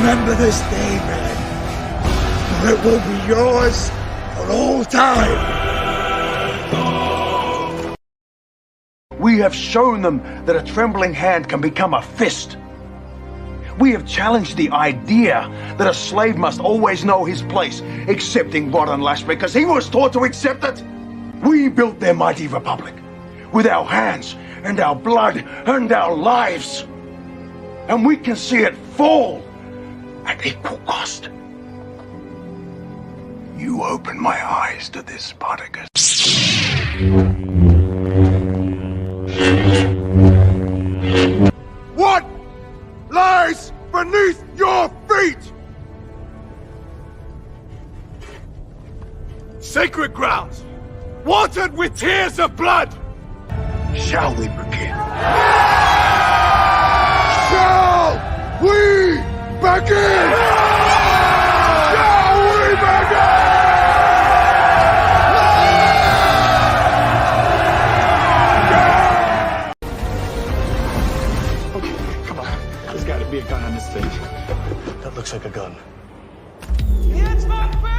Remember this day, man, for it will be yours for all time. We have shown them that a trembling hand can become a fist. We have challenged the idea that a slave must always know his place, accepting rod and lash because he was taught to accept it. We built their mighty republic with our hands and our blood and our lives. And we can see it fall at equal cost. You opened my eyes to this, Spartacus. What lies beneath your feet? Sacred grounds, watered with tears of blood. Shall we begin? Shall we begin? Shall we begin? Okay, come on. There's got to be a gun on this thing. That looks like a gun. It's my birthday!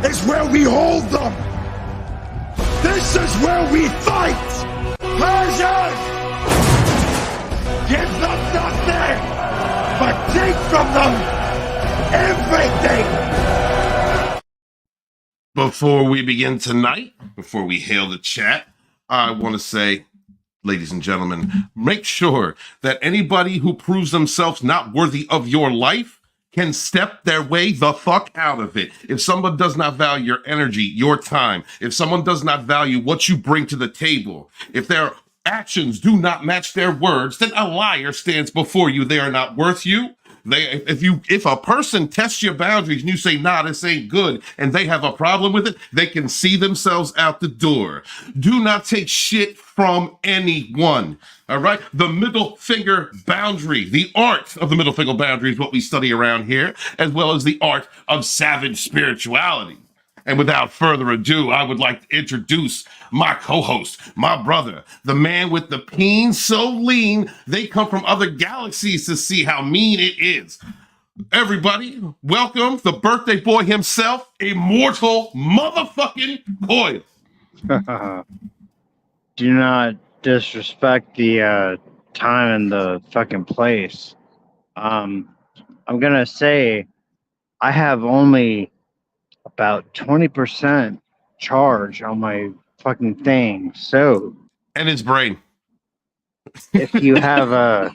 is where we hold them. This is where we fight. Persians! Give them nothing, but take from them everything. Before we begin tonight, before we hail the chat, I want to say, ladies and gentlemen, make sure that anybody who proves themselves not worthy of your life can step their way the fuck out of it. If someone does not value your energy, your time, if someone does not value what you bring to the table, if their actions do not match their words, then a liar stands before you. They are not worth you. If a person tests your boundaries and you say, nah, this ain't good, and they have a problem with it, they can see themselves out the door. Do not take shit from anyone. All right. The middle finger boundary, the art of the middle finger boundary is what we study around here, as well as the art of savage spirituality. And without further ado, I would like to introduce my co-host, my brother, the man with the peen so lean, they come from other galaxies to see how mean it is. Everybody, welcome the birthday boy himself, immortal motherfucking Coi. Do not disrespect the time and the fucking place. I'm gonna say I have only about 20% charge on my fucking thing. So, and his brain. if you have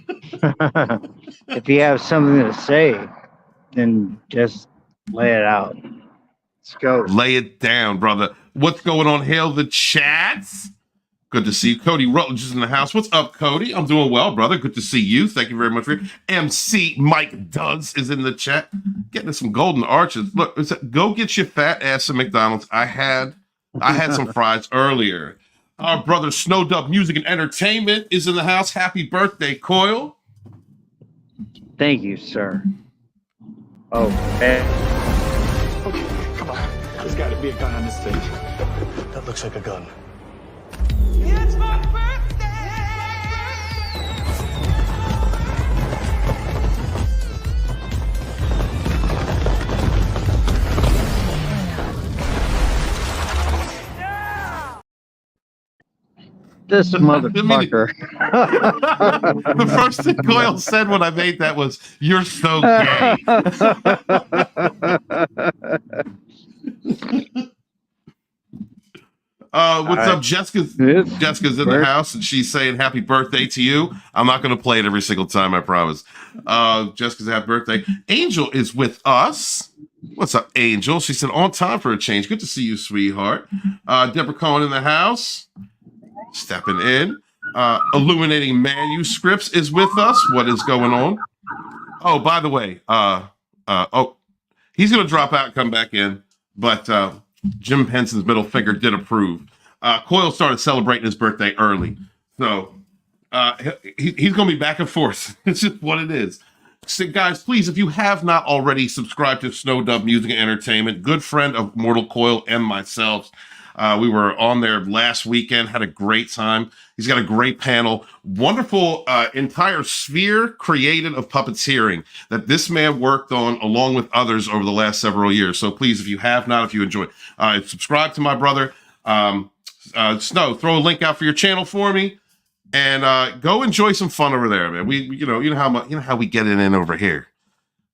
if you have something to say, then just lay it out. Let's go. Lay it down, brother. What's going on? Hail the chats. Good to see you. Cody Rutledge is in the house. What's up, Cody? I'm doing well, brother. Good to see you. Thank you very much for it. MC Mike Duds is in the chat. Getting some golden arches. Look, go get your fat ass at McDonald's. I had some fries earlier. Our brother Snowdub Music and Entertainment is in the house. Happy birthday, Coi1. Thank you, sir. Oh, hey. Okay, come on. There's got to be a gun on this stage. That looks like a gun. It's my birthday! This motherfucker. The first thing Coi1 said when I made that was, "You're so gay." What's up, Jessica? Jessica's in the house, and she's saying happy birthday to you. I'm not going to play it every single time, I promise. Jessica's happy birthday. Angel is with us. What's up, Angel? She said, on time for a change. Good to see you, sweetheart. Deborah Cohen in the house. Stepping in. Illuminating Manuscripts is with us. What is going on? Oh, by the way, he's going to drop out and come back in, but Jim Penson's middle finger did approve. Coi1 started celebrating his birthday early, so he's going to be back and forth. It's just what it is. So guys, please, if you have not already subscribed to Snowdub Music and Entertainment, good friend of Mortal Coi1 and myself. We were on there last weekend, had a great time. He's got a great panel, wonderful entire sphere created of puppeteering that this man worked on along with others over the last several years. So please, if you have not, if you enjoy, subscribe to my brother. Snow, throw a link out for your channel for me, and go enjoy some fun over there, man. You know how we get it in over here.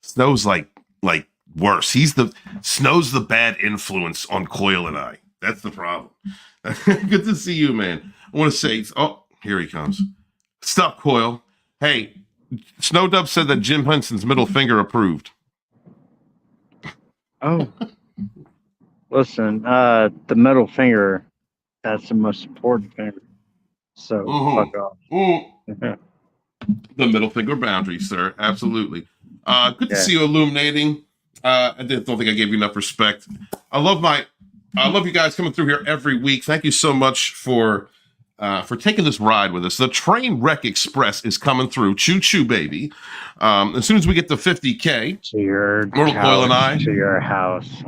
Snow's like worse. Snow's the bad influence on Coi1 and I. That's the problem. Good to see you, man. I want to say, oh, here he comes. Stop, Coi1. Hey, Snowdub said that Jim Henson's middle finger approved. Oh. Listen, the middle finger, that's the most important finger. So, fuck off. The middle finger boundary, sir. Absolutely. Good to see you illuminating. I don't think I gave you enough respect. I love you guys coming through here every week. Thank you so much for taking this ride with us. The Train Wreck Express is coming through. Choo choo, baby. As soon as we get to 50K, to your Mortal Coi1 and I, to your house,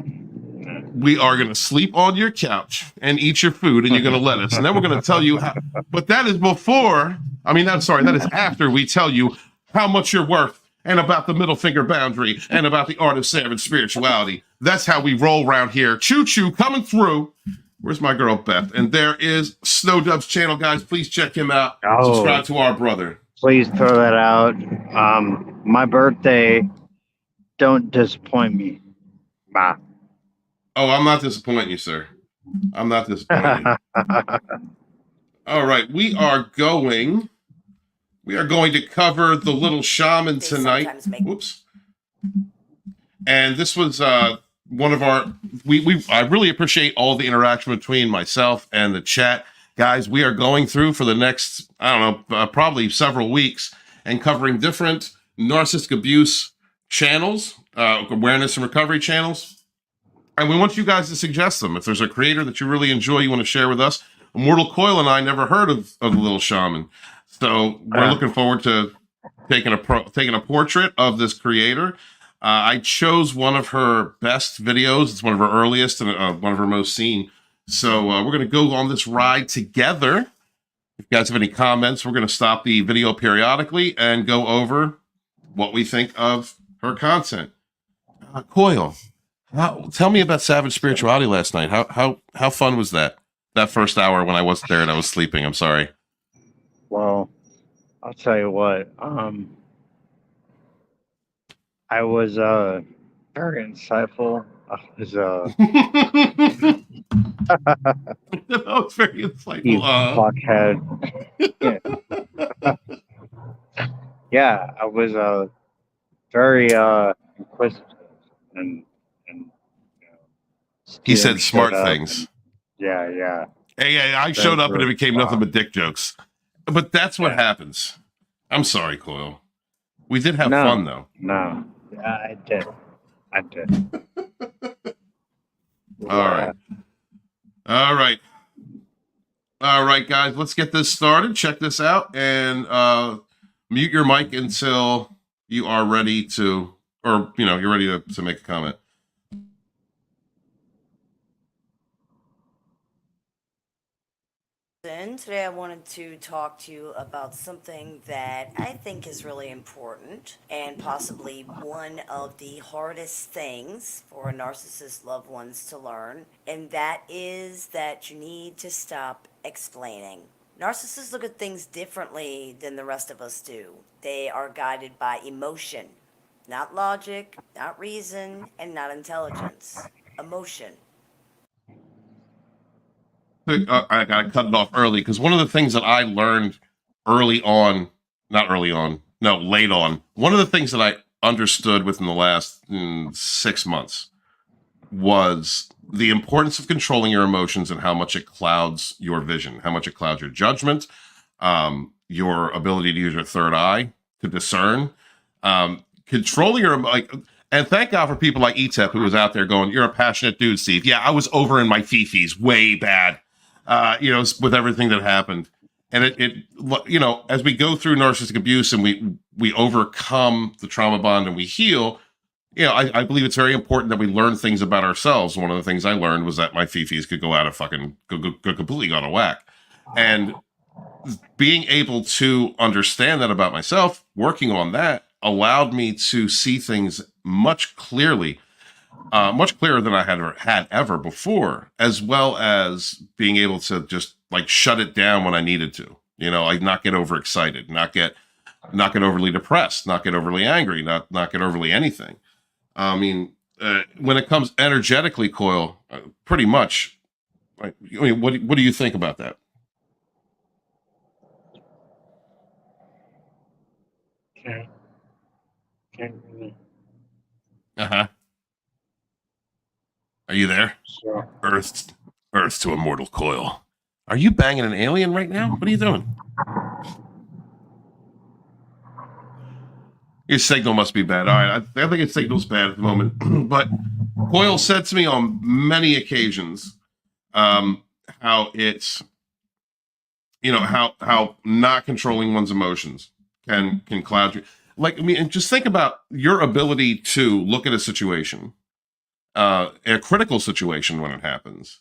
we are going to sleep on your couch and eat your food, and you're going to let us. And then we're going to tell you how. But that is before. That is after we tell you how much you're worth and about the middle finger boundary and about the art of savage spirituality. That's how we roll around here. Choo Choo coming through. Where's my girl Beth? And there is Snowdub's channel, guys. Please check him out. Subscribe to our brother. Please throw that out. My birthday. Don't disappoint me. Bye. Oh, I'm not disappointing you, sir. I'm not disappointing you. All right, we are going to cover The Little Shaman tonight. Whoops. And this was one of our, I really appreciate all the interaction between myself and the chat. Guys, we are going through for the next, I don't know, probably several weeks and covering different narcissistic abuse channels, awareness and recovery channels. And we want you guys to suggest them. If there's a creator that you really enjoy, you want to share with us. Immortal Coi1 and I never heard of The Little Shaman. So we're looking forward to taking a portrait of this creator. I chose one of her best videos. It's one of her earliest and one of her most seen. So we're going to go on this ride together. If you guys have any comments, we're going to stop the video periodically and go over what we think of her content. Coi1, tell me about Savage Spirituality last night. How fun was that? That first hour when I wasn't there and I was sleeping. I'm sorry. Well, I'll tell you what. I was very insightful. I was that was very insightful. You fuckhead. Yeah, I was very inquisitive and you know, he said smart things. Yeah. Hey, I showed up and it became nothing but dick jokes. But that's what happens. I'm sorry, Coi1. We did have fun, though. No. Yeah, I did. All right, guys. Let's get this started. Check this out. And mute your mic until you are ready to, or, you're ready to make a comment. Today I wanted to talk to you about something that I think is really important and possibly one of the hardest things for narcissist loved ones to learn, and that is that you need to stop explaining. Narcissists look at things differently than the rest of us do. They are guided by emotion, not logic, not reason, and not intelligence. Emotion. I got to cut it off early because one of the things that I learned late on, one of the things that I understood within the last 6 months was the importance of controlling your emotions and how much it clouds your vision, how much it clouds your judgment, your ability to use your third eye to discern, controlling your, and thank God for people like Etep who was out there going, "You're a passionate dude, Steve." Yeah, I was over in my fifis, way bad. With everything that happened. And it as we go through narcissistic abuse and we overcome the trauma bond and we heal, I believe it's very important that we learn things about ourselves. One of the things I learned was that my fifis could go out of go completely out of whack. And being able to understand that about myself, working on that, allowed me to see things much clearer than I had ever before, as well as being able to just shut it down when I needed to, not get overexcited, not get overly depressed, not get overly angry, not get overly anything. I mean, when it comes energetically, Coi1, pretty much, what do you think about that? Can't really. Uh-huh. Are you there? Sure. Earth to immortal Coi1. Are you banging an alien right now? What are you doing? Your signal must be bad. All right, I think your signal's bad at the moment. But Coi1 said to me on many occasions how it's, how not controlling one's emotions can cloud you. And just think about your ability to look at a situation, a critical situation when it happens,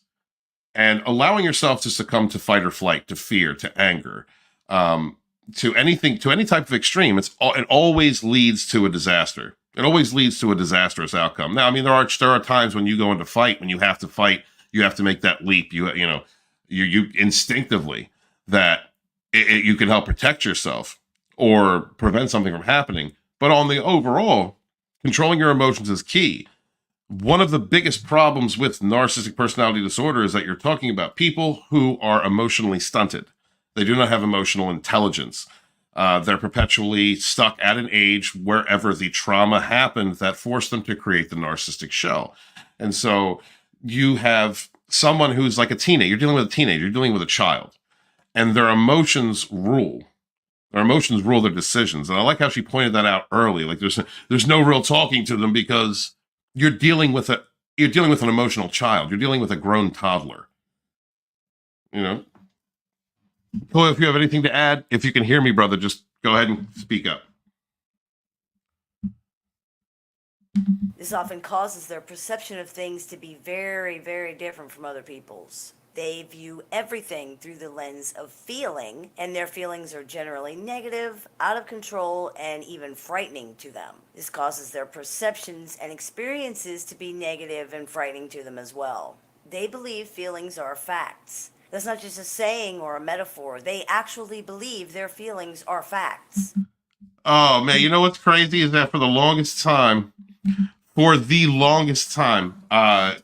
and allowing yourself to succumb to fight or flight, to fear, to anger, to anything, to any type of extreme. It always leads to a disaster. It always leads to a disastrous outcome. Now, I mean, there are times when you go into fight, when you have to fight, you have to make that leap. You instinctively that you can help protect yourself or prevent something from happening. But on the overall, controlling your emotions is key. One of the biggest problems with narcissistic personality disorder is that you're talking about people who are emotionally stunted. They do not have emotional intelligence. They're perpetually stuck at an age wherever the trauma happened that forced them to create the narcissistic shell. And so you have someone who's like a teenager. You're dealing with a teenager. You're dealing with a child. And their emotions rule. Their emotions rule their decisions. And I like how she pointed that out early. Like there's no real talking to them because you're dealing with an emotional child. You're dealing with a grown toddler. Well, if you have anything to add, if you can hear me, brother, just go ahead and speak up. This often causes their perception of things to be very, very different from other people's. They view everything through the lens of feeling, and their feelings are generally negative, out of control, and even frightening to them. This causes their perceptions and experiences to be negative and frightening to them as well. They believe feelings are facts. That's not just a saying or a metaphor. They actually believe their feelings are facts. Oh, man, you know what's crazy is that for the longest time,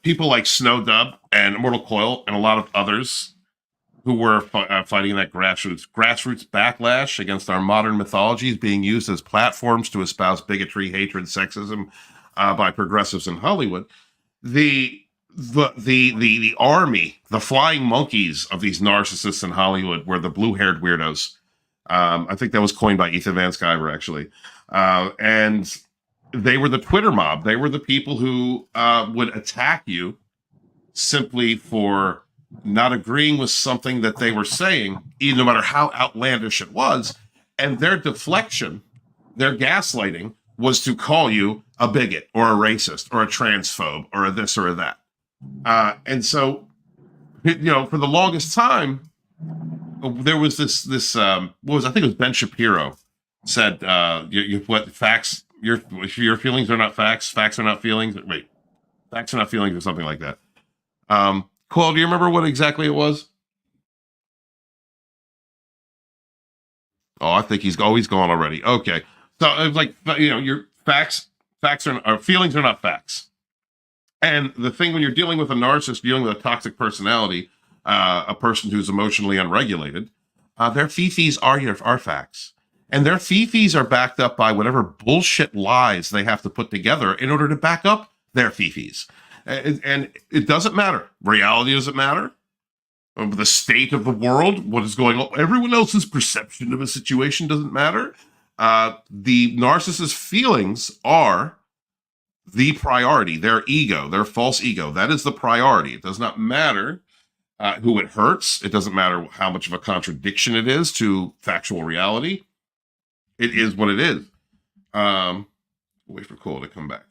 people like Snowdub and Immortal Coil and a lot of others who were fighting that grassroots backlash against our modern mythologies being used as platforms to espouse bigotry, hatred, sexism by progressives in Hollywood. The army, the flying monkeys of these narcissists in Hollywood were the blue-haired weirdos. I think that was coined by Ethan Van Sciver, actually. And they were the Twitter mob. They were the people who would attack you simply for not agreeing with something that they were saying, even no matter how outlandish it was. And their deflection, their gaslighting, was to call you a bigot or a racist or a transphobe or a this or a that. And so, for the longest time, there was this I think it was Ben Shapiro said, facts, your feelings are not facts, facts are not feelings. Wait, facts are not feelings or something like that. Cole, do you remember what exactly it was? Oh, I think he's gone already. Okay. So it's like, your feelings are not facts. And the thing when you're dealing with a narcissist, dealing with a toxic personality, a person who's emotionally unregulated, their fifis are facts. And their fifis are backed up by whatever bullshit lies they have to put together in order to back up their fifis. And it doesn't matter. Reality doesn't matter. The state of the world, what is going on, everyone else's perception of a situation doesn't matter. The narcissist's feelings are the priority, their ego, their false ego. That is the priority. It does not matter who it hurts. It doesn't matter how much of a contradiction it is to factual reality. It is what it is. Wait for Cole to come back.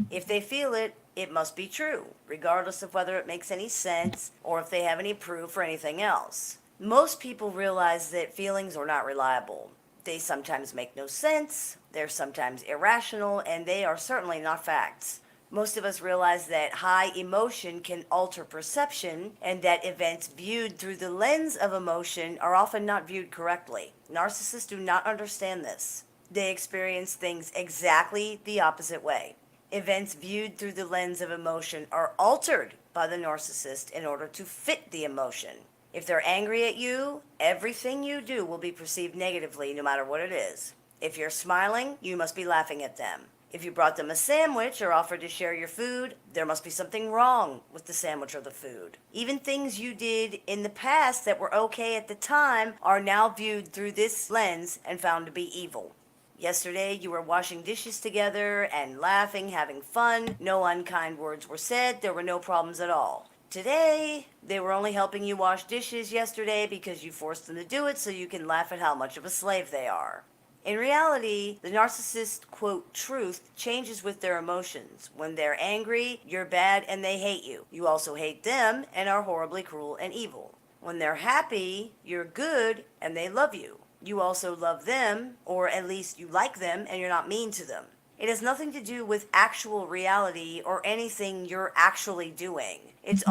If they feel it, it must be true, regardless of whether it makes any sense or if they have any proof or anything else. Most people realize that feelings are not reliable. They sometimes make no sense, they're sometimes irrational, and they are certainly not facts. Most of us realize that high emotion can alter perception and that events viewed through the lens of emotion are often not viewed correctly. Narcissists do not understand this. They experience things exactly the opposite way. Events viewed through the lens of emotion are altered by the narcissist in order to fit the emotion. If they're angry at you, everything you do will be perceived negatively no matter what it is. If you're smiling, you must be laughing at them. If you brought them a sandwich or offered to share your food, there must be something wrong with the sandwich or the food. Even things you did in the past that were okay at the time are now viewed through this lens and found to be evil. Yesterday, you were washing dishes together and laughing, having fun. No unkind words were said. There were no problems at all. Today, they were only helping you wash dishes yesterday because you forced them to do it so you can laugh at how much of a slave they are. In reality, the narcissist, quote, truth changes with their emotions. When they're angry, you're bad and they hate you. You also hate them and are horribly cruel and evil. When they're happy, you're good and they love you. you also love them, or at least you like them and you're not mean to them. It has nothing to do with actual reality or anything you're actually doing. It's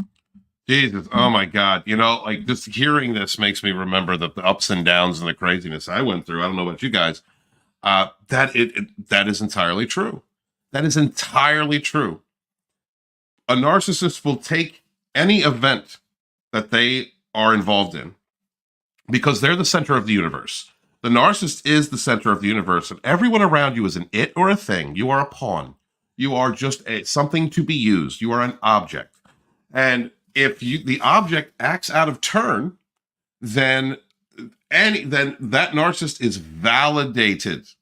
Jesus, oh my God. You know, like just hearing this makes me remember the ups and downs and the craziness I went through. I don't know about you guys. That is entirely true. That is entirely true. A narcissist will take any event that they are involved in because they're the center of the universe. The narcissist is the center of the universe, and everyone around you is an it or a thing. You are a pawn. You are just something to be used. You are an object. And if the object acts out of turn, then that narcissist is validates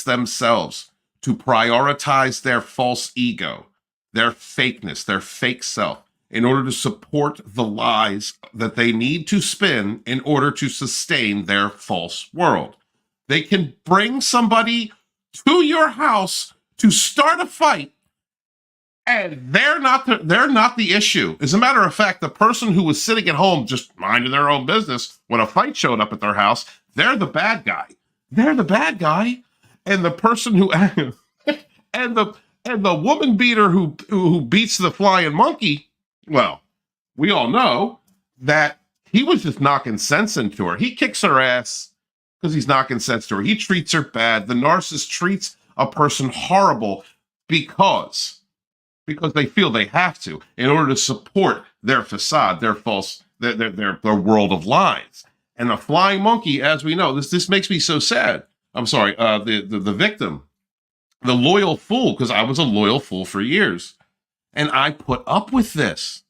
themselves to prioritize their false ego, their fakeness, their fake self, in order to support the lies that they need to spin in order to sustain their false world. They can bring somebody to your house to start a fight, and they're not the issue. As a matter of fact, the person who was sitting at home just minding their own business when a fight showed up at their house, they're the bad guy. They're the bad guy. And the person who and the woman beater who beats the flying monkey, well, we all know that he was just knocking sense into her. He kicks her ass because he's knocking sense to her. He treats her bad. The narcissist treats a person horrible because they feel they have to in order to support their facade, their false, their world of lies. And the flying monkey, as we know, this makes me so sad. I'm sorry, the victim, the loyal fool, because I was a loyal fool for years. And I put up with this.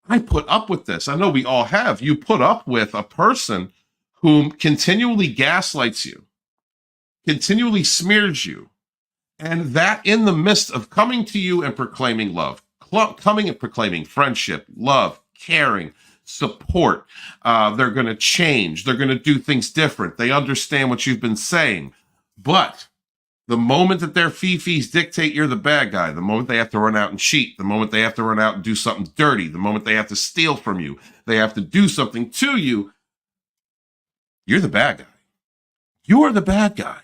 I know we all have. You put up with a person whom continually gaslights you, continually smears you, and that in the midst of coming to you and proclaiming love, coming and proclaiming friendship, love, caring, support, they're going to change. They're going to do things different. They understand what you've been saying. But the moment that their fifis dictate you're the bad guy, the moment they have to run out and cheat, the moment they have to run out and do something dirty, the moment they have to steal from you, they have to do something to you, you're the bad guy. You're the bad guy.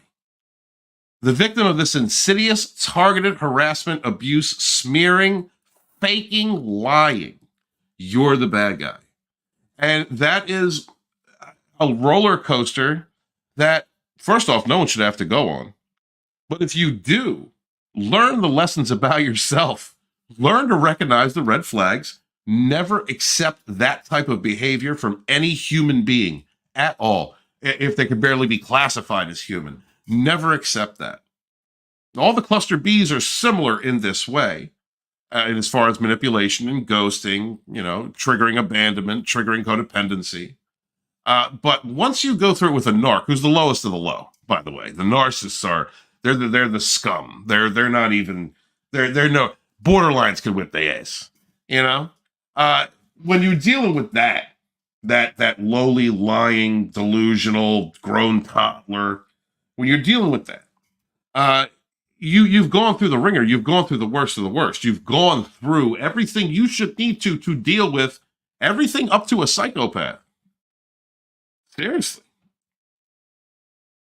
The victim of this insidious, targeted harassment, abuse, smearing, faking, lying. You're the bad guy. And that is a roller coaster that, first off, no one should have to go on. But if you do, learn the lessons about yourself. Learn to recognize the red flags. Never accept that type of behavior from any human being at all, if they can barely be classified as human. Never accept that. All the cluster Bs are similar in this way, as far as manipulation and ghosting, triggering abandonment, triggering codependency. But once you go through it with a narc, who's the lowest of the low, by the way, the narcissists they're the scum. They're not even, they're no, borderlines could whip their ass, when you're dealing with that lowly, lying, delusional, grown toddler, when you're dealing with that, you've gone through the ringer. You've gone through the worst of the worst. You've gone through everything you should need to deal with everything up to a psychopath. Seriously.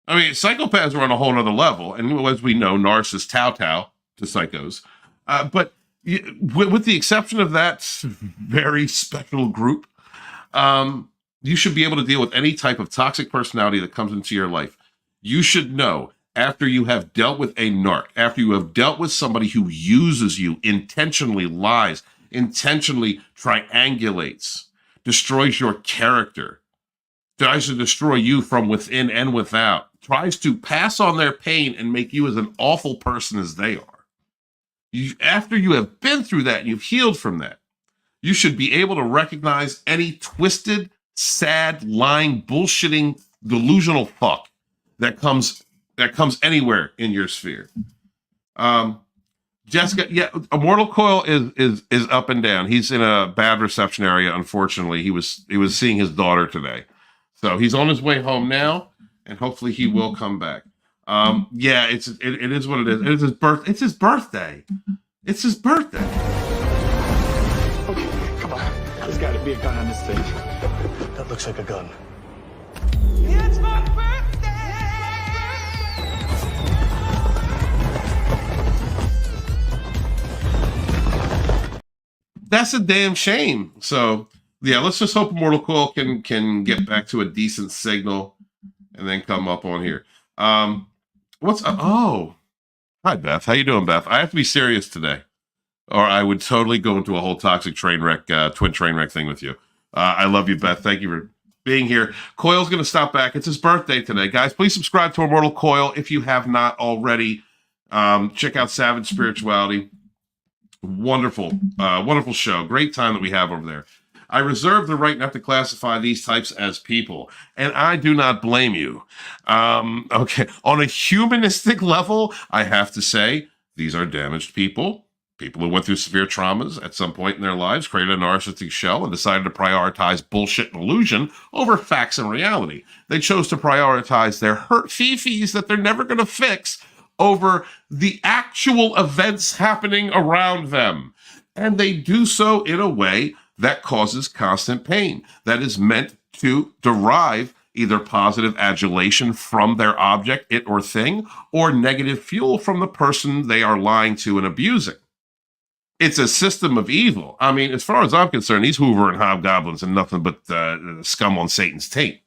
I mean, psychopaths are on a whole nother level. And as we know, narcissists kowtow to psychos. But with the exception of that very special group, you should be able to deal with any type of toxic personality that comes into your life. You should know, after you have dealt with a narc, after you have dealt with somebody who uses you, intentionally lies, intentionally triangulates, destroys your character, tries to destroy you from within and without, tries to pass on their pain and make you as an awful person as they are. After you have been through that and you've healed from that, you should be able to recognize any twisted, sad, lying, bullshitting, delusional fuck that comes anywhere in your sphere. Jessica, yeah, Immortal Coil is up and down. He's in a bad reception area, unfortunately. He was seeing his daughter today. So he's on his way home now, and hopefully he will come back. Yeah, it is what it is. It's his birthday. It's his birthday. Okay, come on. There's got to be a gun on this thing. That looks like a gun. It's my birthday. That's a damn shame. So yeah, let's just hope Immortal Coil can get back to a decent signal and then come up on here. What's oh, hi Beth, how you doing, Beth? I have to be serious today, or I would totally go into a whole toxic train wreck, twin train wreck thing with you. I love you, Beth. Thank you for being here. Coil's going to stop back. It's his birthday today, guys. Please subscribe to Immortal Coil if you have not already. Check out Savage Spirituality. Wonderful, wonderful show. Great time that we have over there. I reserve the right not to classify these types as people, and I do not blame you. Okay, on a humanistic level, I have to say these are damaged people. People who went through severe traumas at some point in their lives, created a narcissistic shell, and decided to prioritize bullshit and illusion over facts and reality. They chose to prioritize their hurt fifis that they're never going to fix over the actual events happening around them. And they do so in a way that causes constant pain, that is meant to derive either positive adulation from their object, it or thing, or negative fuel from the person they are lying to and abusing. It's a system of evil. I mean, as far as I'm concerned, these Hoover and Hobgoblins are nothing but scum on Satan's tape.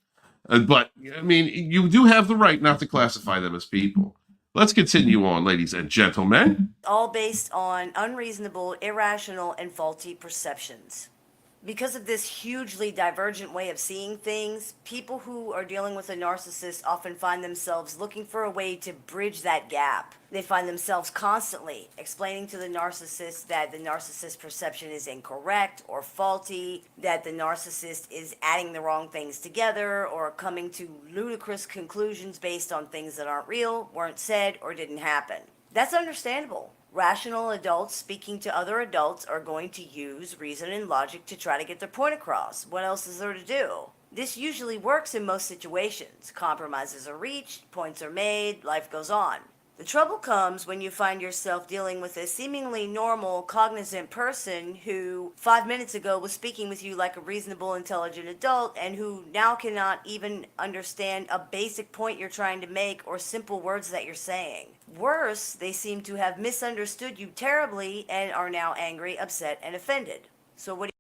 But, I mean, you do have the right not to classify them as people. Let's continue on, ladies and gentlemen. All based on unreasonable, irrational, and faulty perceptions. Because of this hugely divergent way of seeing things, people who are dealing with a narcissist often find themselves looking for a way to bridge that gap. They find themselves constantly explaining to the narcissist that the narcissist perception is incorrect or faulty, that the narcissist is adding the wrong things together, or coming to ludicrous conclusions based on things that aren't real, weren't said, or didn't happen. That's understandable. Rational adults speaking to other adults are going to use reason and logic to try to get their point across. What else is there to do? This usually works in most situations. Compromises are reached, points are made, life goes on. The trouble comes when you find yourself dealing with a seemingly normal, cognizant person who 5 minutes ago was speaking with you like a reasonable, intelligent adult, and who now cannot even understand a basic point you're trying to make or simple words that you're saying. Worse, they seem to have misunderstood you terribly and are now angry, upset, and offended. So what do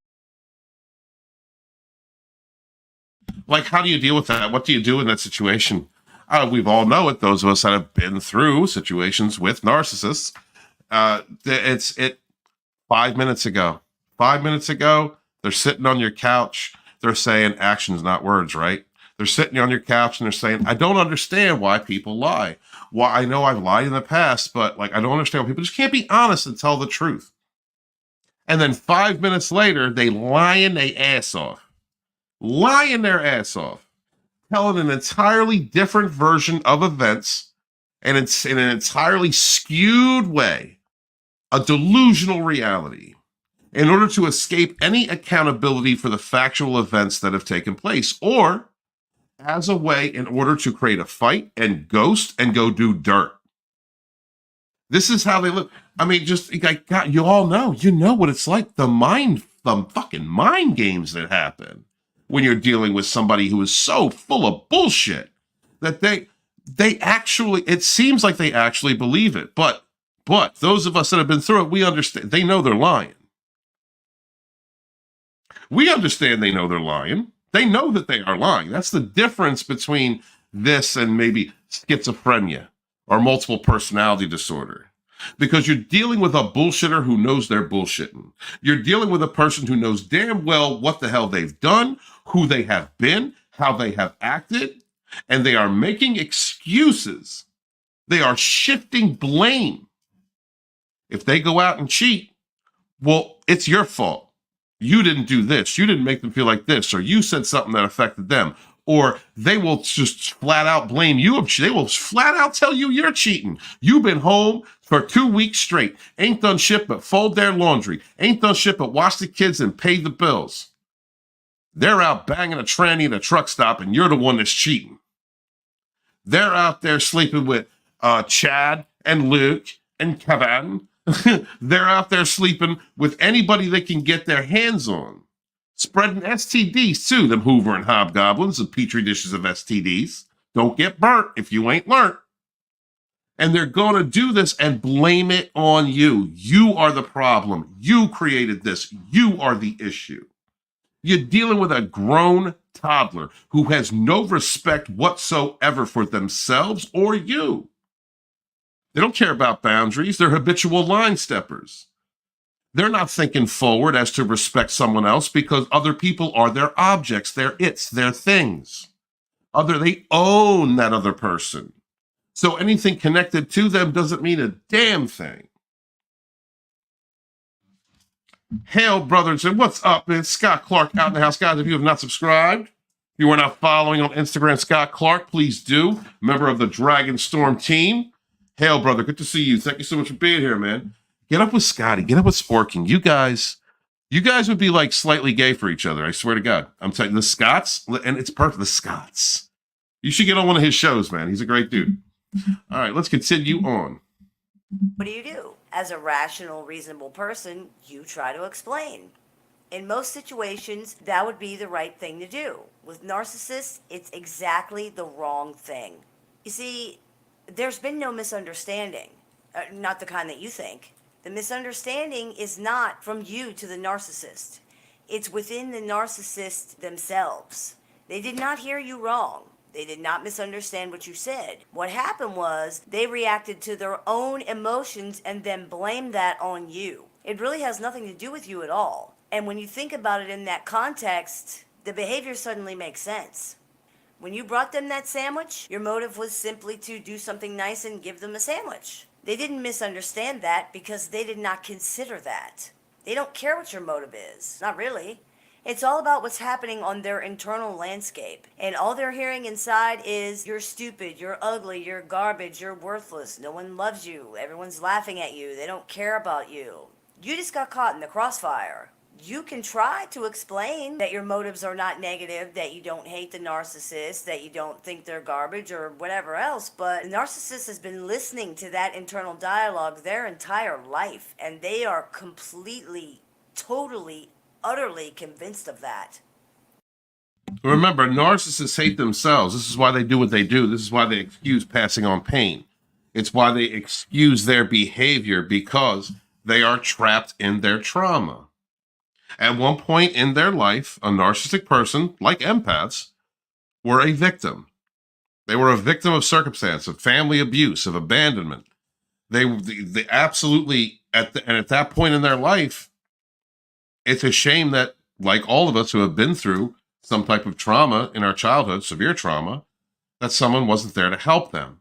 Like, how do you deal with that? What do you do in that situation? We've all know it. Those of us that have been through situations with narcissists. It's 5 minutes ago. 5 minutes ago, they're sitting on your couch. They're saying actions, not words, right? They're sitting on your couch and they're saying, I don't understand why people lie. Well, I know I've lied in the past, but like, I don't understand why people just can't be honest and tell the truth. And then 5 minutes later, they lying their ass off. Lying their ass off. Telling an entirely different version of events, and it's in an entirely skewed way, a delusional reality, in order to escape any accountability for the factual events that have taken place, or as a way in order to create a fight and ghost and go do dirt. This is how they live. I mean, just like, God, you all know, you know what it's like, the fucking mind games that happen when you're dealing with somebody who is so full of bullshit that they actually, it seems like they actually believe it. But those of us that have been through it, we understand, they know they're lying. We understand they know they're lying. They know that they are lying. That's the difference between this and maybe schizophrenia or multiple personality disorder. Because you're dealing with a bullshitter who knows they're bullshitting. You're dealing with a person who knows damn well what the hell they've done, who they have been, how they have acted, and they are making excuses. They are shifting blame. If they go out and cheat, well, it's your fault. You didn't do this. You didn't make them feel like this, or you said something that affected them. Or they will just flat out blame you. They will flat out tell you you're cheating. You've been home for 2 weeks straight. Ain't done shit but fold their laundry. Ain't done shit but watch the kids and pay the bills. They're out banging a tranny at a truck stop and you're the one that's cheating. They're out there sleeping with Chad and Luke and Kevin. They're out there sleeping with anybody they can get their hands on. Spreading STDs too, them Hoover and Hobgoblins, the petri dishes of STDs. Don't get burnt if you ain't learnt. And they're going to do this and blame it on you. You are the problem. You created this. You are the issue. You're dealing with a grown toddler who has no respect whatsoever for themselves or you. They don't care about boundaries. They're habitual line steppers. They're not thinking forward as to respect someone else because other people are their objects, their its, their things. They own that other person. So anything connected to them doesn't mean a damn thing. Hail, brothers, and what's up? It's Scott Clark out in the house. Guys, if you have not subscribed, if you are not following on Instagram, Scott Clark, please do. Member of the Dragonstorm team. Hail, brother, good to see you. Thank you so much for being here, man. Get up with Scotty. Get up with Sporking. You guys would be like slightly gay for each other. I swear to God. I'm telling you, the Scots, and it's perfect. The Scots. You should get on one of his shows, man. He's a great dude. All right, let's continue on. What do? As a rational, reasonable person, you try to explain. In most situations, that would be the right thing to do. With narcissists, it's exactly the wrong thing. You see, there's been no misunderstanding. Not the kind that you think. The misunderstanding is not from you to the narcissist. It's within the narcissist themselves. They did not hear you wrong. They did not misunderstand what you said. What happened was they reacted to their own emotions and then blamed that on you. It really has nothing to do with you at all. And when you think about it in that context, the behavior suddenly makes sense. When you brought them that sandwich, your motive was simply to do something nice and give them a sandwich. They didn't misunderstand that because they did not consider that. They don't care what your motive is. Not really. It's all about what's happening on their internal landscape. And all they're hearing inside is, you're stupid, you're ugly, you're garbage, you're worthless, no one loves you, everyone's laughing at you, they don't care about you. You just got caught in the crossfire. You can try to explain that your motives are not negative, that you don't hate the narcissist, that you don't think they're garbage or whatever else, but the narcissist has been listening to that internal dialogue their entire life, and they are completely, totally, utterly convinced of that. Remember, narcissists hate themselves. This is why they do what they do. This is why they excuse passing on pain. It's why they excuse their behavior because they are trapped in their trauma. At one point in their life, a narcissistic person, like empaths, were a victim. They were a victim of circumstance, of family abuse, of abandonment. They absolutely, at that point in their life, it's a shame that, like all of us who have been through some type of trauma in our childhood, severe trauma, that someone wasn't there to help them.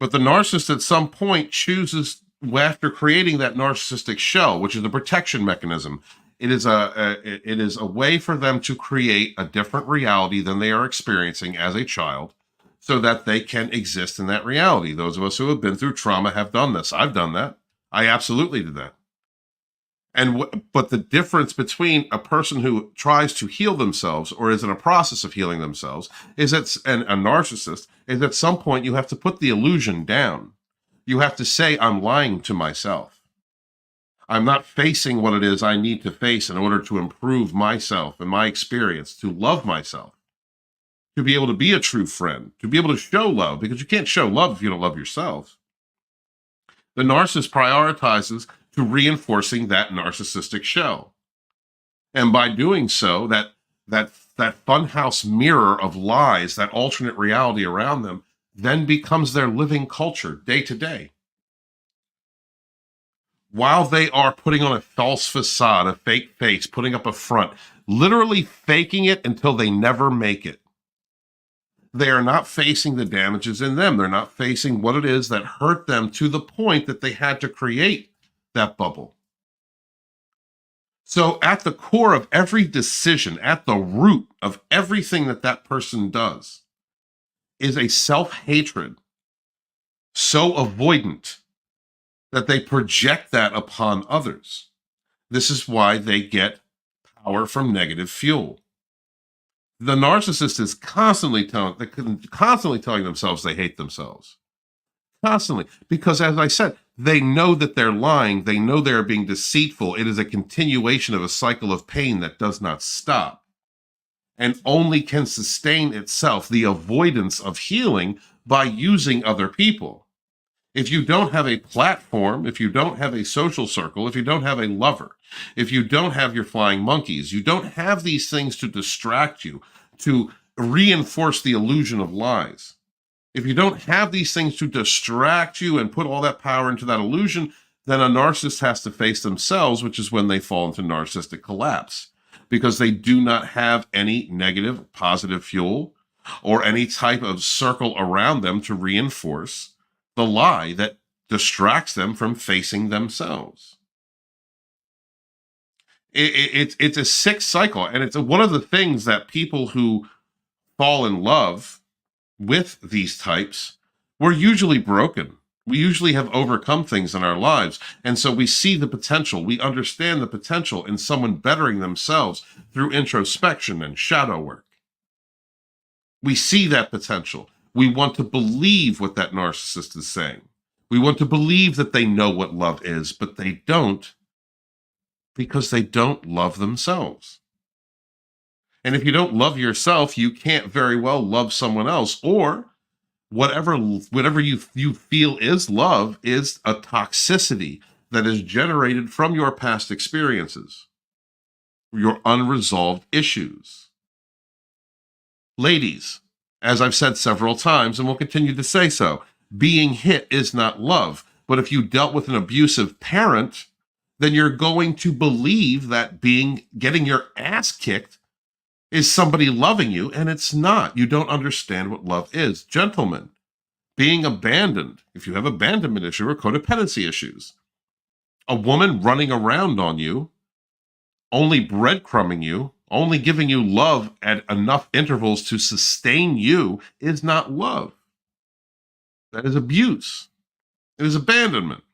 But the narcissist at some point chooses, after creating that narcissistic shell, which is a protection mechanism, it is a way for them to create a different reality than they are experiencing as a child so that they can exist in that reality. Those of us who have been through trauma have done this. I've done that. I absolutely did that. But the difference between a person who tries to heal themselves or is in a process of healing themselves is that, and a narcissist, is at some point you have to put the illusion down. You have to say, I'm lying to myself. I'm not facing what it is I need to face in order to improve myself and my experience, to love myself, to be able to be a true friend, to be able to show love, because you can't show love if you don't love yourself. The narcissist prioritizes to reinforcing that narcissistic shell. And by doing so, that funhouse mirror of lies, that alternate reality around them, then becomes their living culture day to day. While they are putting on a false facade, a fake face, putting up a front, literally faking it until they never make it. They are not facing the damages in them. They're not facing what it is that hurt them to the point that they had to create that bubble. So at the core of every decision, at the root of everything that person does, is a self-hatred so avoidant that they project that upon others. This is why they get power from negative fuel. The narcissist is constantly telling themselves they hate themselves. Constantly. Because as I said, They know that they're lying. They know they're being deceitful. It is a continuation of a cycle of pain that does not stop and only can sustain itself, the avoidance of healing, by using other people. If you don't have a platform, if you don't have a social circle, if you don't have a lover, if you don't have your flying monkeys, you don't have these things to distract you, to reinforce the illusion of lies. If you don't have these things to distract you and put all that power into that illusion, then a narcissist has to face themselves, which is when they fall into narcissistic collapse, because they do not have any negative, positive fuel or any type of circle around them to reinforce the lie that distracts them from facing themselves. It's a sick cycle, and it's one of the things that people who fall in love with these types, we're usually broken. We usually have overcome things in our lives, and so we see the potential. We understand the potential in someone bettering themselves through introspection and shadow work. We see that potential. We want to believe what that narcissist is saying. We want to believe that they know what love is, but they don't, because they don't love themselves. And if you don't love yourself, you can't very well love someone else, or whatever you feel is love is a toxicity that is generated from your past experiences, your unresolved issues. Ladies, as I've said several times and will continue to say so, being hit is not love. But if you dealt with an abusive parent, then you're going to believe that getting your ass kicked is somebody loving you, and it's not. You don't understand what love is. Gentlemen, being abandoned, if you have abandonment issue or codependency issues, a woman running around on you, only breadcrumbing you, only giving you love at enough intervals to sustain you is not love. That is abuse. It is abandonment.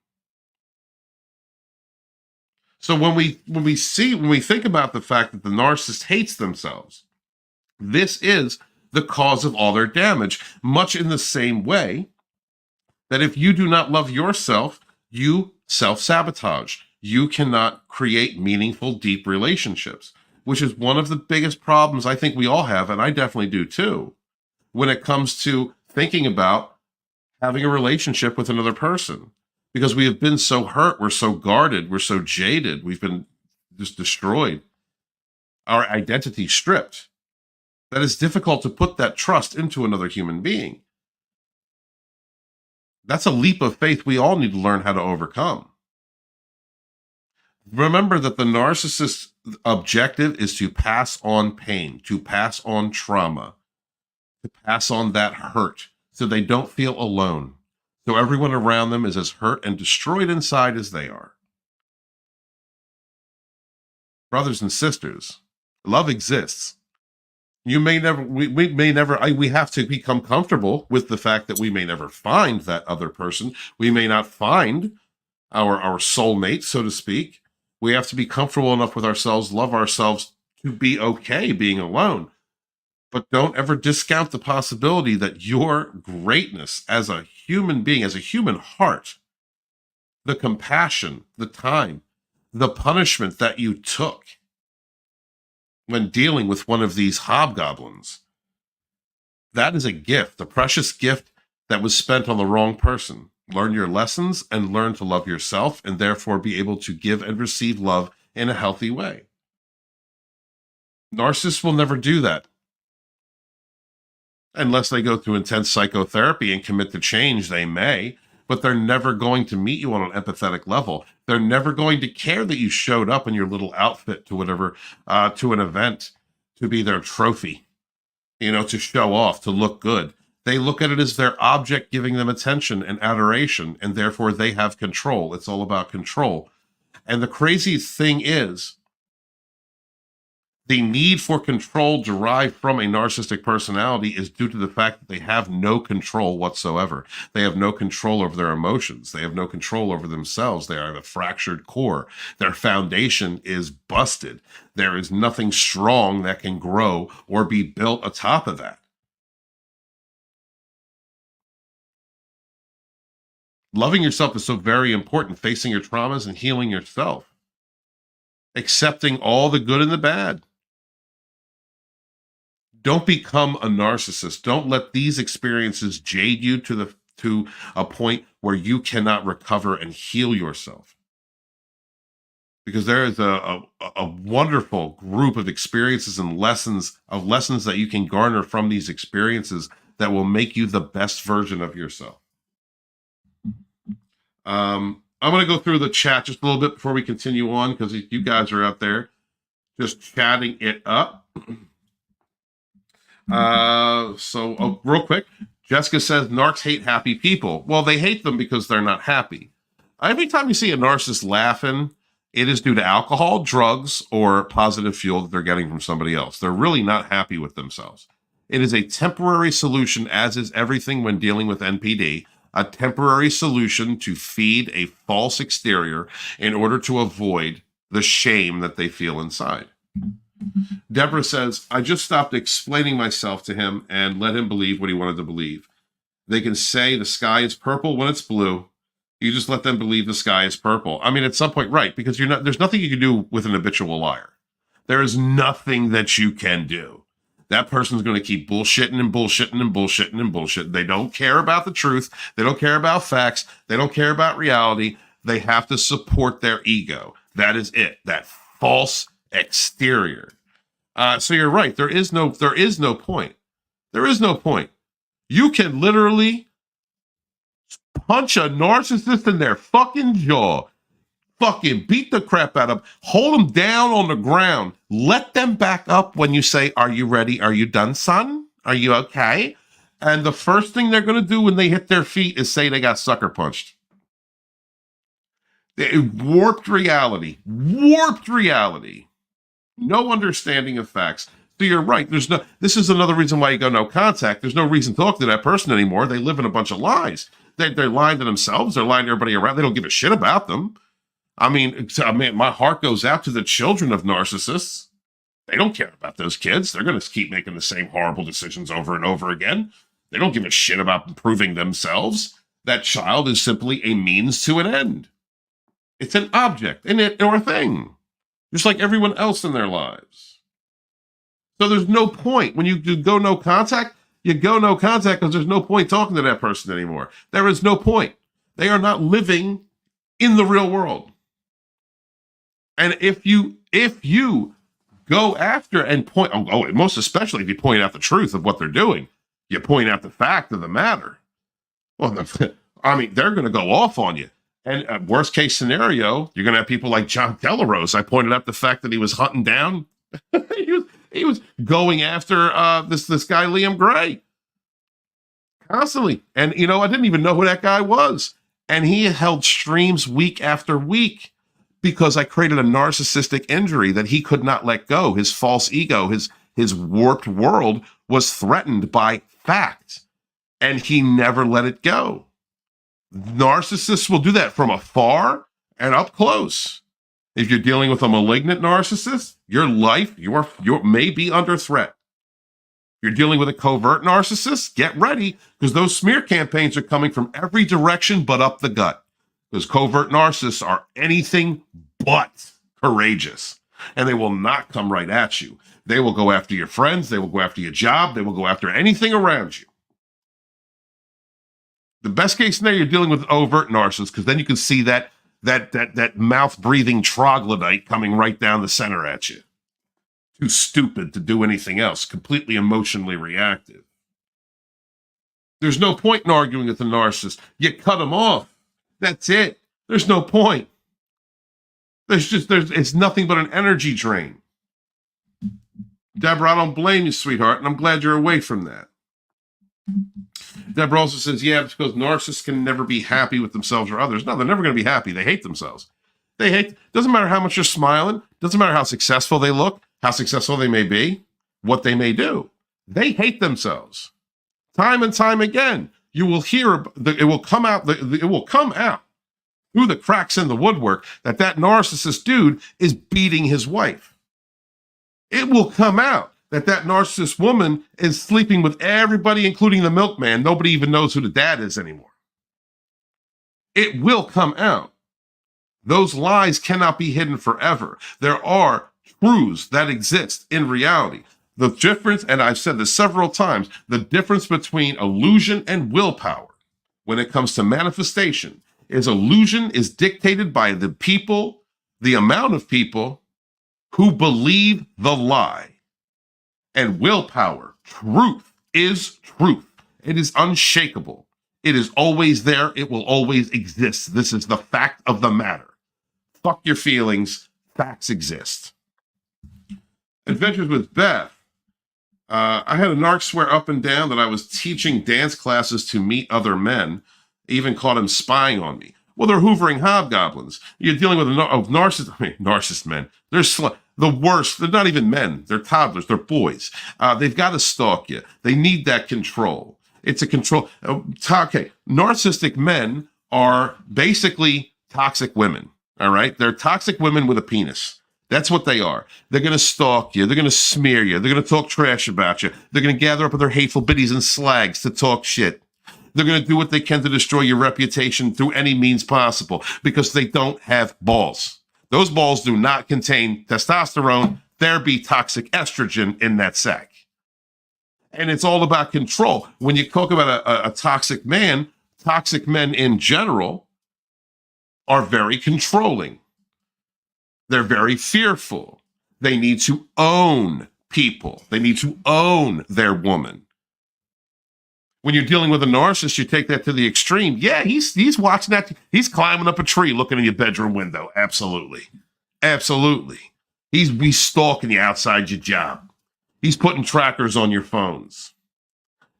So when we think about the fact that the narcissist hates themselves, this is the cause of all their damage, much in the same way that if you do not love yourself, you self-sabotage. You cannot create meaningful, deep relationships, which is one of the biggest problems I think we all have, and I definitely do too, when it comes to thinking about having a relationship with another person. Because we have been so hurt, we're so guarded, we're so jaded, we've been just destroyed, our identity stripped, that it's difficult to put that trust into another human being. That's a leap of faith we all need to learn how to overcome. Remember that the narcissist's objective is to pass on pain, to pass on trauma, to pass on that hurt, so they don't feel alone. So everyone around them is as hurt and destroyed inside as they are. Brothers and sisters, love exists. We have to become comfortable with the fact that we may never find that other person. We may not find our soulmate, so to speak. We have to be comfortable enough with ourselves, love ourselves, to be okay being alone. But don't ever discount the possibility that your greatness as a human being, as a human heart, the compassion, the time, the punishment that you took when dealing with one of these hobgoblins, that is a gift, a precious gift that was spent on the wrong person. Learn your lessons and learn to love yourself, and therefore be able to give and receive love in a healthy way. Narcissists will never do that. Unless they go through intense psychotherapy and commit to change, they may, but they're never going to meet you on an empathetic level. They're never going to care that you showed up in your little outfit to whatever, to an event, to be their trophy, to show off, to look good. They look at it as their object giving them attention and adoration, and therefore they have control. It's all about control. And the crazy thing is, the need for control derived from a narcissistic personality is due to the fact that they have no control whatsoever. They have no control over their emotions. They have no control over themselves. They have a fractured core. Their foundation is busted. There is nothing strong that can grow or be built atop of that. Loving yourself is so very important. Facing your traumas and healing yourself. Accepting all the good and the bad. Don't become a narcissist. Don't let these experiences jade you to a point where you cannot recover and heal yourself. Because there is a wonderful group of experiences and lessons that you can garner from these experiences that will make you the best version of yourself. I'm going to go through the chat just a little bit before we continue on, because you guys are out there just chatting it up. Real quick, Jessica says, narcs hate happy people. Well, they hate them because they're not happy. Every time you see a narcissist laughing, it is due to alcohol, drugs, or positive fuel that they're getting from somebody else. They're really not happy with themselves. It is a temporary solution, as is everything when dealing with NPD, a temporary solution to feed a false exterior in order to avoid the shame that they feel inside. Deborah says, I just stopped explaining myself to him and let him believe what he wanted to believe. They can say the sky is purple when it's blue. You just let them believe the sky is purple. I mean, at some point, right, because there's nothing you can do with an habitual liar. There is nothing that you can do. That person's going to keep bullshitting and bullshitting and bullshitting and bullshitting. They don't care about the truth. They don't care about facts. They don't care about reality. They have to support their ego. That is it. That false exterior. So you're right. There is no point. There is no point. You can literally punch a narcissist in their fucking jaw. Fucking beat the crap out of them. Hold them down on the ground. Let them back up when you say, are you ready? Are you done, son? Are you okay? And the first thing they're going to do when they hit their feet is say they got sucker punched. Warped reality. Warped reality. No understanding of facts. So you're right. This is another reason why you go no contact. There's no reason to talk to that person anymore. They live in a bunch of lies. They're lying to themselves. They're lying to everybody around. They don't give a shit about them. I mean, my heart goes out to the children of narcissists. They don't care about those kids. They're going to keep making the same horrible decisions over and over again. They don't give a shit about improving themselves. That child is simply a means to an end. It's an object, or a thing, just like everyone else in their lives. So there's no point. When you go no contact, you go no contact because there's no point talking to that person anymore. There is no point. They are not living in the real world. And if you go after and point, most especially if you point out the truth of what they're doing, you point out the fact of the matter. Well, I mean, they're going to go off on you. And worst case scenario, you're going to have people like John Delarose. I pointed out the fact that he was hunting down, he was going after this guy Liam Gray constantly. And I didn't even know who that guy was. And he held streams week after week because I created a narcissistic injury that he could not let go. His false ego, his warped world was threatened by fact, and he never let it go. Narcissists will do that from afar and up close. If you're dealing with a malignant narcissist, your life, you may be under threat. If you're dealing with a covert narcissist, get ready, because those smear campaigns are coming from every direction but up the gut. Because covert narcissists are anything but courageous, and they will not come right at you. They will go after your friends. They will go after your job. They will go after anything around you. The best case scenario, you're dealing with overt narcissists, because then you can see that mouth-breathing troglodyte coming right down the center at you. Too stupid to do anything else, completely emotionally reactive. There's no point in arguing with a narcissist. You cut them off. That's it. There's no point. It's nothing but an energy drain. Deborah, I don't blame you, sweetheart, and I'm glad you're away from that. Deborah also says, yeah, because narcissists can never be happy with themselves or others. No, they're never going to be happy. They hate themselves. Doesn't matter how much you're smiling, doesn't matter how successful they look, how successful they may be, what they may do. They hate themselves. Time and time again, you will hear, it will come out through the cracks in the woodwork that narcissist dude is beating his wife. It will come out that narcissist woman is sleeping with everybody, including the milkman. Nobody even knows who the dad is anymore. It will come out. Those lies cannot be hidden forever. There are truths that exist in reality. The difference, and I've said this several times, the difference between illusion and willpower when it comes to manifestation is illusion is dictated by the people, the amount of people who believe the lie. And willpower, truth is truth. It is unshakable. It is always there. It will always exist. This is the fact of the matter. Fuck your feelings. Facts exist. Adventures with Beth. I had a narc swear up and down that I was teaching dance classes to meet other men. Even caught him spying on me. Well, they're hoovering hobgoblins. You're dealing with narcissist men. They're the worst. They're not even men. They're toddlers. They're boys. They've got to stalk you. They need that control. It's a control. Okay, narcissistic men are basically toxic women. All right, they're toxic women with a penis. That's what they are. They're going to stalk you. They're going to smear you. They're going to talk trash about you. They're going to gather up with their hateful biddies and slags to talk shit. They're going to do what they can to destroy your reputation through any means possible because they don't have balls. Those balls do not contain testosterone. There be toxic estrogen in that sack. And it's all about control. When you talk about a toxic man, toxic men in general are very controlling. They're very fearful. They need to own people. They need to own their woman. When you're dealing with a narcissist, you take that to the extreme. Yeah, he's watching that. He's climbing up a tree looking in your bedroom window. Absolutely. Absolutely. He's stalking you outside your job. He's putting trackers on your phones.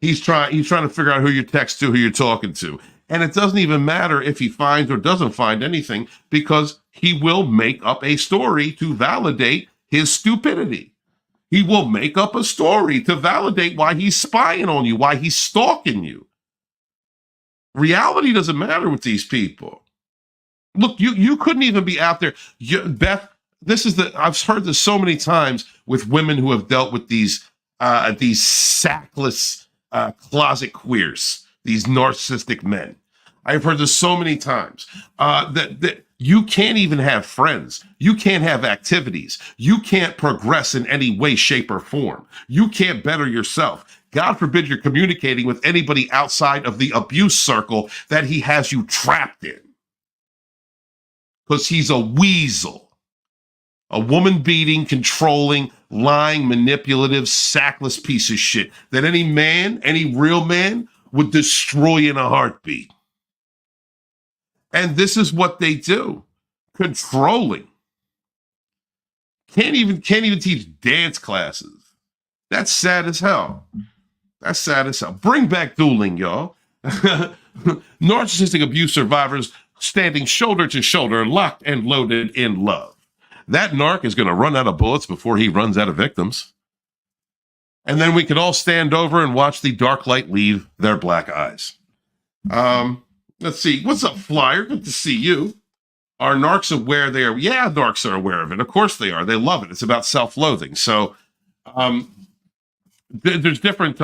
He's trying to figure out who you text to, who you're talking to. And it doesn't even matter if he finds or doesn't find anything because he will make up a story to validate his stupidity. He will make up a story to validate why he's spying on you, why he's stalking you. Reality doesn't matter with these people. Look, you couldn't even be out there. Beth, I've heard this so many times with women who have dealt with these sackless closet queers, these narcissistic men. I've heard this so many times that you can't even have friends. You can't have activities. You can't progress in any way, shape, or form. You can't better yourself. God forbid you're communicating with anybody outside of the abuse circle that he has you trapped in. Because he's a weasel. A woman-beating, controlling, lying, manipulative, sackless piece of shit that any man, any real man, would destroy in a heartbeat. And this is what they do. Controlling. Can't even teach dance classes. That's sad as hell. That's sad as hell. Bring back dueling, y'all. Narcissistic abuse survivors standing shoulder to shoulder, locked and loaded in love. That narc is going to run out of bullets before he runs out of victims. And then we can all stand over and watch the dark light leave their black eyes. Let's see. What's up, Flyer? Good to see you. Are narcs aware they are? Yeah, narcs are aware of it. Of course they are. They love it. It's about self-loathing. So there's different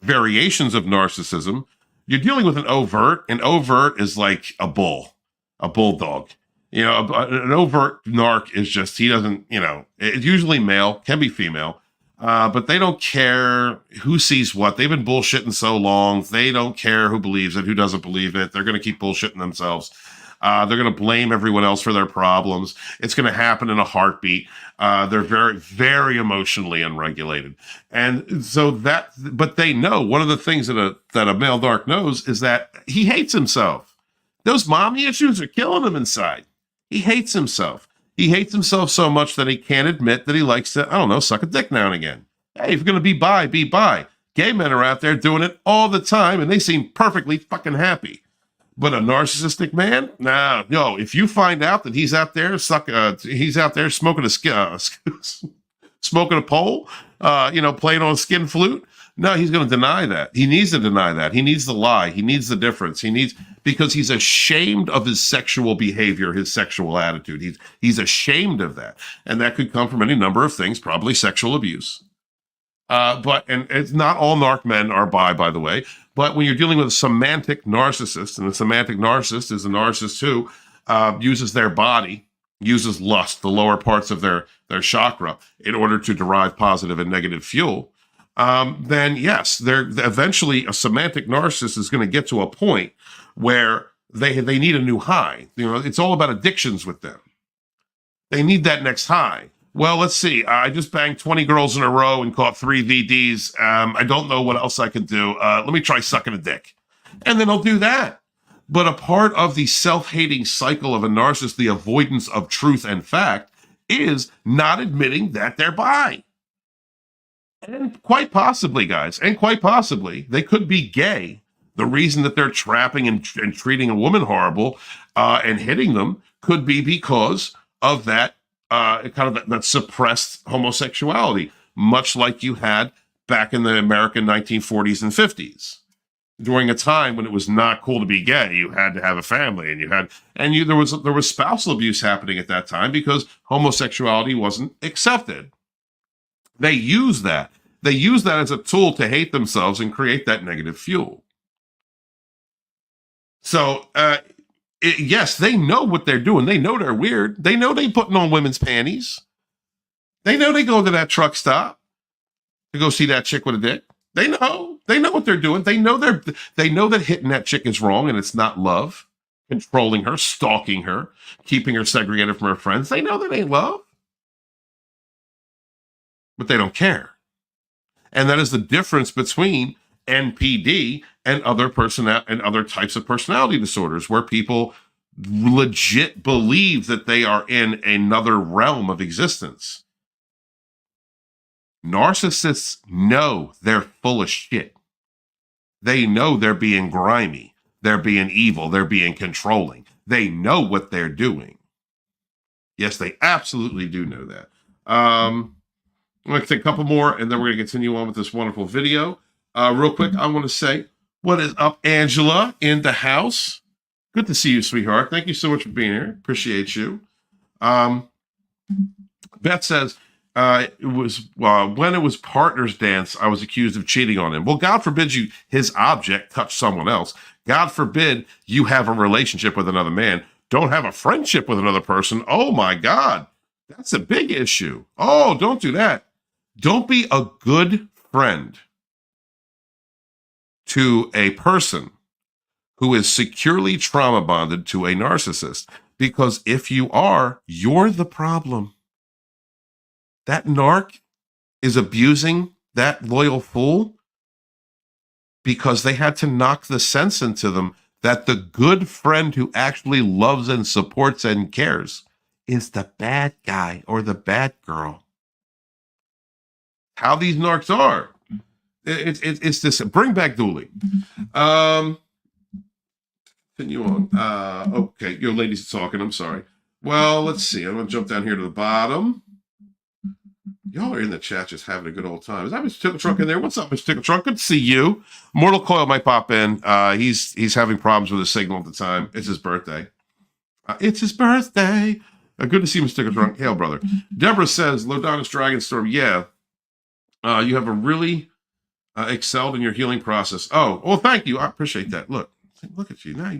variations of narcissism. You're dealing with an overt. An overt is like a bulldog. You know, an overt narc is just, he doesn't, it's usually male, can be female. But they don't care who sees what. They've been bullshitting so long. They don't care who believes it, who doesn't believe it. They're going to keep bullshitting themselves. They're going to blame everyone else for their problems. It's going to happen in a heartbeat. They're very, very emotionally unregulated. And so but they know one of the things that a male narc knows is that he hates himself. Those mommy issues are killing him inside. He hates himself. He hates himself so much that he can't admit that he likes to, suck a dick now and again. Hey, if you're going to be bi, be bi. Gay men are out there doing it all the time, and they seem perfectly fucking happy. But a narcissistic man? No. If you find out that he's out there smoking smoking a pole, playing on a skin flute, no, he's going to deny that. He needs to deny that. He needs the lie. He needs the difference. Because he's ashamed of his sexual behavior, his sexual attitude. He's ashamed of that. And that could come from any number of things, probably sexual abuse. And it's not all narc men are by the way. But when you're dealing with a semantic narcissist, and a semantic narcissist is a narcissist who uses their body, uses lust, the lower parts of their chakra, in order to derive positive and negative fuel, then yes, they're eventually a semantic narcissist is going to get to a point where they need a new high. It's all about addictions with them. They need that next high. Well, let's see. I just banged 20 girls in a row and caught 3 VDs. I don't know what else I can do. Let me try sucking a dick. And then they'll do that. But a part of the self-hating cycle of a narcissist, the avoidance of truth and fact, is not admitting that they're bi. And quite possibly, guys, they could be gay. The reason that they're trapping and treating a woman horrible and hitting them could be because of that that suppressed homosexuality, much like you had back in the American 1940s and 50s. During a time when it was not cool to be gay, you had to have a family, and there was spousal abuse happening at that time because homosexuality wasn't accepted. They use that as a tool to hate themselves and create that negative fuel. So, yes, they know what they're doing. They know they're weird. They know they're putting on women's panties. They know they go to that truck stop to go see that chick with a dick. They know what they're doing. They know that hitting that chick is wrong and it's not love. Controlling her, stalking her, keeping her segregated from her friends. They know that ain't love. But they don't care. And that is the difference between NPD and other types of personality disorders, where people legit believe that they are in another realm of existence. Narcissists know they're full of shit. They know they're being grimy, they're being evil, they're being controlling. They know what they're doing. Yes, they absolutely do know that. I'm going to take a couple more, and then we're going to continue on with this wonderful video. Real quick, I want to say, what is up, Angela, in the house? Good to see you, sweetheart. Thank you so much for being here. Appreciate you. Beth says, when it was partner's dance, I was accused of cheating on him. Well, God forbid his object touch someone else. God forbid you have a relationship with another man. Don't have a friendship with another person. Oh, my God. That's a big issue. Oh, don't do that. Don't be a good friend to a person who is securely trauma bonded to a narcissist, because if you are, you're the problem. That narc is abusing that loyal fool because they had to knock the sense into them that the good friend who actually loves and supports and cares is the bad guy or the bad girl. How these narcs are. It's this. Bring back dueling. Continue on. Okay, your ladies are talking. I'm sorry. Well, let's see. I'm going to jump down here to the bottom. Y'all are in the chat just having a good old time. Is that Mr. Tickle Trunk in there? What's up, Mr. Tickle Trunk? Good to see you. Mortal Coil might pop in. He's having problems with his signal at the time. It's his birthday. It's his birthday. Good to see Mr. Tickle Trunk. Hail, brother. Deborah says, Lodonis Dragonstorm, yeah. You have a really excelled in your healing process. Oh, well, thank you. I appreciate that. Look at you now.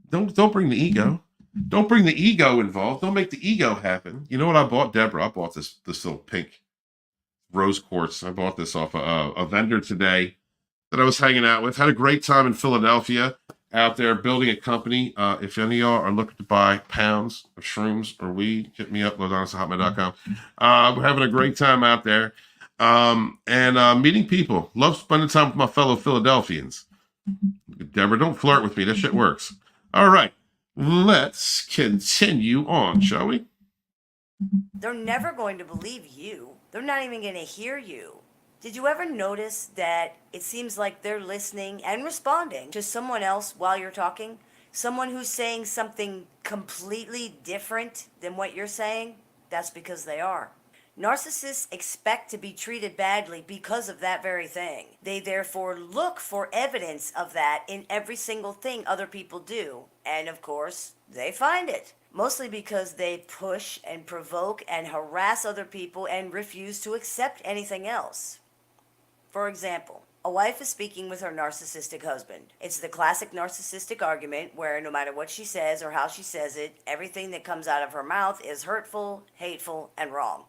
Don't bring the ego. Don't bring the ego involved. Don't make the ego happen. You know what I bought, Deborah? I bought this little pink rose quartz. I bought this off a vendor today that I was hanging out with. Had a great time in Philadelphia out there building a company. If any of y'all are looking to buy pounds of shrooms or weed, hit me up, lodonis@hotmail.com. We're having a great time out there. And meeting people. Love spending time with my fellow Philadelphians. Deborah, don't flirt with me. That shit works. All right. Let's continue on, shall we? They're never going to believe you. They're not even going to hear you. Did you ever notice that it seems like they're listening and responding to someone else while you're talking? Someone who's saying something completely different than what you're saying? That's because they are. Narcissists expect to be treated badly because of that very thing. They therefore look for evidence of that in every single thing other people do. And of course, they find it. Mostly because they push and provoke and harass other people and refuse to accept anything else. For example, a wife is speaking with her narcissistic husband. It's the classic narcissistic argument where no matter what she says or how she says it, everything that comes out of her mouth is hurtful, hateful, and wrong.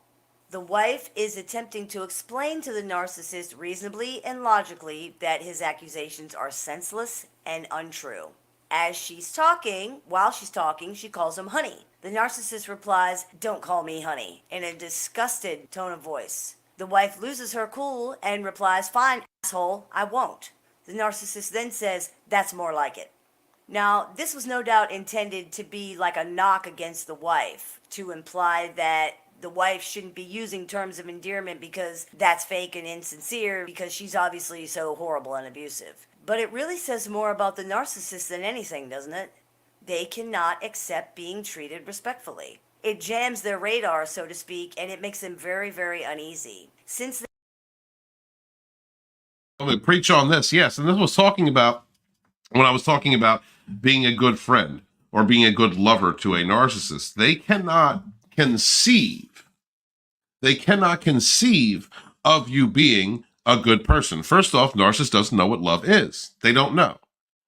The wife is attempting to explain to the narcissist reasonably and logically that his accusations are senseless and untrue. While she's talking, she calls him honey. The narcissist replies, "Don't call me honey," in a disgusted tone of voice. The wife loses her cool and replies, "Fine, asshole, I won't." The narcissist then says, "That's more like it." Now, this was no doubt intended to be like a knock against the wife, to imply that the wife shouldn't be using terms of endearment because that's fake and insincere, because she's obviously so horrible and abusive. But it really says more about the narcissist than anything, doesn't it? They cannot accept being treated respectfully. It jams their radar, so to speak, and it makes them very, very uneasy. Since I'm going to preach on this, yes. And this was talking about when I was talking about being a good friend or being a good lover to a narcissist. They cannot conceive of you being a good person. First off, narcissist doesn't know what love is. They don't know.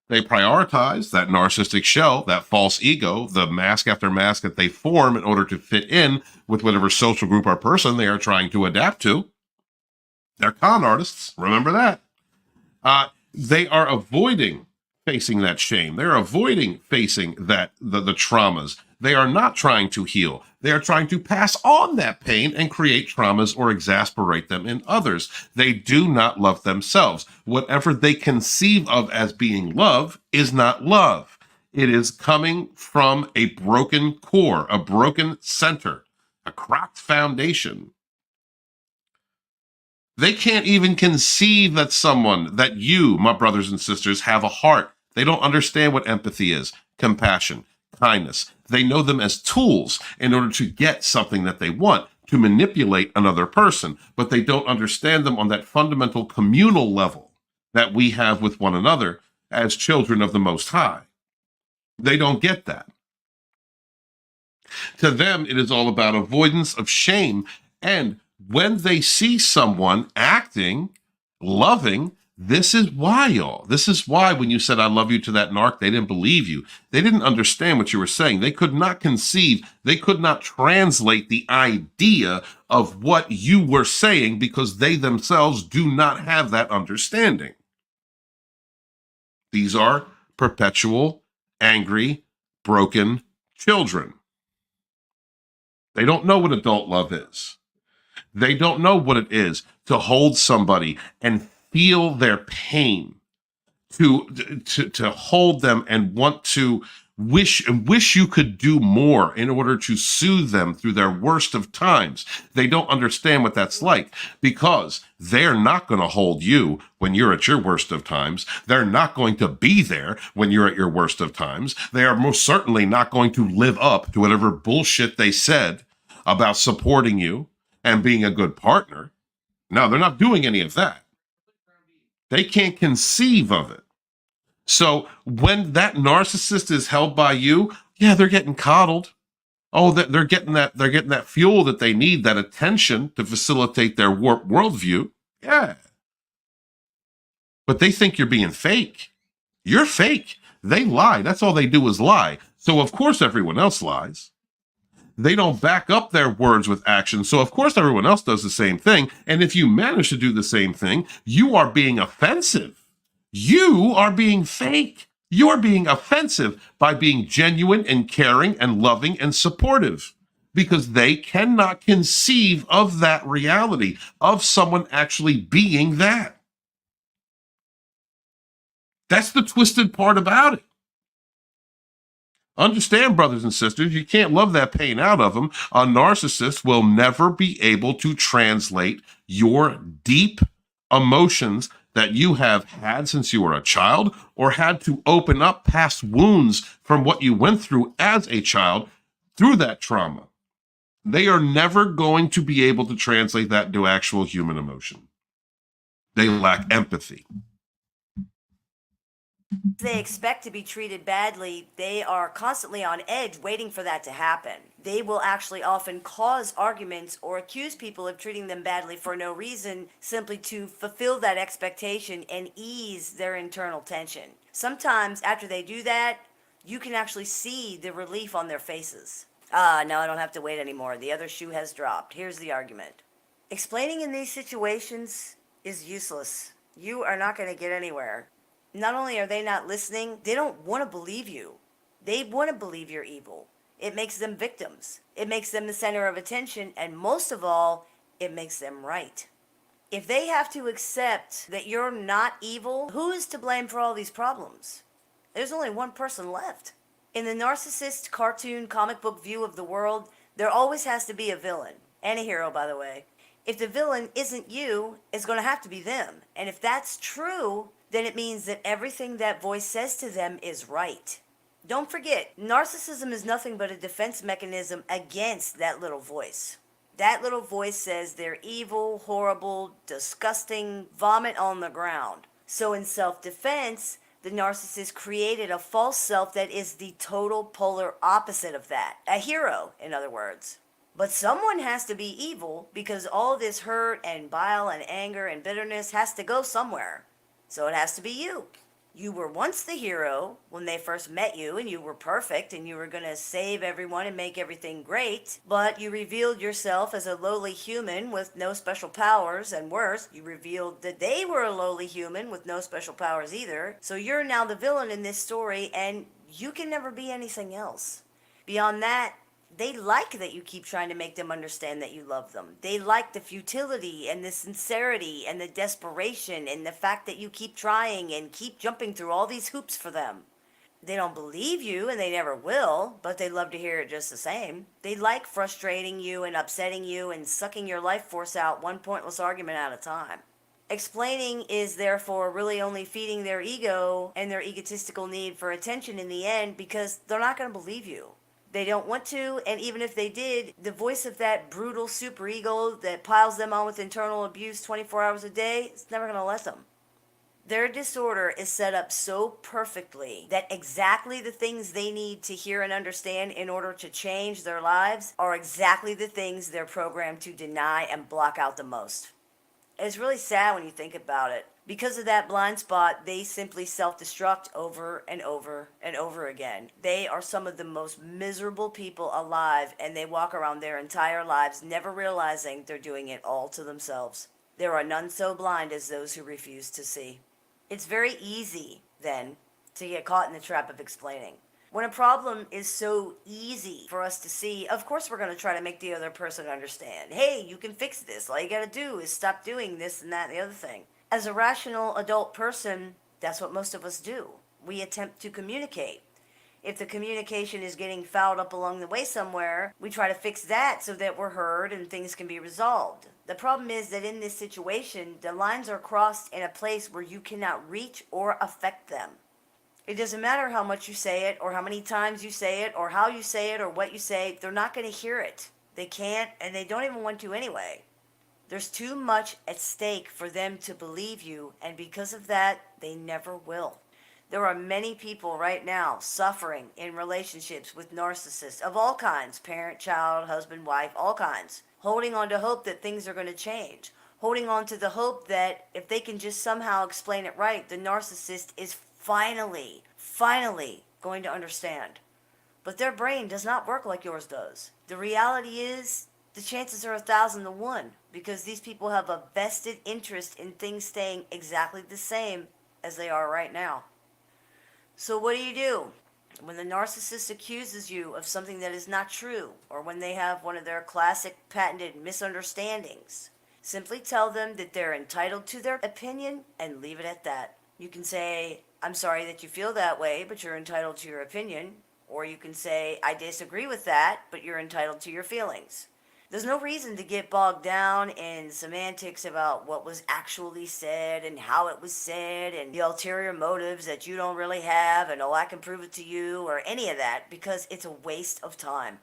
They prioritize that narcissistic shell, that false ego, the mask after mask that they form in order to fit in with whatever social group or person they are trying to adapt to. They're con artists. Remember that. They are avoiding facing that shame. They're avoiding facing the traumas. They are not trying to heal. They are trying to pass on that pain and create traumas or exasperate them in others. They do not love themselves. Whatever they conceive of as being love is not love. It is coming from a broken core, a broken center, a cracked foundation. They can't even conceive that you, my brothers and sisters, have a heart. They don't understand what empathy is, compassion, kindness. They know them as tools in order to get something that they want, to manipulate another person, but they don't understand them on that fundamental communal level that we have with one another as children of the Most High. They don't get that. To them, it is all about avoidance of shame. And when they see someone acting, loving, this is why, y'all. This is why when you said, "I love you" to that narc, they didn't believe you. They didn't understand what you were saying. They could not conceive. They could not translate the idea of what you were saying because they themselves do not have that understanding. These are perpetual, angry, broken children. They don't know what adult love is. They don't know what it is to hold somebody and feel their pain, to hold them and want to wish you could do more in order to soothe them through their worst of times. They don't understand what that's like because they're not going to hold you when you're at your worst of times. They're not going to be there when you're at your worst of times. They are most certainly not going to live up to whatever bullshit they said about supporting you and being a good partner. No, they're not doing any of that. They can't conceive of it. So when that narcissist is held by you, yeah, they're getting coddled. Oh, they're getting that fuel that they need, that attention to facilitate their warped worldview. Yeah. But they think you're being fake. You're fake. They lie. That's all they do is lie. So of course everyone else lies. They don't back up their words with action. So of course everyone else does the same thing. And if you manage to do the same thing, you are being offensive. You are being fake. You're being offensive by being genuine and caring and loving and supportive because they cannot conceive of that reality, of someone actually being that. That's the twisted part about it. Understand, brothers and sisters, you can't love that pain out of them. A narcissist will never be able to translate your deep emotions that you have had since you were a child or had to open up past wounds from what you went through as a child through that trauma. They are never going to be able to translate that into actual human emotion. They lack empathy. They expect to be treated badly. They are constantly on edge waiting for that to happen. They will actually often cause arguments or accuse people of treating them badly for no reason, simply to fulfill that expectation and ease their internal tension. Sometimes after they do that, you can actually see the relief on their faces. No, I don't have to wait anymore. The other shoe has dropped. Here's the argument. Explaining in these situations is useless. You are not going to get anywhere. Not only are they not listening, they don't want to believe you. They want to believe you're evil. It makes them victims. It makes them the center of attention, and most of all, it makes them right. If they have to accept that you're not evil, who is to blame for all these problems? There's only one person left. In the narcissist cartoon comic book view of the world, there always has to be a villain, and a hero, by the way. If the villain isn't you, it's going to have to be them. And if that's true, then it means that everything that voice says to them is right. Don't forget, narcissism is nothing but a defense mechanism against that little voice. That little voice says they're evil, horrible, disgusting, vomit on the ground. So in self-defense, the narcissist created a false self that is the total polar opposite of that. A hero, in other words. But someone has to be evil because all this hurt and bile and anger and bitterness has to go somewhere. So it has to be you. You were once the hero when they first met you, and you were perfect, and you were going to save everyone and make everything great, but you revealed yourself as a lowly human with no special powers, and worse, you revealed that they were a lowly human with no special powers either. So you're now the villain in this story, and you can never be anything else. Beyond that, they like that you keep trying to make them understand that you love them. They like the futility and the sincerity and the desperation and the fact that you keep trying and keep jumping through all these hoops for them. They don't believe you, and they never will, but they love to hear it just the same. They like frustrating you and upsetting you and sucking your life force out one pointless argument at a time. Explaining is therefore really only feeding their ego and their egotistical need for attention in the end, because they're not going to believe you. They don't want to, and even if they did, the voice of that brutal superego that piles them on with internal abuse 24 hours a day is never going to let them. Their disorder is set up so perfectly that exactly the things they need to hear and understand in order to change their lives are exactly the things they're programmed to deny and block out the most. It's really sad when you think about it. Because of that blind spot, they simply self-destruct over and over and over again. They are some of the most miserable people alive, and they walk around their entire lives never realizing they're doing it all to themselves. There are none so blind as those who refuse to see. It's very easy, then, to get caught in the trap of explaining. When a problem is so easy for us to see, of course we're going to try to make the other person understand. Hey, you can fix this. All you got to do is stop doing this and that and the other thing. As a rational adult person, that's what most of us do. We attempt to communicate. If the communication is getting fouled up along the way somewhere, we try to fix that so that we're heard and things can be resolved. The problem is that in this situation, the lines are crossed in a place where you cannot reach or affect them. It doesn't matter how much you say it, or how many times you say it, or how you say it, or what you say, they're not going to hear it. They can't, and they don't even want to anyway. There's too much at stake for them to believe you, and because of that, they never will. There are many people right now suffering in relationships with narcissists of all kinds, parent, child, husband, wife, all kinds, holding on to hope that things are going to change, holding on to the hope that if they can just somehow explain it right, the narcissist is finally going to understand. But their brain does not work like yours does. The reality is, the chances are 1,000 to 1, because these people have a vested interest in things staying exactly the same as they are right now. So what do? When the narcissist accuses you of something that is not true, or when they have one of their classic patented misunderstandings, simply tell them that they're entitled to their opinion and leave it at that. You can say, I'm sorry that you feel that way, but you're entitled to your opinion. Or you can say, I disagree with that, but you're entitled to your feelings. There's no reason to get bogged down in semantics about what was actually said and how it was said and the ulterior motives that you don't really have and, oh, I can prove it to you, or any of that, because it's a waste of time.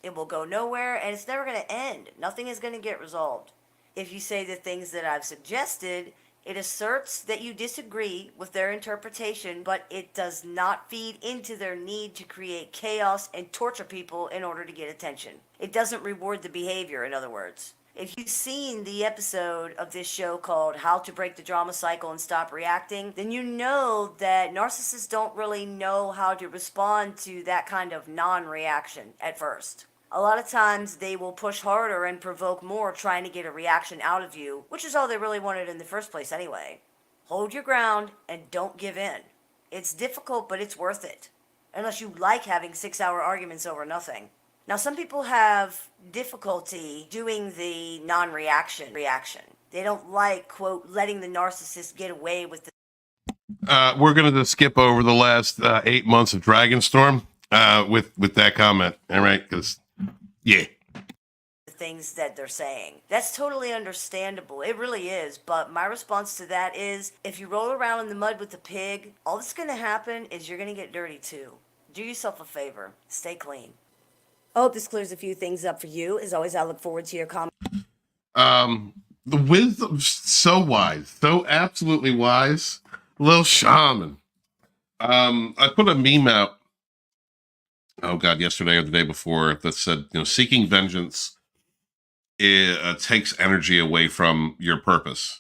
It will go nowhere, and it's never going to end. Nothing is going to get resolved. If you say the things that I've suggested, It asserts that you disagree with their interpretation, but it does not feed into their need to create chaos and torture people in order to get attention. It doesn't reward the behavior, in other words. If you've seen the episode of this show called How to Break the Drama Cycle and Stop Reacting, then you know that narcissists don't really know how to respond to that kind of non-reaction at first. A lot of times they will push harder and provoke more trying to get a reaction out of you, which is all they really wanted in the first place anyway. Hold your ground and don't give in. It's difficult, but it's worth it. Unless you like having 6-hour arguments over nothing. Now, some people have difficulty doing the non-reaction. They don't like, quote, letting the narcissist get away with the... We're going to skip over the last 8 months of Dragonstorm with that comment. All right, because... yeah. The things that they're saying. That's totally understandable. It really is. But my response to that is, if you roll around in the mud with a pig, all that's going to happen is you're going to get dirty too. Do yourself a favor. Stay clean. I hope this clears a few things up for you. As always, I look forward to your comments. The wisdom, so wise, so absolutely wise. Little Shaman. I put a meme out, oh God, yesterday or the day before, that said, seeking vengeance takes energy away from your purpose.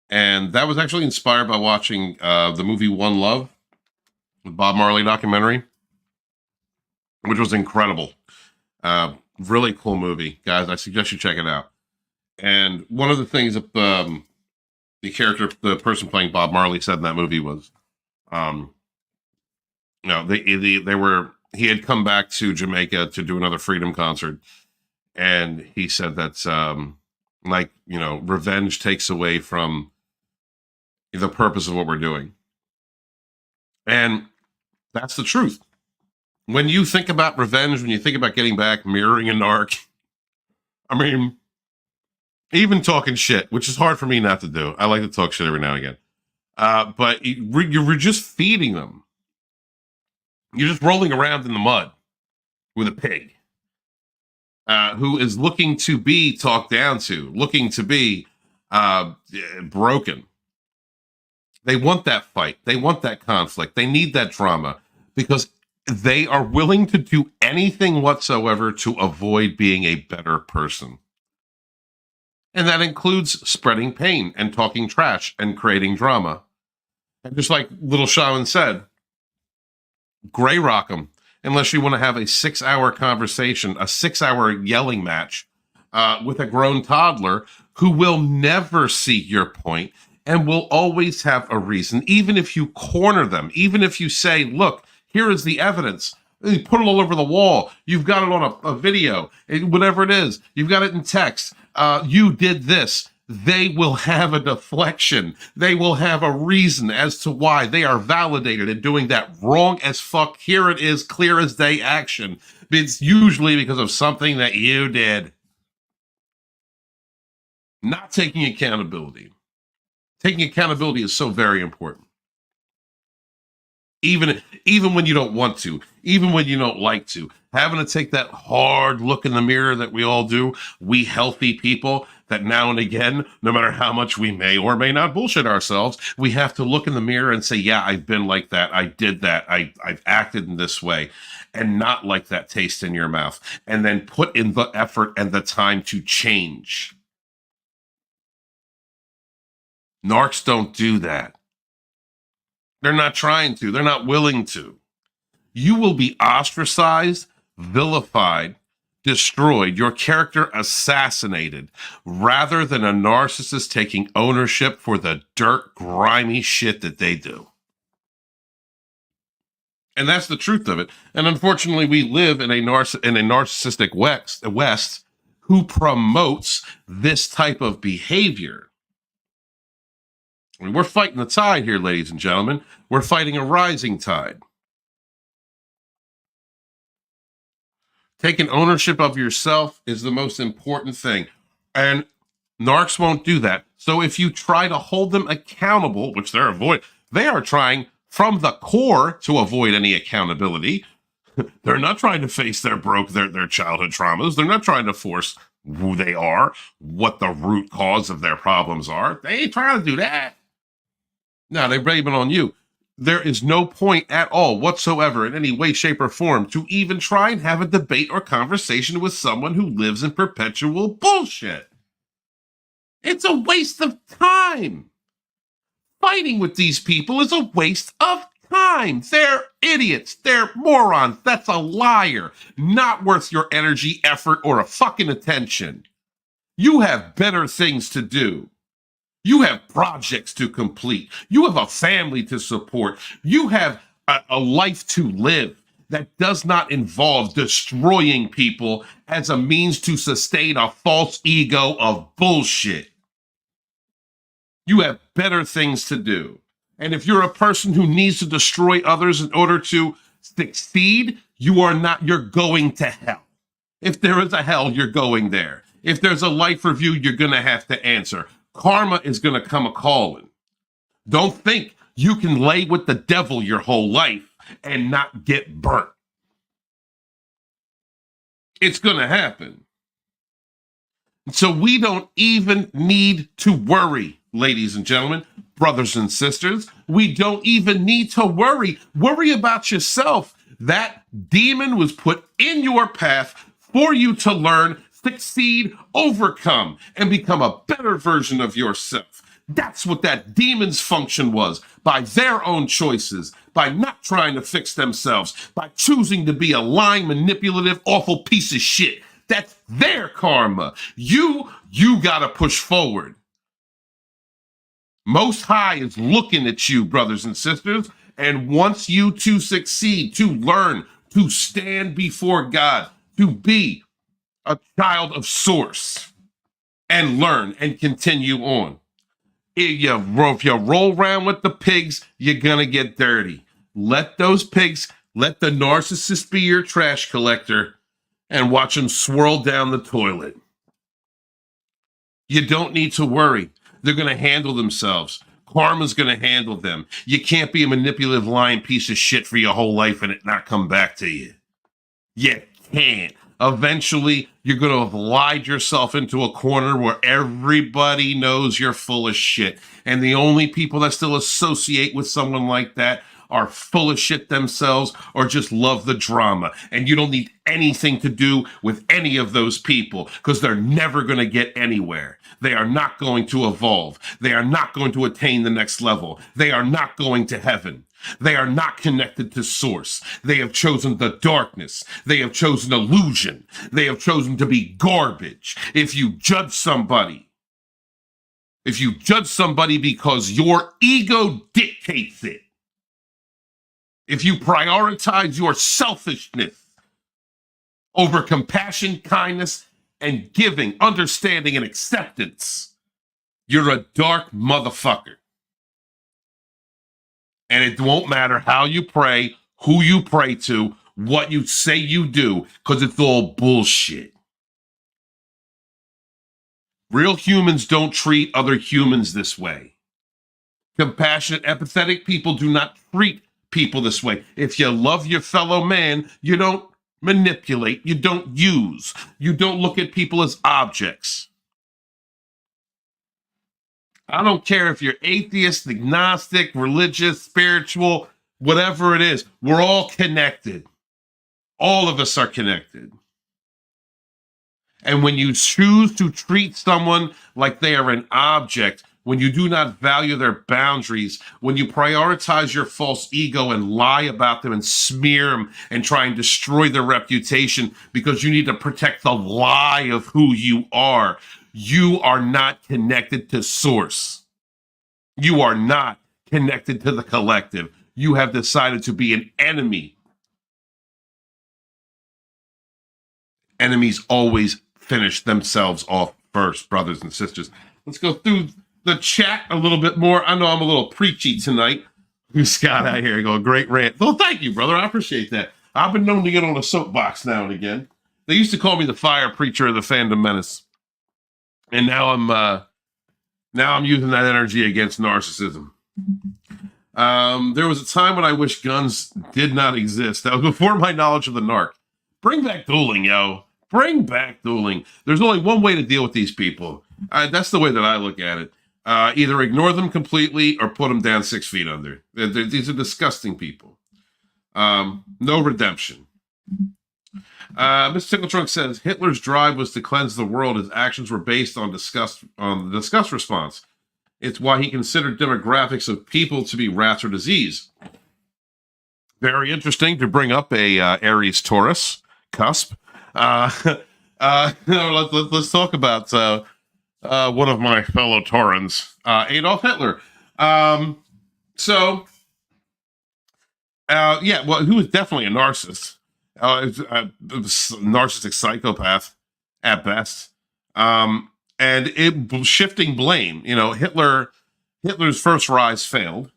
And that was actually inspired by watching the movie One Love, the Bob Marley documentary, which was incredible. Really cool movie, guys. I suggest you check it out. And one of the things that the person playing Bob Marley said in that movie was, he had come back to Jamaica to do another Freedom concert. And he said that, revenge takes away from the purpose of what we're doing. And that's the truth. When you think about revenge, when you think about getting back, mirroring a narc, I mean, even talking shit, which is hard for me not to do. I like to talk shit every now and again. But you're just feeding them. You're just rolling around in the mud with a pig who is looking to be talked down to, looking to be broken. They want that fight. They want that conflict. They need that drama because they are willing to do anything whatsoever to avoid being a better person. And that includes spreading pain and talking trash and creating drama. And just like Little Shaman said, gray rock them unless you want to have a 6-hour conversation, a 6-hour yelling match with a grown toddler who will never see your point and will always have a reason, even if you corner them, even if you say, look, here is the evidence. You put it all over the wall. You've got it on a video, whatever it is. You've got it in text. You did this. They will have a deflection. They will have a reason as to why they are validated in doing that wrong as fuck. Here it is, clear as day action. It's usually because of something that you did. Not taking accountability. Taking accountability is so very important. Even when you don't want to, even when you don't like to, having to take that hard look in the mirror that we all do, we healthy people, that now and again, no matter how much we may or may not bullshit ourselves, we have to look in the mirror and say, yeah, I've been like that. I did that. I've acted in this way, and not like that taste in your mouth. And then put in the effort and the time to change. Narcs don't do that. They're not trying to. They're not willing to. You will be ostracized, vilified, destroyed, your character assassinated, rather than a narcissist taking ownership for the dirt, grimy shit that they do. And that's the truth of it. And unfortunately, we live in a narcissistic West who promotes this type of behavior. I mean, we're fighting the tide here, ladies and gentlemen. We're fighting a rising tide. Taking ownership of yourself is the most important thing. And narcs won't do that. So if you try to hold them accountable, which they are trying from the core to avoid any accountability. They're not trying to face their childhood traumas. They're not trying to force who they are, what the root cause of their problems are. They ain't trying to do that. No, they blame it on you. There is no point at all whatsoever in any way, shape, or form to even try and have a debate or conversation with someone who lives in perpetual bullshit. It's a waste of time. Fighting with these people is a waste of time. They're idiots. They're morons. That's a liar. Not worth your energy, effort, or a fucking attention. You have better things to do. You have projects to complete. You have a family to support. You have a life to live that does not involve destroying people as a means to sustain a false ego of bullshit. You have better things to do. And if you're a person who needs to destroy others in order to succeed, you're going to hell. If there is a hell, you're going there. If there's a life review, you're going to have to answer. Karma is going to come a-calling. Don't think you can lay with the devil your whole life and not get burnt. It's going to happen. So we don't even need to worry, ladies and gentlemen, brothers and sisters. We don't even need to worry. Worry about yourself. That demon was put in your path for you to learn, succeed, overcome, and become a better version of yourself. That's what that demon's function was, by their own choices, by not trying to fix themselves, by choosing to be a lying, manipulative, awful piece of shit. That's their karma. You gotta push forward. Most High is looking at you, brothers and sisters, and wants you to succeed, to learn, to stand before God, to be a child of Source, and learn and continue on. If you roll around with the pigs, you're gonna get dirty. Let those pigs, let the narcissist be your trash collector, and watch them swirl down the toilet. You don't need to worry. They're going to handle themselves. Karma's going to handle them. You can't be a manipulative, lying piece of shit for your whole life and it not come back to you. You can't. Eventually, you're going to have lied yourself into a corner where everybody knows you're full of shit. And the only people that still associate with someone like that are full of shit themselves or just love the drama. And you don't need anything to do with any of those people because they're never going to get anywhere. They are not going to evolve. They are not going to attain the next level. They are not going to heaven. They are not connected to Source. They have chosen the darkness. They have chosen illusion. They have chosen to be garbage. If you judge somebody because your ego dictates it, if you prioritize your selfishness over compassion, kindness, and giving, understanding, and acceptance, you're a dark motherfucker. And it won't matter how you pray, who you pray to, what you say you do, because it's all bullshit. Real humans don't treat other humans this way. Compassionate, empathetic people do not treat people this way. If you love your fellow man, you don't manipulate, you don't use, you don't look at people as objects. I don't care if you're atheist, agnostic, religious, spiritual, whatever it is, we're all connected. All of us are connected. And when you choose to treat someone like they are an object, when you do not value their boundaries, when you prioritize your false ego and lie about them and smear them and try and destroy their reputation because you need to protect the lie of who you are not connected to Source. You are not connected to the collective. You have decided to be an enemy. Enemies always finish themselves off first, brothers and sisters. Let's go through the chat a little bit more. I know I'm a little preachy tonight. Scott out here going, great rant. Well, thank you, brother. I appreciate that. I've been known to get on a soapbox now and again. They used to call me the fire preacher of the fandom menace. And now I'm using that energy against narcissism. There was a time when I wish guns did not exist. That was before my knowledge of the narc. Bring back dueling, yo. Bring back dueling. There's only one way to deal with these people. That's the way that I look at it. Either ignore them completely or put them down 6 feet under. These are disgusting people. No redemption. Mr. Tickletrunk says Hitler's drive was to cleanse the world. His actions were based on the disgust response. It's why he considered demographics of people to be rats or disease. Very interesting to bring up a Aries Taurus cusp. Let's talk about one of my fellow Taurans, Adolf Hitler. Well, he was definitely a narcissist. Narcissistic psychopath at best. And shifting blame. Hitler's first rise failed.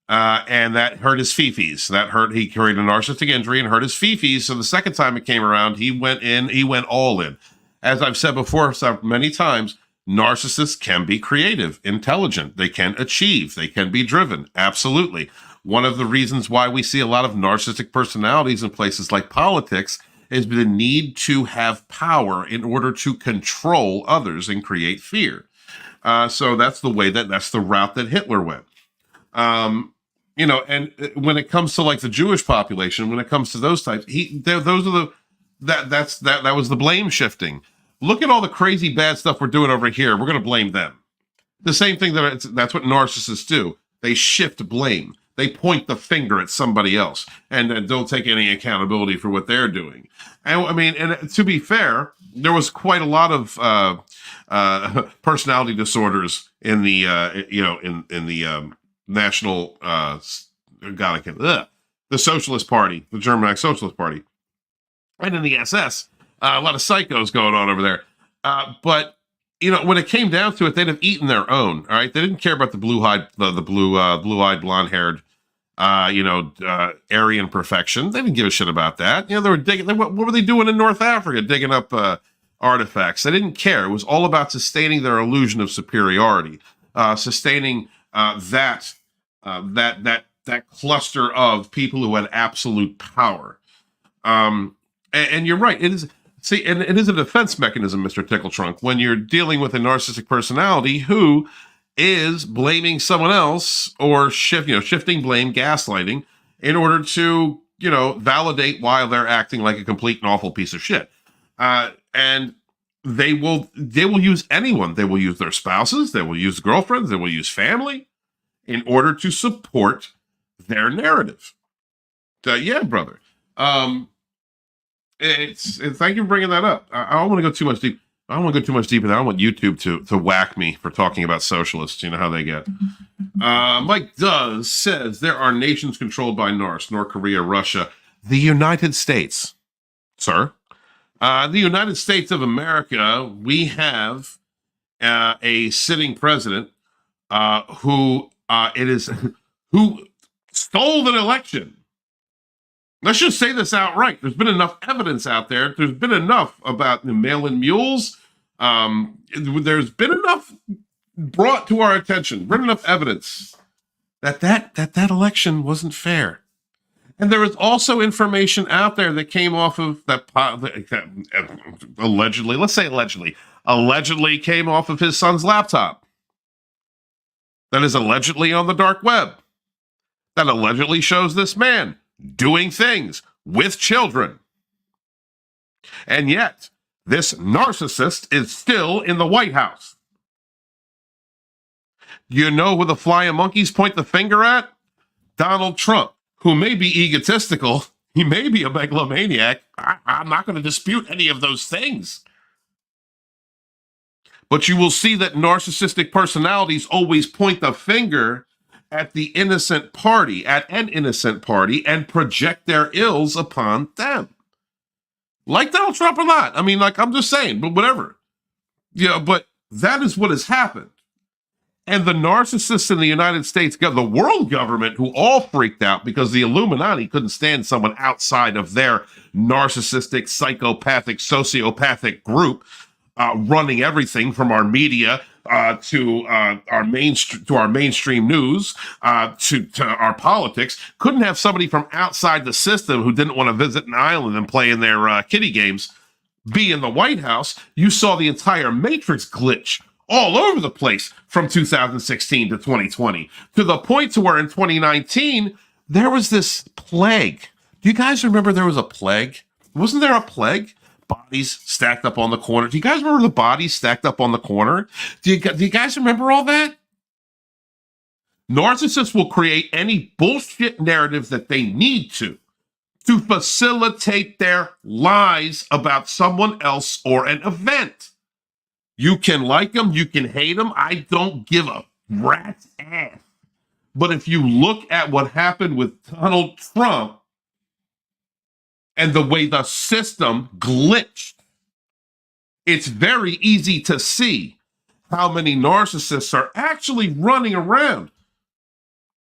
And that hurt his fifis. He created a narcissistic injury and hurt his fifis. So the second time it came around, he went all in. As I've said before many times, narcissists can be creative, intelligent. They can achieve. They can be driven. Absolutely. One of the reasons why we see a lot of narcissistic personalities in places like politics is the need to have power in order to control others and create fear. So that's the route that Hitler went. And when it comes to like the Jewish population, when it comes to those types, that was the blame shifting. Look at all the crazy bad stuff we're doing over here. We're going to blame them. The same thing that's what narcissists do. They shift blame. They point the finger at somebody else and don't take any accountability for what they're doing. And to be fair, there was quite a lot of personality disorders in the National, the Socialist Party, the German Socialist Party, and in the SS, a lot of psychos going on over there. But when it came down to it, they'd have eaten their own. All right, they didn't care about the blue-eyed, blonde-haired, Aryan perfection. They didn't give a shit about that. They were digging. What were they doing in North Africa? Digging up artifacts. They didn't care. It was all about sustaining their illusion of superiority, sustaining that cluster of people who had absolute power. And you're right. It is. See, and it is a defense mechanism, Mr. Tickletrunk, when you're dealing with a narcissistic personality who is blaming someone else or shifting blame, gaslighting, in order to, validate why they're acting like a complete and awful piece of shit. And they will use anyone. They will use their spouses. They will use girlfriends. They will use family in order to support their narrative. Yeah, brother. Thank you for bringing that up. I don't want to go too much deep. I don't want to go too much deeper. I don't want YouTube to whack me for talking about socialists. You know how they get. Mike says there are nations controlled by North Korea, Russia, the United States. Sir, the United States of America. We have a sitting president who stole an election. Let's just say this outright. There's been enough evidence out there. There's been enough about the mail-in mules. There's been enough brought to our attention, been enough evidence that election wasn't fair. And there was also information out there that came off of that allegedly came off of his son's laptop. That is allegedly on the dark web. That allegedly shows this man doing things with children. And yet, this narcissist is still in the White House. You know who the flying monkeys point the finger at? Donald Trump, who may be egotistical. He may be a megalomaniac. I'm not going to dispute any of those things. But you will see that narcissistic personalities always point the finger at the innocent party, at an innocent party, and project their ills upon them. Like Donald Trump or not. I mean, I'm just saying, but whatever. But that is what has happened. And the narcissists in the United States, the world government, who all freaked out because the Illuminati couldn't stand someone outside of their narcissistic, psychopathic, sociopathic group, running everything from our media to our mainstream news, to our politics, couldn't have somebody from outside the system who didn't want to visit an island and play in their kiddie games be in the White House, you saw the entire matrix glitch all over the place from 2016 to 2020, to the point to where in 2019, there was this plague. Do you guys remember there was a plague? Wasn't there a plague? Bodies stacked up on the corner. Do you guys remember the bodies stacked up on the corner? Do you guys remember all that? Narcissists will create any bullshit narrative that they need to facilitate their lies about someone else or an event. You can like them, you can hate them. I don't give a rat's ass. But if you look at what happened with Donald Trump and the way the system glitched, it's very easy to see how many narcissists are actually running around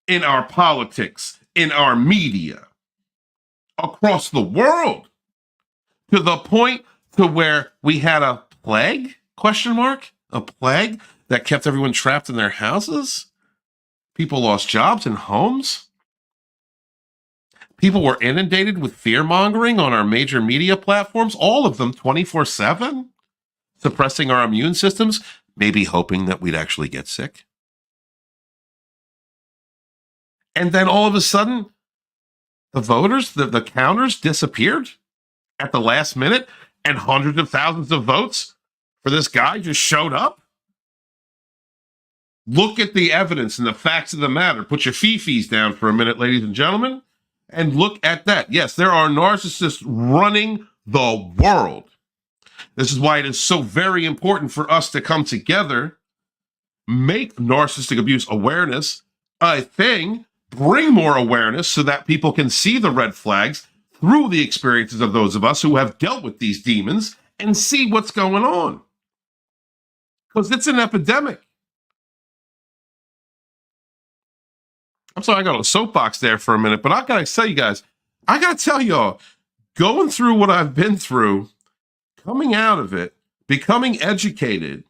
in our politics, in our media, across the world, to the point to where we had a plague, a plague that kept everyone trapped in their houses. People lost jobs and homes. People were inundated with fear-mongering on our major media platforms, all of them 24/7, suppressing our immune systems, maybe hoping that we'd actually get sick. And then all of a sudden, the voters, the counters disappeared at the last minute, and hundreds of thousands of votes for this guy just showed up. Look at the evidence and the facts of the matter. Put your fifis down for a minute, ladies and gentlemen, and look at that. Yes, there are narcissists running the world. This is why it is so very important for us to come together, make narcissistic abuse awareness a thing, bring more awareness so that people can see the red flags through the experiences of those of us who have dealt with these demons and see what's going on. Because it's an epidemic. I'm sorry, I got a soapbox there for a minute, but I gotta tell you guys, I gotta tell y'all, going through what I've been through, coming out of it, becoming educated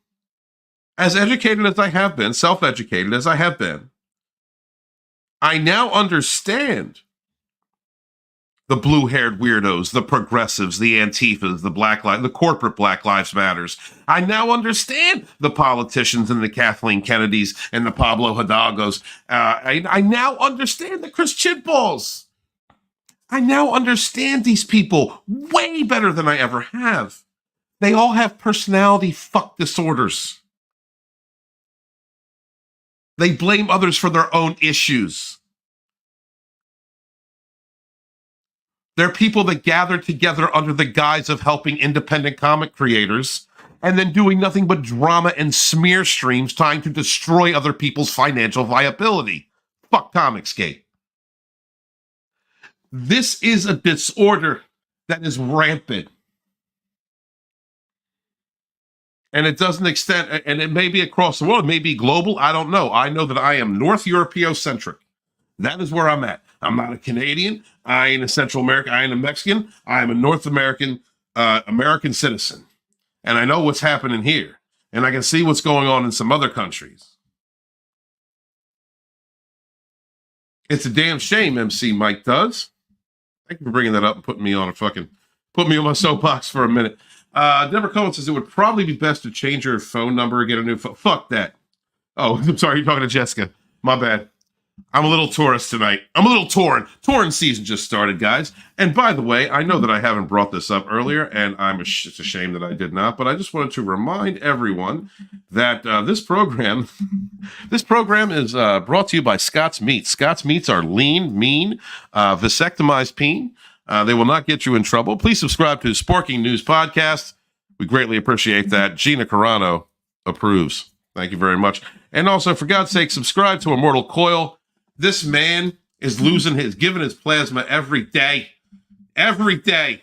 as I have been, self-educated as I have been, I now understand the blue-haired weirdos, the progressives, the Antifas, the corporate Black Lives Matters. I now understand the politicians and the Kathleen Kennedys and the Pablo Hidalgos. I now understand the Chris Chidballs. I now understand these people way better than I ever have. They all have personality fuck disorders. They blame others for their own issues. They're people that gather together under the guise of helping independent comic creators and then doing nothing but drama and smear streams trying to destroy other people's financial viability. Fuck Comicsgate. This is a disorder that is rampant. And it doesn't extend, and it may be across the world, it may be global, I don't know. I know that I am North Europeocentric. That is where I'm at. I'm not a Canadian. I ain't a Central American. I ain't a Mexican. I am a North American, American citizen. And I know what's happening here. And I can see what's going on in some other countries. It's a damn shame, MC Mike does. Thank you for bringing that up and put me on my soapbox for a minute. Deborah Cohen says it would probably be best to change your phone number or get a new phone. Fuck that. Oh, I'm sorry. You're talking to Jessica. My bad. I'm a little tourist tonight. I'm a little torn. Torn season just started, guys. And by the way, I know that I haven't brought this up earlier, and it's a shame that I did not, but I just wanted to remind everyone that this program is brought to you by Scott's Meats. Scott's Meats are lean, mean, vasectomized peen. They will not get you in trouble. Please subscribe to Sporking News Podcast. We greatly appreciate that. Gina Carano approves. Thank you very much. And also, for God's sake, subscribe to Immortal Coil. This man is giving his plasma every day. Every day.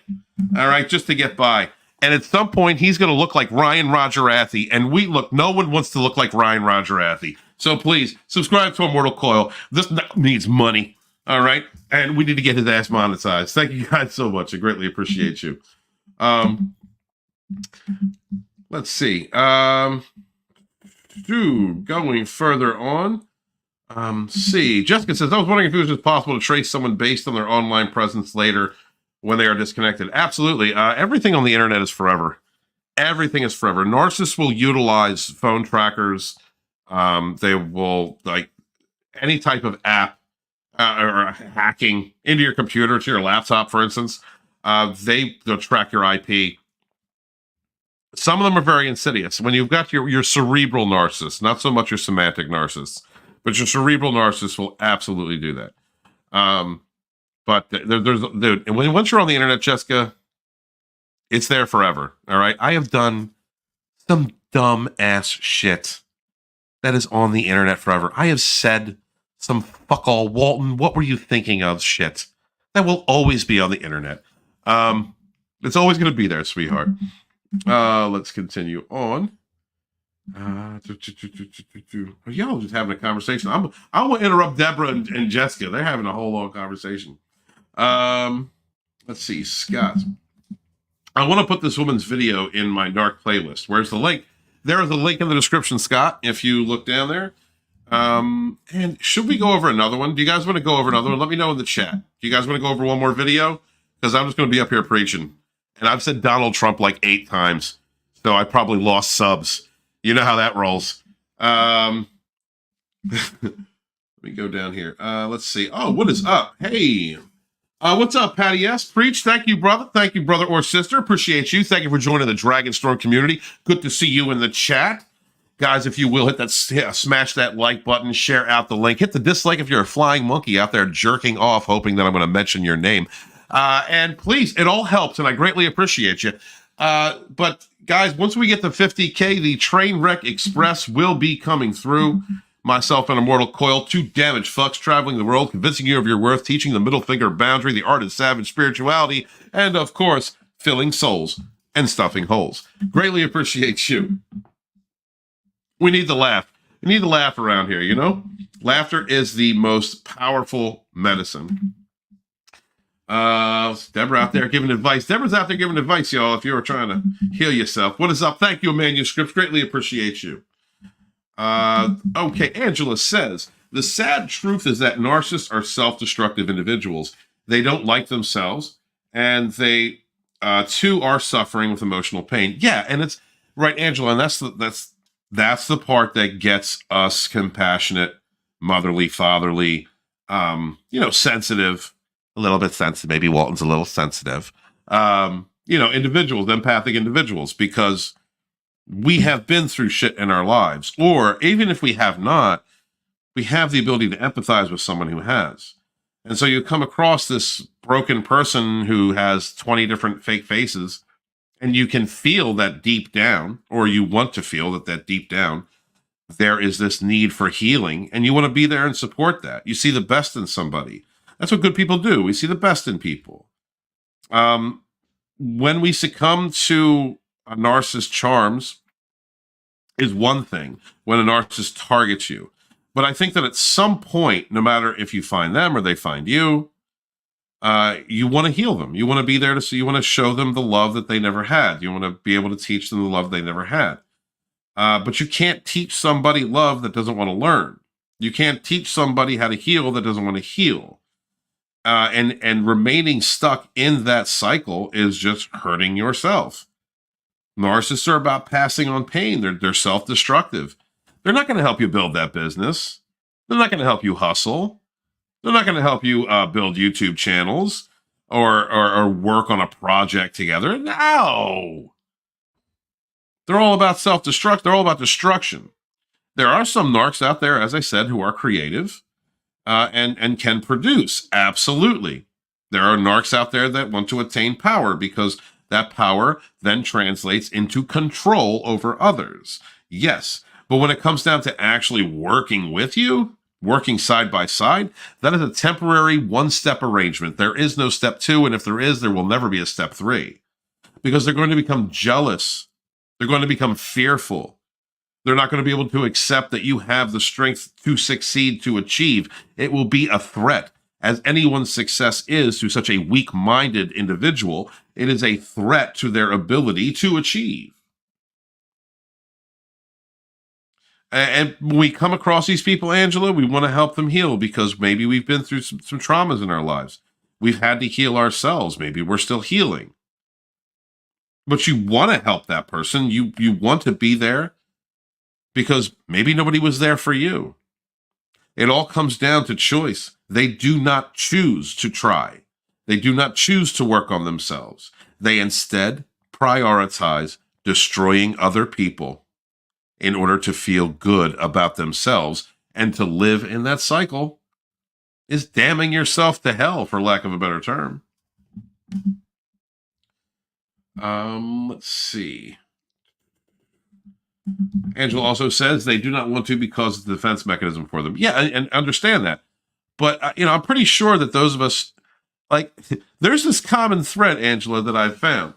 All right, just to get by. And at some point, he's going to look like Ryan Rogerathy. And no one wants to look like Ryan Rogerathy. So please, subscribe to Immortal Coil. This needs money. All right? And we need to get his ass monetized. Thank you guys so much. I greatly appreciate you. Let's see. Going further on. See, Jessica says, I was wondering if it was just possible to trace someone based on their online presence later when they are disconnected. Absolutely. Everything on the internet is forever. Everything is forever. Narcissists will utilize phone trackers. They will, like, any type of app or hacking into your computer, to your laptop, for instance. They'll track your IP. Some of them are very insidious. When you've got your cerebral narcissist, not so much your semantic narcissist, but your cerebral narcissist will absolutely do that. But once you're on the internet, Jessica, it's there forever. All right. I have done some dumb ass shit that is on the internet forever. I have said some fuck all Walton, what were you thinking of shit that will always be on the internet. It's always going to be there, sweetheart. Let's continue on. Y'all just having a conversation. I will interrupt Deborah and Jessica. They're having a whole long conversation. Let's see, Scott. I want to put this woman's video in my dark playlist. Where's the link? There is a link in the description, Scott, if you look down there. And should we go over another one? Do you guys want to go over another one? Let me know in the chat. Do you guys want to go over one more video? Because I'm just going to be up here preaching. And I've said Donald Trump like 8 times. So I probably lost subs. You know how that rolls. Let me go down here. Let's see. Oh, what is up? Hey. What's up, Patty S? Preach. Thank you, brother. Thank you, brother or sister. Appreciate you. Thank you for joining the Dragonstorm community. Good to see you in the chat. Guys, if you will, hit that, smash that like button, share out the link. Hit the dislike if you're a flying monkey out there jerking off, hoping that I'm going to mention your name. And please, it all helps, and I greatly appreciate you. But guys, once we get to 50K, the Trainwreck Express will be coming through. Myself and Immortal Coil, 2 damaged fucks traveling the world, convincing you of your worth, teaching the middle finger boundary, the art of savage spirituality, and of course, filling souls and stuffing holes. Greatly appreciate you. We need the laugh. We need the laugh around here, you know? Laughter is the most powerful medicine. Deborah out there giving advice. Deborah's out there giving advice, y'all, if you're trying to heal yourself. What is up? Thank you, Manuscripts. Greatly appreciate you. Okay, Angela says, the sad truth is that narcissists are self-destructive individuals. They don't like themselves, and they, too, are suffering with emotional pain. Yeah, and it's right, Angela, and that's the part that gets us compassionate, motherly, fatherly, sensitive, a little bit sensitive. Maybe Walton's a little sensitive. Individuals, empathic individuals, because we have been through shit in our lives, or even if we have not, we have the ability to empathize with someone who has. And so you come across this broken person who has 20 different fake faces, and you can feel that deep down, or you want to feel that deep down, there is this need for healing, and you want to be there and support that. You see the best in somebody. That's what good people do. We see the best in people. When we succumb to a narcissist's charms is one thing, when a narcissist targets you. But I think that at some point, no matter if you find them or they find you, you want to heal them. You want to be there you want to show them the love that they never had. You want to be able to teach them the love they never had. But you can't teach somebody love that doesn't want to learn. You can't teach somebody how to heal that doesn't want to heal. And remaining stuck in that cycle is just hurting yourself. Narcissists are about passing on pain. They're self-destructive. They're not going to help you build that business. They're not going to help you hustle. They're not going to help you build YouTube channels or work on a project together. No. They're all about self-destruct. They're all about destruction. There are some narcs out there, as I said, who are creative and can produce. Absolutely. There are narcs out there that want to attain power because that power then translates into control over others. Yes. But when it comes down to actually working with you, working side by side, that is a temporary one-step arrangement. There is no step 2, and if there is, there will never be a step 3. Because they're going to become jealous. They're going to become fearful. They're not going to be able to accept that you have the strength to succeed, to achieve. It will be a threat. As anyone's success is to such a weak-minded individual, it is a threat to their ability to achieve. And when we come across these people, Angela, we want to help them heal because maybe we've been through some traumas in our lives. we've had to heal ourselves. Maybe we're still healing. But you want to help that person. You want to be there because maybe nobody was there for you. It all comes down to choice. They do not choose to try. They do not choose to work on themselves. They instead prioritize destroying other people in order to feel good about themselves, and to live in that cycle is damning yourself to hell, for lack of a better term. Let's see. Angela also says they do not want to because it's the defense mechanism for them. Yeah, and understand that. But, I'm pretty sure that those of us, like, there's this common thread, Angela, that I've found.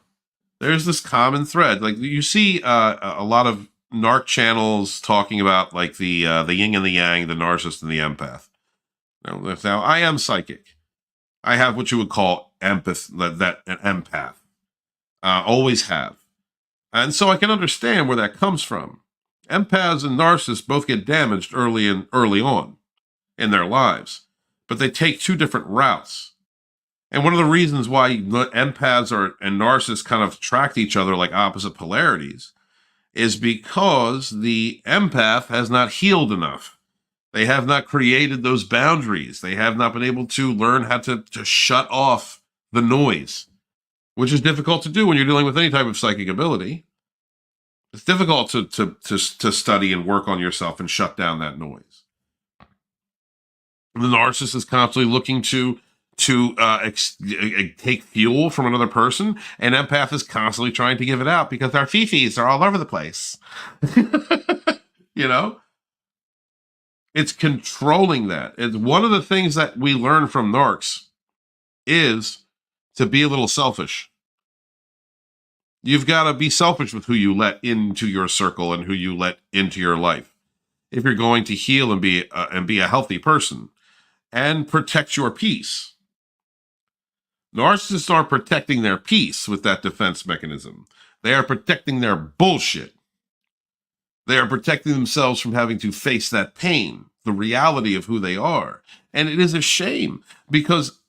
There's this common thread. Like, you see a lot of narc channels talking about, like, the yin and the yang, the narcissist and the empath. Now, I am psychic. I have what you would call an empath. Always have. And so I can understand where that comes from. Empaths and narcissists both get damaged early on in their lives, but they take two different routes. And one of the reasons why empaths and narcissists kind of attract each other like opposite polarities is because the empath has not healed enough. They have not created those boundaries. They have not been able to learn how to shut off the noise, which is difficult to do when you're dealing with any type of psychic ability. It's difficult to study and work on yourself and shut down that noise. The narcissist is constantly looking to take fuel from another person, and empath is constantly trying to give it out because our fifis are all over the place. It's controlling that. It's one of the things that we learn from narcs is to be a little selfish. You've got to be selfish with who you let into your circle and who you let into your life if you're going to heal and be a healthy person and protect your peace. Narcissists aren't protecting their peace with that defense mechanism. They are protecting their bullshit. They are protecting themselves from having to face that pain, the reality of who they are. And it is a shame because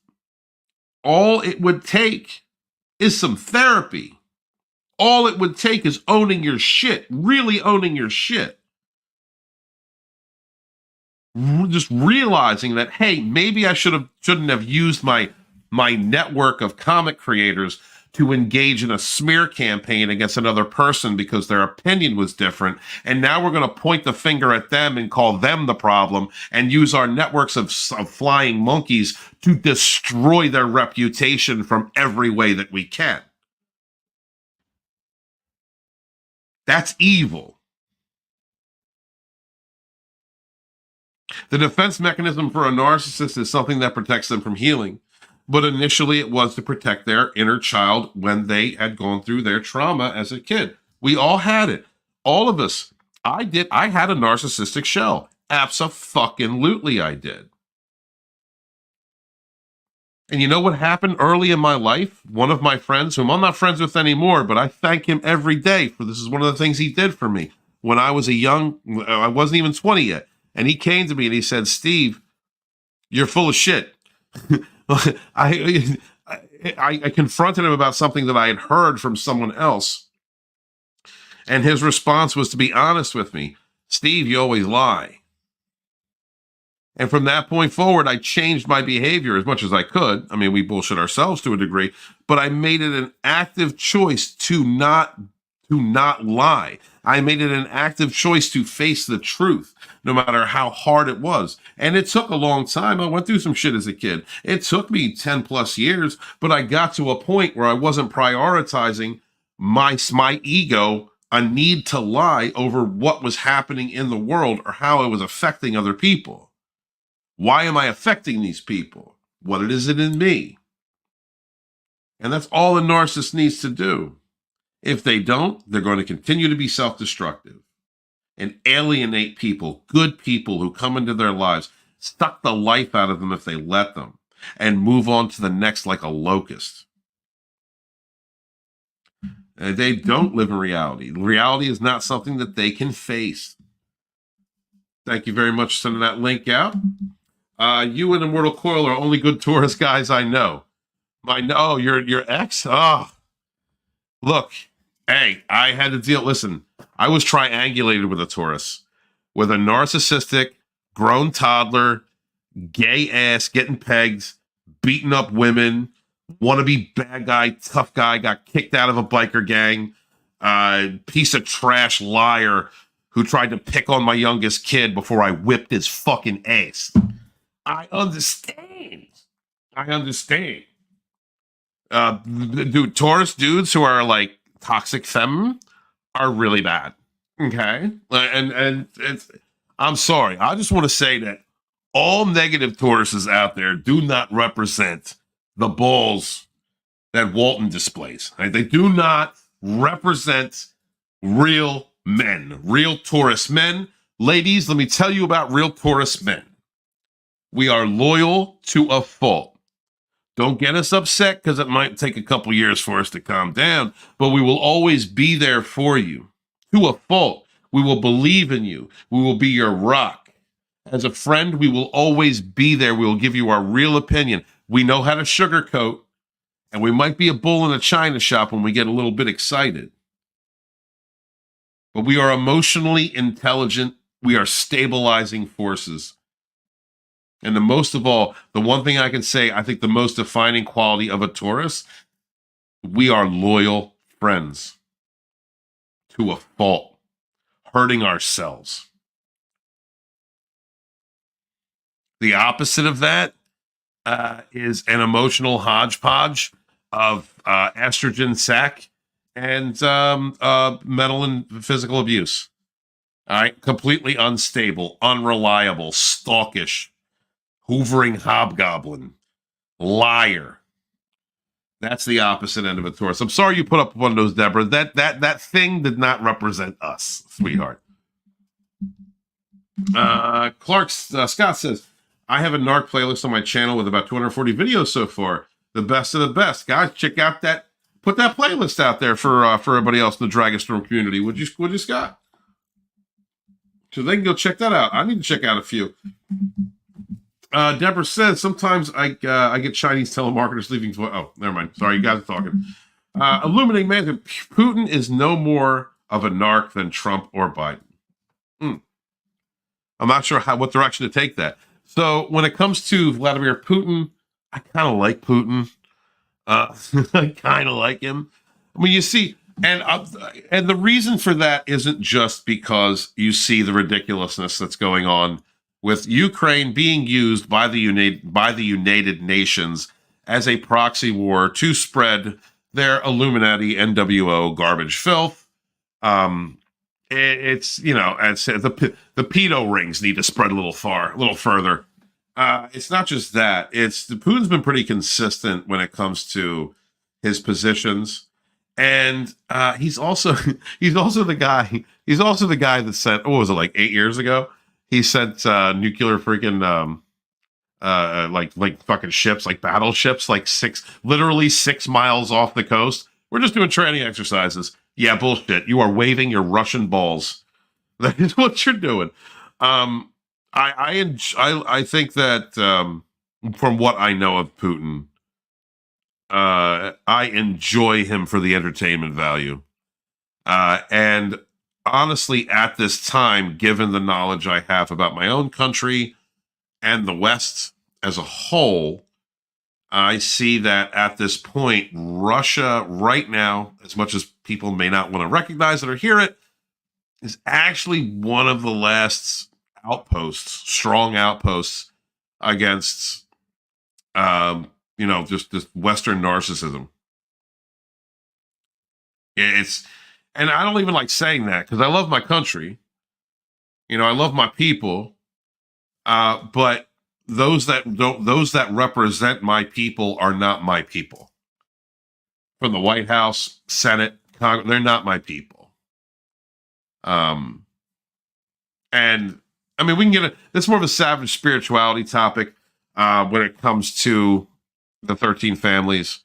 all it would take is some therapy. All it would take is owning your shit, really owning your shit. Just realizing that, hey, maybe I shouldn't have used my network of comic creators to engage in a smear campaign against another person because their opinion was different. And now we're going to point the finger at them and call them the problem and use our networks of flying monkeys to destroy their reputation from every way that we can. That's evil. The defense mechanism for a narcissist is something that protects them from healing. But initially it was to protect their inner child when they had gone through their trauma as a kid. We all had it. All of us. I had a narcissistic shell. Abso-fucking-lutely I did. And you know what happened early in my life? One of my friends, whom I'm not friends with anymore, but I thank him every day for this is one of the things he did for me. When I was I wasn't even 20 yet. And he came to me and he said, Steve, you're full of shit. I confronted him about something that I had heard from someone else. And his response was to be honest with me. Steve, you always lie. And from that point forward, I changed my behavior as much as I could. I mean, we bullshit ourselves to a degree, but I made it an active choice to not lie. I made it an active choice to face the truth, no matter how hard it was. And it took a long time. I went through some shit as a kid. It took me 10 plus years, but I got to a point where I wasn't prioritizing my ego, a need to lie over what was happening in the world or how it was affecting other people. Why am I affecting these people? What is it in me? And that's all a narcissist needs to do. If they don't, they're going to continue to be self-destructive and alienate people, good people who come into their lives, suck the life out of them if they let them, and move on to the next like a locust. And they don't live in reality. Reality is not something that they can face. Thank you very much for sending that link out. You and Immortal Coil are only good tourist guys I know. Your ex? Oh, look, hey, I had to deal. Listen, I was triangulated with a Taurus, with a narcissistic, grown toddler, gay ass, getting pegged, beating up women, wannabe bad guy, tough guy, got kicked out of a biker gang, piece of trash liar who tried to pick on my youngest kid before I whipped his fucking ass. I understand. Dude, Taurus dudes who are like toxic femme are really bad. Okay, and it's. I'm sorry. I just want to say that all negative Tauruses out there do not represent the balls that Walton displays. Right? They do not represent real men, real Taurus men. Ladies, let me tell you about real Taurus men. We are loyal to a fault. Don't get us upset because it might take a couple years for us to calm down, but we will always be there for you. To a fault. We will believe in you. We will be your rock. As a friend, we will always be there. We will give you our real opinion. We know how to sugarcoat, and we might be a bull in a china shop when we get a little bit excited. But we are emotionally intelligent. We are stabilizing forces. And the most of all, the one thing I can say, I think the most defining quality of a Taurus, we are loyal friends to a fault, hurting ourselves. The opposite of that is an emotional hodgepodge of estrogen, sac, and mental and physical abuse. All right, completely unstable, unreliable, stalkish, hoovering hobgoblin, liar. That's the opposite end of a Taurus. I'm sorry you put up one of those, Deborah. That thing did not represent us, sweetheart. Scott says, I have a narc playlist on my channel with about 240 videos so far. The best of the best. Guys, check out that. Put that playlist out there for everybody else in the Dragonstorm community. Would you, Scott? So they can go check that out. I need to check out a few. Deborah says, sometimes I get Chinese telemarketers leaving. Oh, never mind. Sorry, you guys are talking. Illuminating man, Putin is no more of a narc than Trump or Biden. I'm not sure what direction to take that. So when it comes to Vladimir Putin, I kind of like Putin. I kind of like him. I mean, you see, and the reason for that isn't just because you see the ridiculousness that's going on with Ukraine being used by the United Nations as a proxy war to spread their Illuminati NWO garbage filth. It's the pedo rings need to spread a little further. It's not just that. Putin's been pretty consistent when it comes to his positions, and he's also the guy that sent, what was it, like 8 years ago? He sent nuclear freaking like fucking ships, like battleships, like literally 6 miles off the coast. We're just doing training exercises. Yeah, bullshit. You are waving your Russian balls. That is what you're doing. I think that from what I know of Putin, I enjoy him for the entertainment value. And honestly, at this time, given the knowledge I have about my own country and the West as a whole, I see that at this point, Russia right now, as much as people may not want to recognize it or hear it, is actually one of the last strong outposts against, just Western narcissism. And I don't even like saying that because I love my country. I love my people. But those that represent my people are not my people. From the White House, Senate, Congress, they're not my people. And I mean, we can get it's more of a savage spirituality topic when it comes to the 13 families.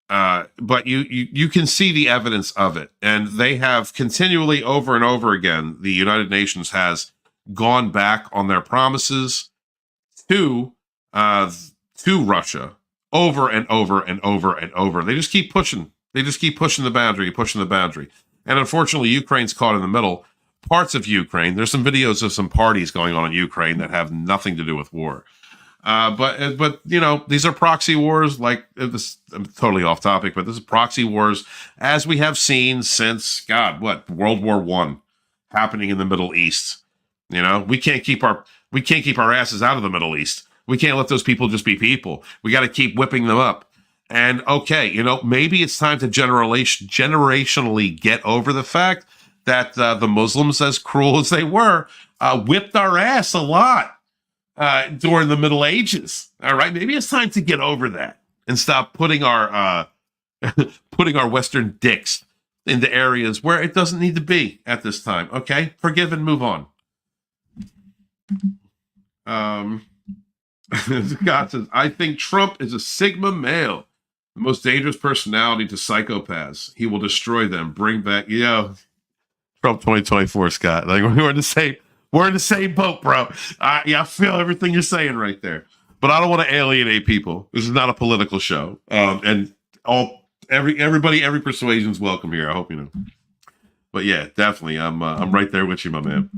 But you can see the evidence of it. And they have continually, over and over again, the United Nations has gone back on their promises, to Russia over and over and over and over. They just keep pushing. They just keep pushing the boundary, And unfortunately, Ukraine's caught in the middle. Parts of Ukraine, there's some videos of some parties going on in Ukraine that have nothing to do with war. But you know, these are proxy wars. Like this, I'm totally off topic, but this is proxy wars as we have seen since World War I happening in the Middle East. You know, we can't keep our asses out of the Middle East. We can't let those people just be people. We got to keep whipping them up. And okay, you know, maybe it's time to generationally get over the fact that the Muslims, as cruel as they were, whipped our ass a lot during the Middle Ages. All right, maybe it's time to get over that and stop putting our Western dicks into areas where it doesn't need to be at this time. Okay, forgive and move on. Scott says, I think Trump is a Sigma male, the most dangerous personality to psychopaths. He will destroy them. Bring back, Trump 2024, Scott. Like we're in the same boat, bro. Yeah, I feel everything you're saying right there. But I don't want to alienate people. This is not a political show. And every persuasion's welcome here. I hope you know. But yeah, definitely, I'm right there with you, my man.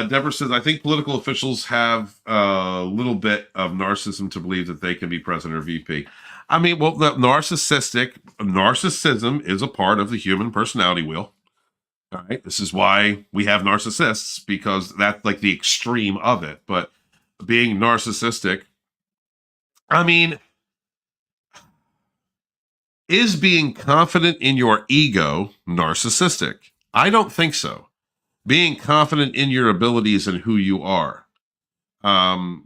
Deborah says, I think political officials have a little bit of narcissism to believe that they can be president or VP. I mean, well, the narcissism is a part of the human personality wheel. All right, this is why we have narcissists, because that's like the extreme of it. But being narcissistic, I mean, is being confident in your ego narcissistic? I don't think so. Being confident in your abilities and who you are.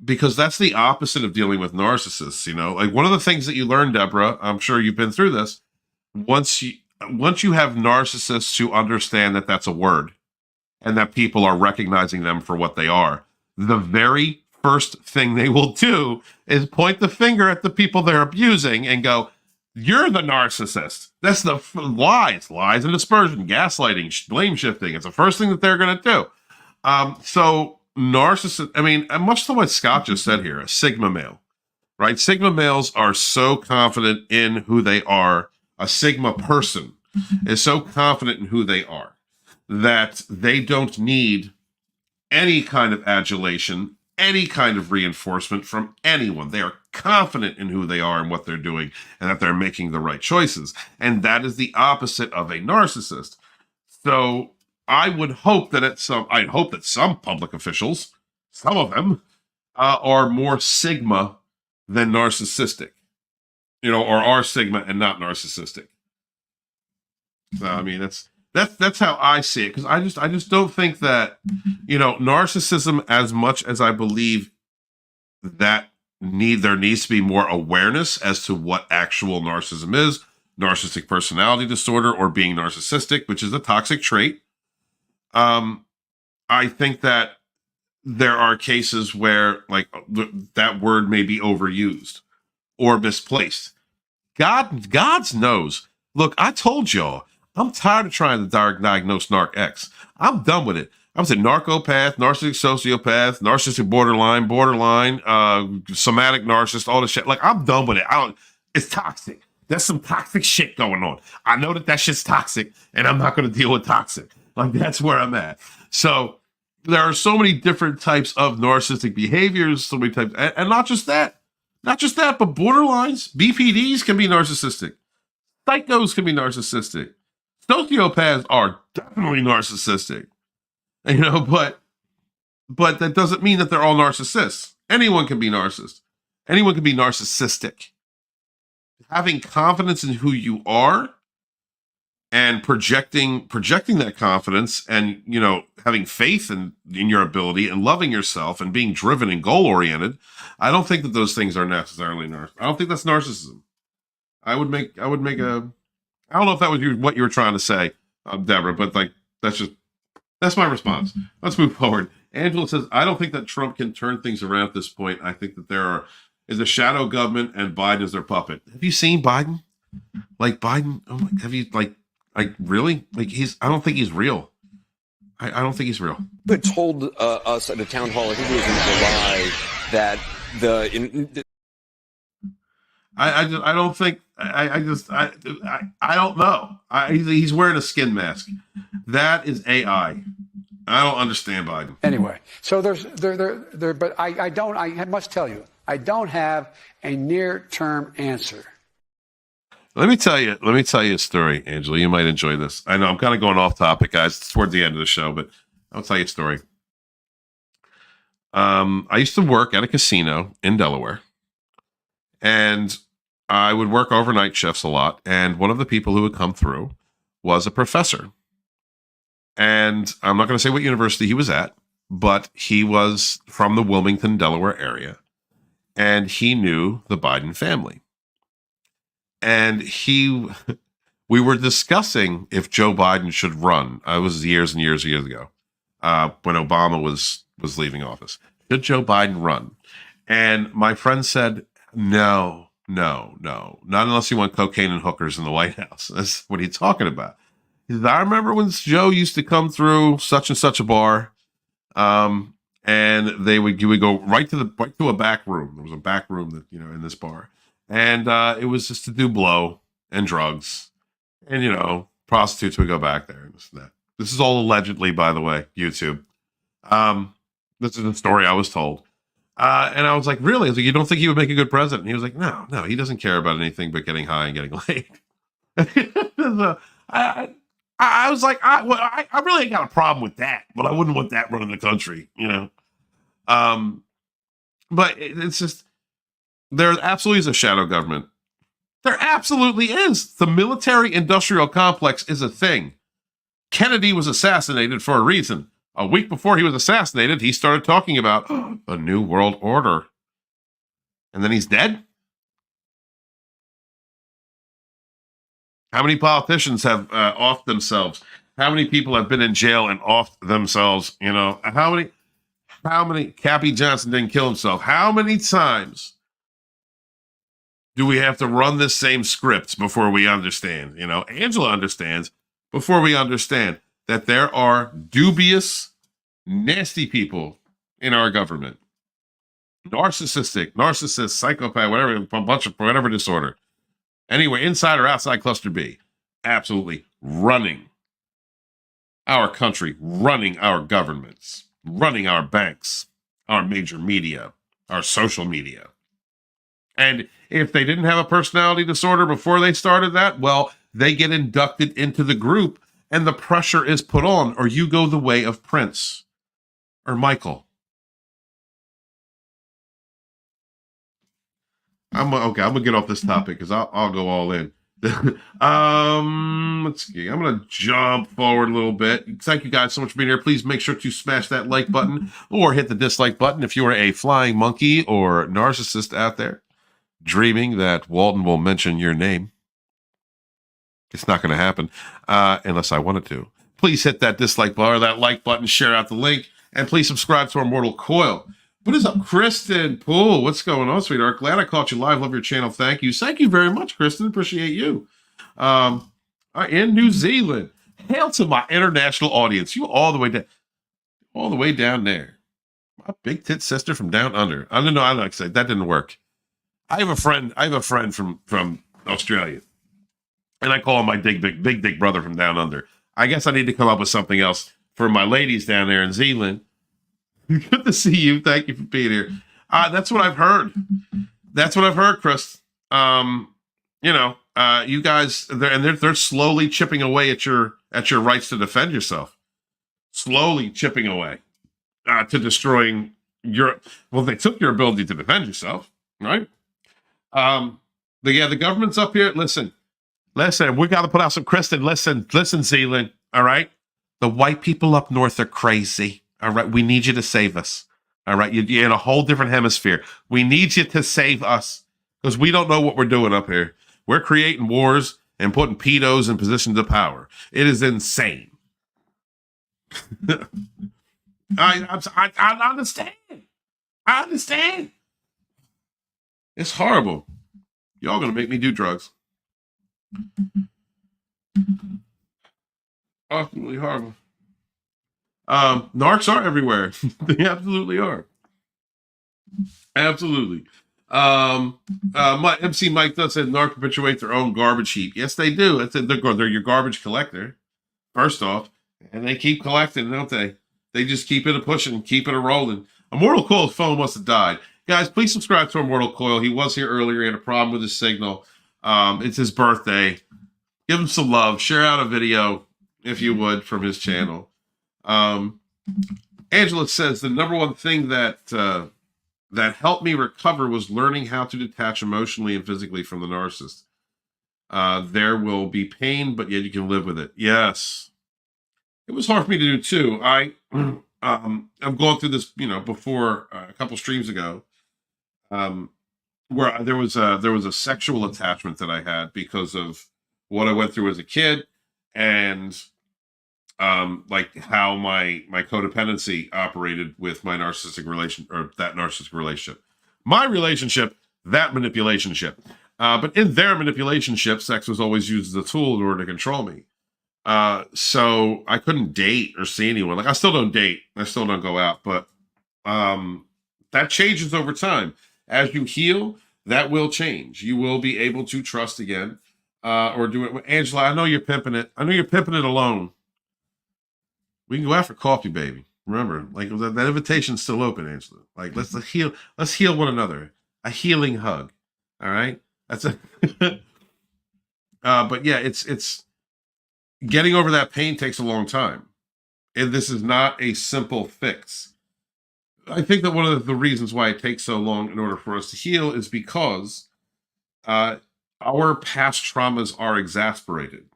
Because that's the opposite of dealing with narcissists, you know? Like one of the things that you learn, Deborah, I'm sure you've been through this, once you have narcissists who understand that that's a word and that people are recognizing them for what they are, the very first thing they will do is point the finger at the people they're abusing and go, you're the narcissist. That's the lies and aspersion, gaslighting, blame shifting. It's the first thing that they're going to do. So narcissist, I mean, much to what Scott just said here, a Sigma male, right? Sigma males are so confident in who they are. A Sigma person is so confident in who they are that they don't need any kind of adulation, any kind of reinforcement from anyone. They are confident in who they are and what they're doing and that they're making the right choices. And that is the opposite of a narcissist. So I would hope that some public officials, some of them, are more Sigma than narcissistic, you know, or are Sigma and not narcissistic. So, I mean, that's how I see it. Because I just don't think that, you know, narcissism, as much as I believe that there needs to be more awareness as to what actual narcissism is, narcissistic personality disorder, or being narcissistic, which is a toxic trait. I think that there are cases where like that word may be overused or misplaced. God knows. Look, I told y'all, I'm tired of trying to diagnose Narc X. I'm done with it. I was a narcopath, narcissistic sociopath, narcissistic borderline, somatic narcissist, all this shit. Like, I'm done with it. It's toxic. There's some toxic shit going on. I know that shit's toxic, and I'm not going to deal with toxic. Like, that's where I'm at. So there are so many different types of narcissistic behaviors, so many types, and not just that, but borderlines, BPDs can be narcissistic. Psychos can be narcissistic. Sociopaths are definitely narcissistic. You know, but that doesn't mean that they're all narcissists. Anyone can be narcissist. Anyone can be narcissistic. Having confidence in who you are and projecting that confidence and, you know, having faith in your ability and loving yourself and being driven and goal-oriented, I don't think that those things are necessarily narcissism. I don't think that's narcissism. I don't know if that was what you were trying to say, Deborah, but like, that's my response. Let's move forward. Angela says, I don't think that Trump can turn things around at this point. I think that is a shadow government and Biden is their puppet. Have you seen Biden? Like Biden? Oh my, have you like really? Like I don't think he's real. I don't think he's real. But told us at a town hall, I think it was in July, that I don't think I don't know. He's wearing a skin mask. That is AI. I don't understand Biden. Anyway, so but I must tell you, I don't have a near-term answer. Let me tell you a story, Angela. You might enjoy this. I know I'm kind of going off topic, guys. It's toward the end of the show, but I'll tell you a story. I used to work at a casino in Delaware, and I would work overnight shifts a lot. And one of the people who would come through was a professor. And I'm not going to say what university he was at, but he was from the Wilmington, Delaware area. And he knew the Biden family. And we were discussing if Joe Biden should run. I was years and years ago, when Obama was leaving office. Should Joe Biden run? And my friend said, no, not unless you want cocaine and hookers in the White House. That's what he's talking about. He said, I remember when Joe used to come through such and such a bar, and you would go right to a back room. There was a back room that, in this bar. And it was just to do blow and drugs. And, prostitutes would go back there and this and that. This is all allegedly, by the way, YouTube. This is a story I was told. And I was like, really? I was like, you don't think he would make a good president? And he was like, no, he doesn't care about anything but getting high and getting laid. I was like, I really ain't got a problem with that, but I wouldn't want that running the country, But it's just, there absolutely is a shadow government. There absolutely is. The military-industrial complex is a thing. Kennedy was assassinated for a reason. A week before he was assassinated, he started talking about a new world order. And then he's dead? How many politicians have offed themselves? How many people have been in jail and offed themselves? How many, Cappy Johnson didn't kill himself. How many times do we have to run this same script before we understand? Angela understands before we understand that there are dubious, nasty people in our government. Narcissist, psychopath, whatever, a bunch of whatever disorder. Anyway, inside or outside cluster B, absolutely running our country, running our governments, running our banks, our major media, our social media. And if they didn't have a personality disorder before they started that, well, they get inducted into the group and the pressure is put on, or you go the way of Prince or Michael. I'm gonna get off this topic because I'll go all in. Let's see. I'm gonna jump forward a little bit. Thank you guys so much for being here. Please make sure to smash that like button or hit the dislike button if you are a flying monkey or narcissist out there dreaming that Walton will mention your name. It's not going to happen unless I wanted to. Please hit that dislike bar, that like button, share out the link, and please subscribe to our Mortal Coil. What is up, Kirsten? Poole, what's going on, sweetheart? Glad I caught you live. Love your channel. Thank you. Thank you very much, Kirsten. Appreciate you. In New Zealand. Hail to my international audience. You all the way down there. My big tit sister from down under. I don't know. I like to say that didn't work. I have a friend from Australia, and I call him my big dick brother from down under. I guess I need to come up with something else for my ladies down there in Zealand. Good to see you. Thank you for being here. That's what I've heard. That's what I've heard, Chris. You guys, they're slowly chipping away at your rights to defend yourself. Slowly chipping away to destroying your. Well, they took your ability to defend yourself, right? The government's up here. Listen, we got to put out some Kristen. Listen, Zealand. All right. The white people up north are crazy. All right. We need you to save us. All right. You're in a whole different hemisphere. We need you to save us because we don't know what we're doing up here. We're creating wars and putting pedos in positions of power. It is insane. I understand. I understand. It's horrible. Y'all gonna make me do drugs. Absolutely horrible. Narcs are everywhere. They absolutely are. Absolutely. My MC Mike does say narc perpetuate their own garbage heap. Yes, they do. They're your garbage collector, first off, and they keep collecting, don't they? They just keep it a pushing, keep it a rolling. Immortal Coil's phone must have died. Guys, please subscribe to Immortal Coil. He was here earlier. He had a problem with his signal. It's his birthday. Give him some love. Share out a video, if you would, from his channel. Angela says the number one thing that helped me recover was learning how to detach emotionally and physically from the narcissist. There will be pain, but yet you can live with it. Yes. It was hard for me to do too. I'm going through this, before a couple streams ago, where there was a sexual attachment that I had because of what I went through as a kid, and like how my codependency operated with my narcissistic relation, or that narcissistic relationship. My relationship, that manipulationship. But in their manipulationship, sex was always used as a tool in order to control me. So I couldn't date or see anyone. Like, I still don't date. I still don't go out, but that changes over time. As you heal, that will change. You will be able to trust again, or do it. Angela, I know you're pimping it. I know you're pimping it alone. We can go out for coffee, baby. Remember, like, that invitation's still open, Angela. Like, let's heal one another. A healing hug. All right. That's a, but yeah, it's getting over that pain takes a long time. And this is not a simple fix. I think that one of the reasons why it takes so long in order for us to heal is because our past traumas are exasperated.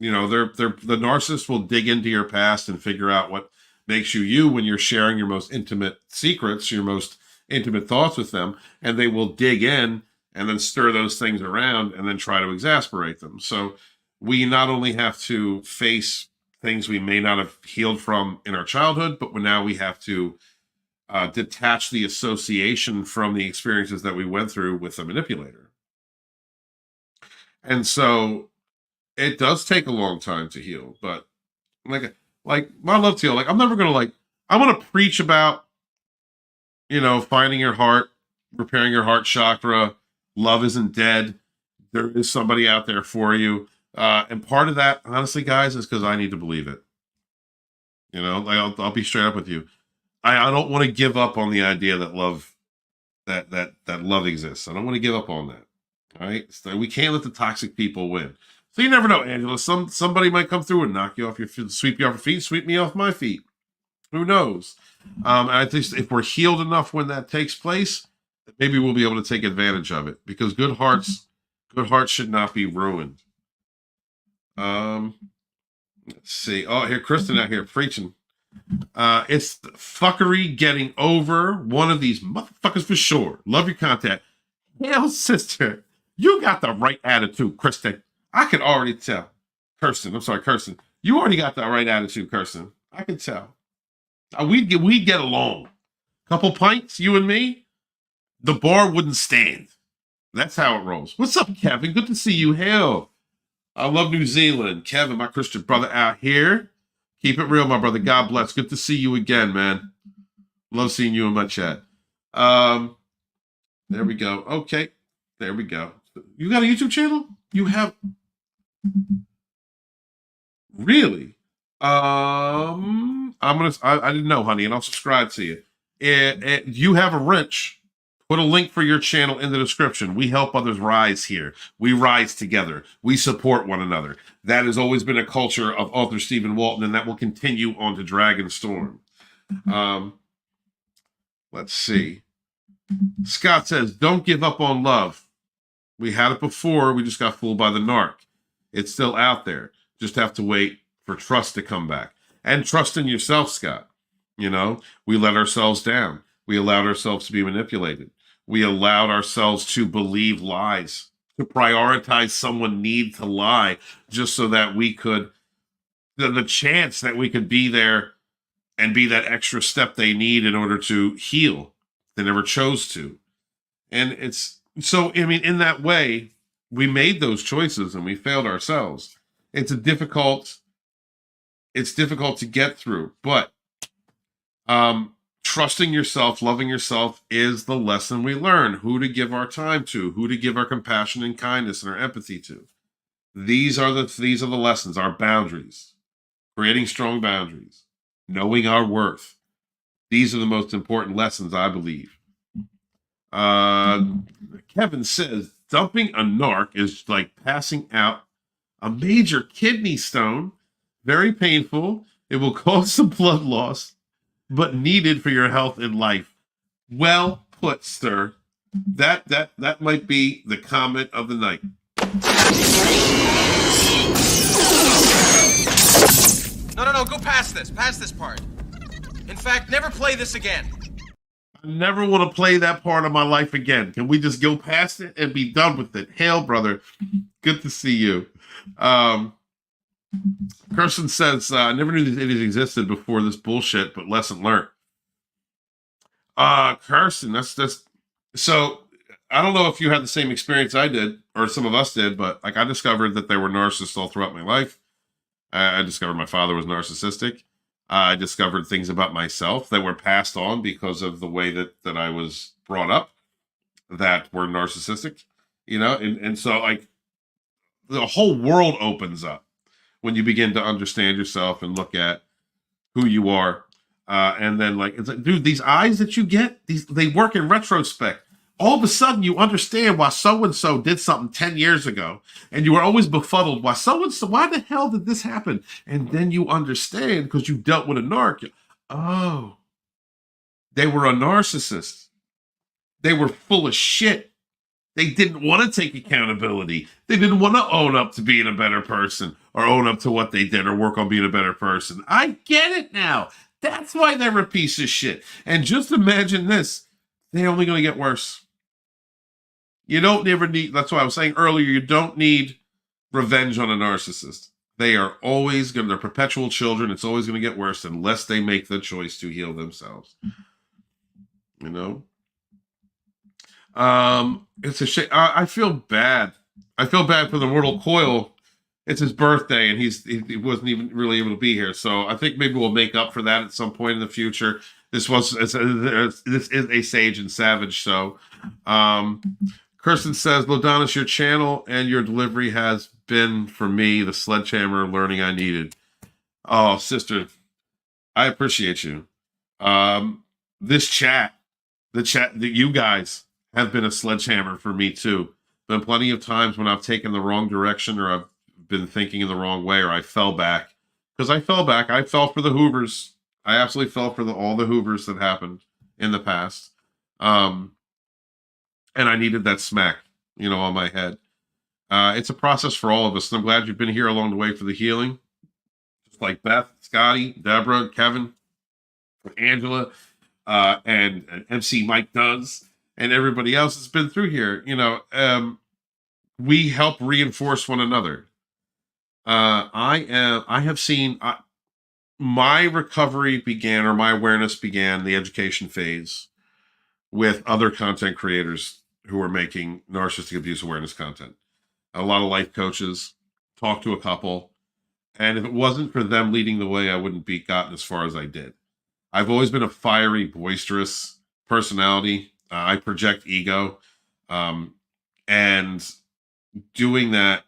The narcissist will dig into your past and figure out what makes you you when you're sharing your most intimate secrets, your most intimate thoughts with them, and they will dig in and then stir those things around and then try to exasperate them. So we not only have to face things we may not have healed from in our childhood, but now we have to detach the association from the experiences that we went through with the manipulator. And so it does take a long time to heal, but like my love to heal, like, I'm never going to I want to preach about, finding your heart, repairing your heart chakra. Love isn't dead. There is somebody out there for you. And part of that, honestly, guys, is because I need to believe it. I'll be straight up with you. I don't want to give up on the idea that love, that love exists. I don't want to give up on that. All right. So we can't let the toxic people win. So you never know, Angela. Somebody might come through and knock you off your feet, sweep you off your feet, sweep me off my feet. Who knows? And I think if we're healed enough when that takes place, maybe we'll be able to take advantage of it, because good hearts should not be ruined. Let's see. Oh, here, Kirsten out here preaching. It's fuckery getting over one of these motherfuckers for sure. Love your content. Hell, sister, you got the right attitude, Kirsten. I can already tell. Kirsten. You already got the right attitude, Kirsten. I can tell. We'd get along. Couple pints, you and me, the bar wouldn't stand. That's how it rolls. What's up, Kevin? Good to see you. Hell, I love New Zealand. Kevin, my Christian brother out here. Keep it real, my brother. God bless. Good to see you again, man. Love seeing you in my chat. There we go. Okay. There we go. You got a YouTube channel? You have... Really? I didn't know, honey, and I'll subscribe to you. You have a wrench. Put a link for your channel in the description. We help others rise here. We rise together. We support one another. That has always been a culture of author Stephen Walton, and that will continue on to Dragonstorm. Let's see. Scott says, don't give up on love. We had it before. We just got fooled by the narc. It's still out there. Just have to wait for trust to come back. And trust in yourself, Scott. We let ourselves down. We allowed ourselves to be manipulated. We allowed ourselves to believe lies, to prioritize someone need to lie just so that we could, the chance that we could be there and be that extra step they need in order to heal. They never chose to. And it's, so, in that way, we made those choices and we failed ourselves. It's difficult to get through, but trusting yourself, loving yourself is the lesson we learn. Who to give our time to, who to give our compassion and kindness and our empathy to. These are the lessons, our boundaries. Creating strong boundaries. Knowing our worth. These are the most important lessons, I believe. Kevin says, dumping a narc is like passing out a major kidney stone. Very painful. It will cause some blood loss, but needed for your health and life. Well put, sir. That might be the comment of the night. No, go past this part. In fact, never play this again. I never want to play that part of my life again. Can we just go past it and be done with it? Hail, brother. Good to see you. Kirsten says, I never knew these idiots existed before this bullshit, but lesson learned. Kirsten, that's so I don't know if you had the same experience I did, or some of us did, but like I discovered that there were narcissists all throughout my life. I discovered my father was narcissistic. I discovered things about myself that were passed on because of the way that I was brought up that were narcissistic, you know? And so like the whole world opens up when you begin to understand yourself and look at who you are. And then like, it's like, dude, these eyes that you get, they work in retrospect. All of a sudden you understand why so-and-so did something 10 years ago. And you were always befuddled. Why so-and-so, why the hell did this happen? And then you understand because you dealt with a narc. Oh, they were a narcissist. They were full of shit. They didn't want to take accountability. They didn't want to own up to being a better person or own up to what they did or work on being a better person. I get it now. That's why they're a piece of shit. And just imagine this. They're only going to get worse. You don't ever need, that's why I was saying earlier, you don't need revenge on a narcissist. They are always going to, they're perpetual children. It's always going to get worse unless they make the choice to heal themselves. You know? It's a shame. I feel bad. I feel bad for the mortal Coi1. It's his birthday and he wasn't even really able to be here. So I think maybe we'll make up for that at some point in the future. This is a sage and savage show. Kirsten says, Lodonis, your channel and your delivery has been, for me, the sledgehammer learning I needed. Oh, sister, I appreciate you. This chat, the chat that you guys have been a sledgehammer for me too. Been plenty of times when I've taken the wrong direction or I've been thinking in the wrong way or I fell back. Because I fell back. I fell for the Hoovers. I absolutely fell for all the Hoovers that happened in the past. And I needed that smack, you know, on my head. It's a process for all of us. And I'm glad you've been here along the way for the healing. Just like Beth, Scotty, Deborah, Kevin, Angela, and MC Mike Does, and everybody else that's been through here. You know, we help reinforce one another. I have seen my recovery began, or my awareness began, the education phase with other content creators who are making narcissistic abuse awareness content. A lot of life coaches, talked to a couple, and if it wasn't for them leading the way, I wouldn't be gotten as far as I did. I've always been a fiery, boisterous personality. I project ego, and doing that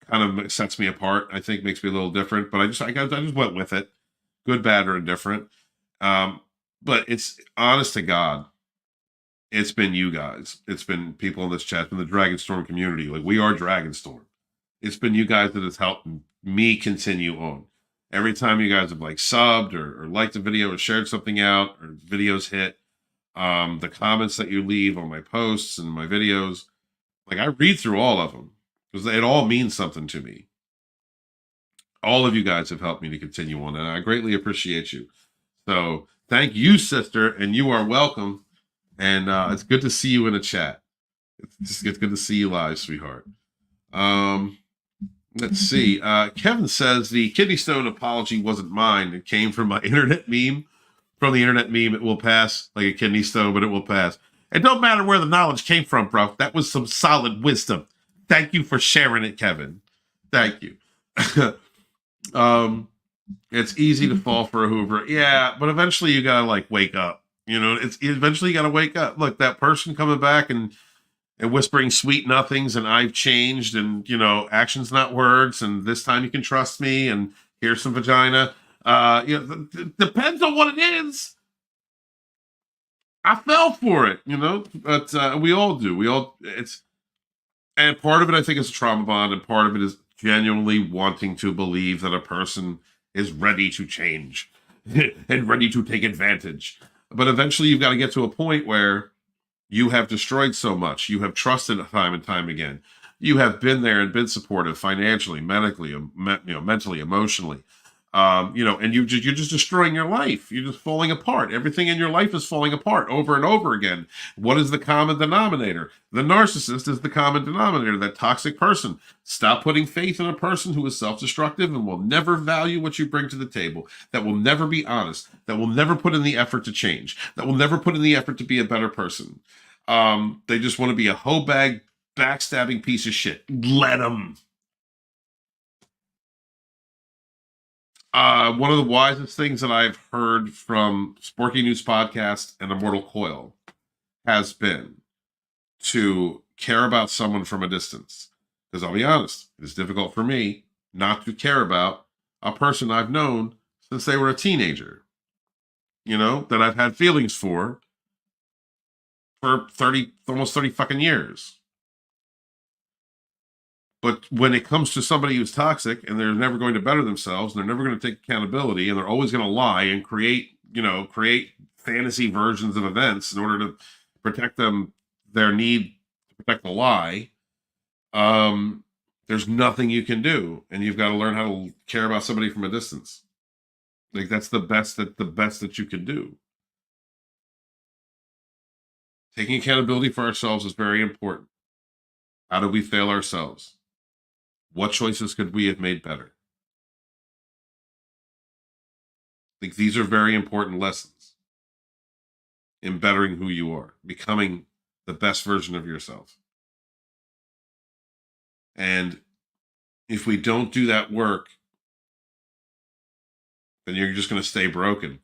kind of sets me apart. I think makes me a little different, but I just went with it, good, bad, or indifferent. But it's honest to God, it's been you guys. It's been people in this chat, it's been the Dragonstorm community. Like, we are Dragonstorm. It's been you guys that has helped me continue on. Every time you guys have like subbed or liked a video or shared something out or videos hit, the comments that you leave on my posts and my videos, like I read through all of them because it all means something to me. All of you guys have helped me to continue on, and I greatly appreciate you. So thank you, sister, and you are welcome. And it's good to see you in the chat. It's good to see you live, sweetheart. Let's see. Kevin says the kidney stone apology wasn't mine. It came from my internet meme. From the internet meme, it will pass like a kidney stone, but it will pass. It don't matter where the knowledge came from, bro. That was some solid wisdom. Thank you for sharing it, Kevin. Thank you. It's easy to fall for a Hoover. Yeah, but eventually you gotta like wake up. You know, it's eventually you gotta wake up. Look, that person coming back and whispering sweet nothings and I've changed and, you know, actions not words and this time you can trust me and here's some vagina. You know, depends on what it is. I fell for it, you know, but we all do. And part of it, I think, is a trauma bond, and part of it is genuinely wanting to believe that a person is ready to change and ready to take advantage. But eventually you've got to get to a point where you have destroyed so much. You have trusted time and time again. You have been there and been supportive financially, medically, mentally, emotionally. You know, and you're just destroying your life. You're just falling apart. Everything in your life is falling apart over and over again. What is the common denominator? The narcissist is the common denominator, that toxic person. Stop putting faith in a person who is self-destructive and will never value what you bring to the table, that will never be honest, that will never put in the effort to change, that will never put in the effort to be a better person. They just want to be a hoe bag, backstabbing piece of shit. Let them. One of the wisest things that I've heard from Sporky News Podcast and Immortal Coil has been to care about someone from a distance. Because I'll be honest, it's difficult for me not to care about a person I've known since they were a teenager. You know, that I've had feelings for 30, almost 30 fucking years. But when it comes to somebody who's toxic and they're never going to better themselves, and they're never going to take accountability, and they're always going to lie and create fantasy versions of events in order to protect their need to protect the lie, there's nothing you can do. And you've got to learn how to care about somebody from a distance. Like, that's the best that you can do. Taking accountability for ourselves is very important. How do we fail ourselves? What choices could we have made better? I think these are very important lessons in bettering who you are, becoming the best version of yourself. And if we don't do that work, then you're just going to stay broken.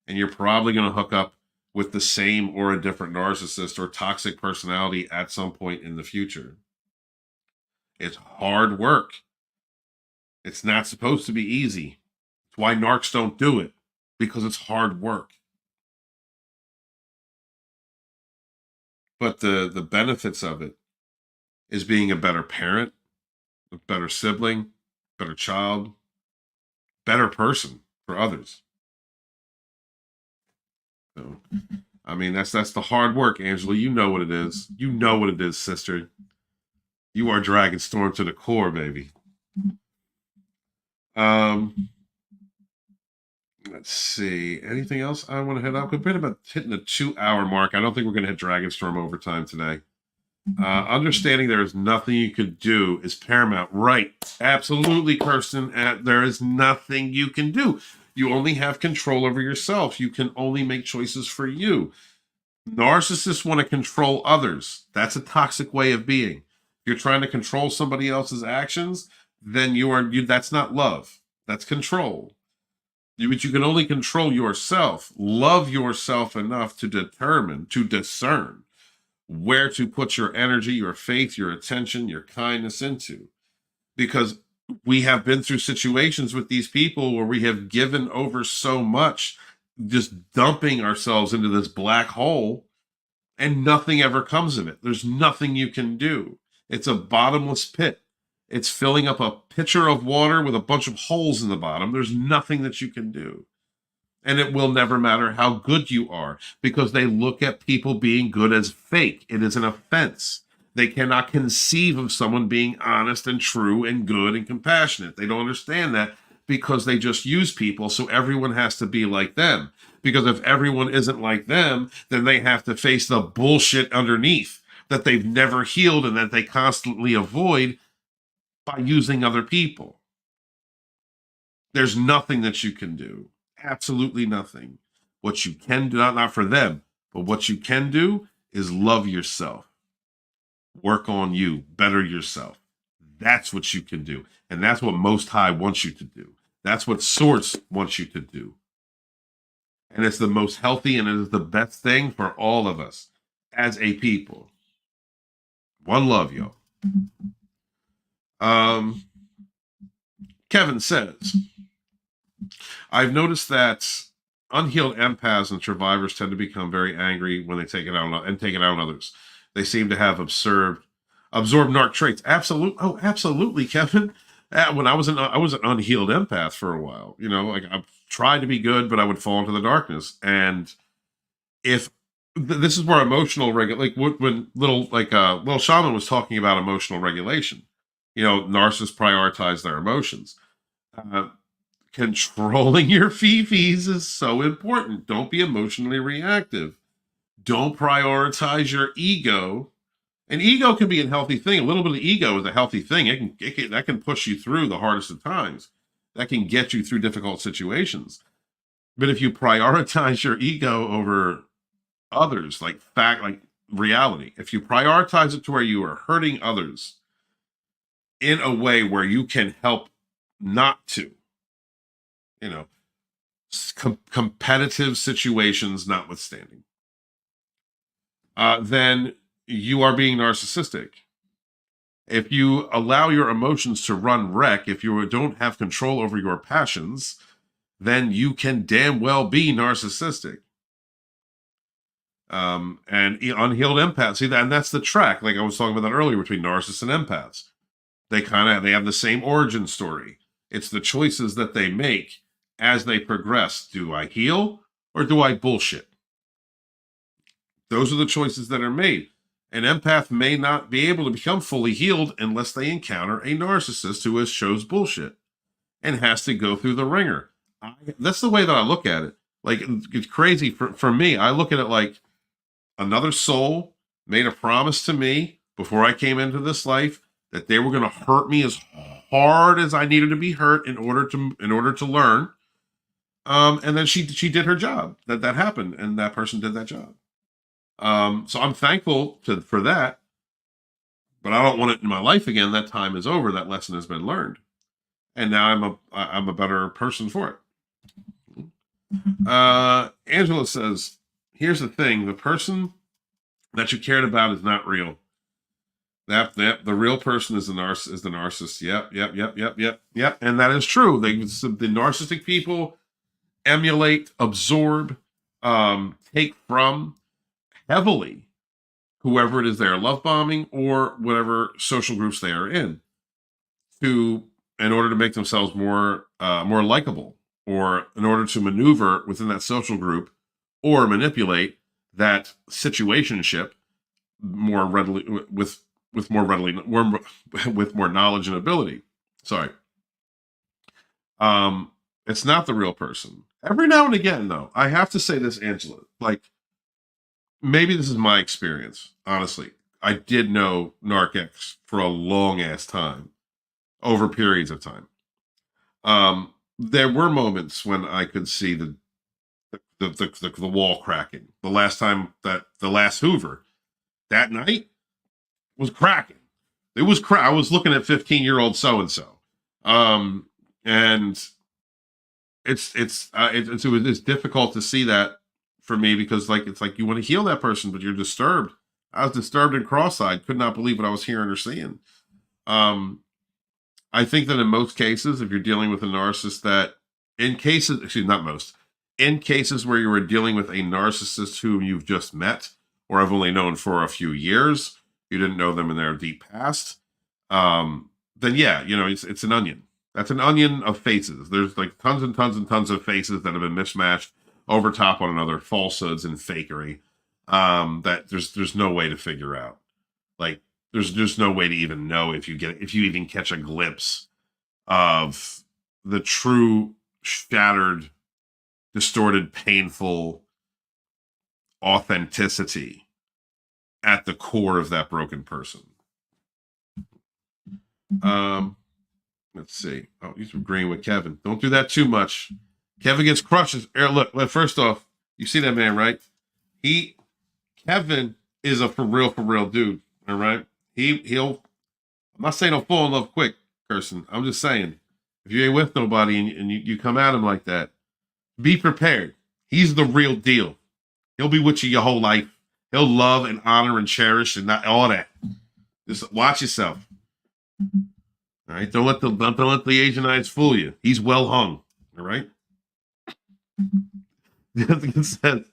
And you're probably going to hook up with the same or a different narcissist or toxic personality at some point in the future. It's hard work. It's not supposed to be easy. It's why narcs don't do it, because it's hard work. But the benefits of it is being a better parent, a better sibling, better child, better person for others. So, I mean, that's the hard work, Angela. You know what it is. You know what it is, sister. You are Dragonstorm to the core, baby. Let's see. Anything else I want to hit up? We've been about hitting the 2-hour mark. I don't think we're going to hit Dragonstorm overtime today. Understanding there is nothing you could do is paramount. Right. Absolutely, Kirsten. There is nothing you can do. You only have control over yourself. You can only make choices for you. Narcissists want to control others. That's a toxic way of being. If you're trying to control somebody else's actions, then that's not love. That's control. But you can only control yourself. Love yourself enough to discern where to put your energy, your faith, your attention, your kindness into. Because we have been through situations with these people where we have given over so much, just dumping ourselves into this black hole, and nothing ever comes of it. There's nothing you can do. It's a bottomless pit. It's filling up a pitcher of water with a bunch of holes in the bottom. There's nothing that you can do. And it will never matter how good you are, because they look at people being good as fake. It is an offense. They cannot conceive of someone being honest and true and good and compassionate. They don't understand that, because they just use people, so everyone has to be like them. Because if everyone isn't like them, then they have to face the bullshit underneath that they've never healed and that they constantly avoid by using other people. There's nothing that you can do. Absolutely nothing. What you can do, not for them, but what you can do is love yourself. Work on you. Better yourself. That's what you can do. And that's what Most High wants you to do. That's what Source wants you to do. And it's the most healthy and it is the best thing for all of us as a people. One love, yo. Kevin says, I've noticed that unhealed empaths and survivors tend to become very angry when they take it out on others. They seem to have absorbed narc traits. Absolutely, Kevin. When I was an unhealed empath for a while, you know, like I tried to be good, but I would fall into the darkness. And if this is where emotional like when little shaman was talking about emotional regulation, you know, narcissists prioritize their emotions. Controlling your fifis is so important. Don't be emotionally reactive. Don't prioritize your ego. And ego can be a healthy thing. A little bit of ego is a healthy thing. That can push you through the hardest of times. That can get you through difficult situations. But if you prioritize your ego over others, like reality, if you prioritize it to where you are hurting others in a way where you can help not to, you know, competitive situations notwithstanding, then you are being narcissistic. If you allow your emotions to run wreck, if you don't have control over your passions, then you can damn well be narcissistic. And unhealed empaths, see that, and that's the track, like I was talking about that earlier, between narcissists and empaths. They have the same origin story. It's the choices that they make as they progress. Do I heal or do I bullshit? Those are the choices that are made. An empath may not be able to become fully healed unless they encounter a narcissist who has chose bullshit and has to go through the ringer. That's the way that I look at it. Like, it's crazy for me. I look at it like another soul made a promise to me before I came into this life that they were going to hurt me as hard as I needed to be hurt in order to learn. And then she did her job. That happened, and that person did that job. So I'm thankful for that, but I don't want it in my life again. That time is over. That lesson has been learned, and now I'm a better person for it. Angela says, "Here's the thing: the person that you cared about is not real. The real person is the narcissist. Yep. And that is true. The narcissistic people emulate, absorb, take from heavily whoever it is they are love bombing or whatever social groups they are in, in order to make themselves more likable, or in order to maneuver within that social group or manipulate that situationship more readily with more knowledge and ability. Sorry. It's not the real person. Every now and again, though, I have to say this, Angela, like, maybe this is my experience. Honestly, I did know NarcX for a long ass time, over periods of time. There were moments when I could see the wall cracking. The last Hoover, that night was cracking. It was I was looking at 15-year-old so and so, and it's difficult to see that for me, because it's like you want to heal that person, but you're disturbed. I was disturbed and cross-eyed, could not believe what I was hearing or seeing. I think that in most cases, if you're dealing with a narcissist, in cases where you are dealing with a narcissist whom you've just met or have only known for a few years, you didn't know them in their deep past, then yeah, it's an onion. That's an onion of faces. There's like tons and tons and tons of faces that have been mismatched over top one another, falsehoods and fakery, that there's no way to figure out. Like, there's just no way to even know if you even catch a glimpse of the true shattered, distorted, painful authenticity at the core of that broken person. Let's see. Oh, he's agreeing with Kevin. Don't do that too much. Kevin gets crushes. Look, first off, you see that man, right? Kevin is a for real dude. All right. I'm not saying he'll fall in love quick, Kirsten. I'm just saying If you ain't with nobody and you come at him like that, be prepared. He's the real deal. He'll be with you your whole life. He'll love and honor and cherish and not all that. Just watch yourself. All right. Don't let the Asian eyes fool you. He's well hung. All right. Jessica says,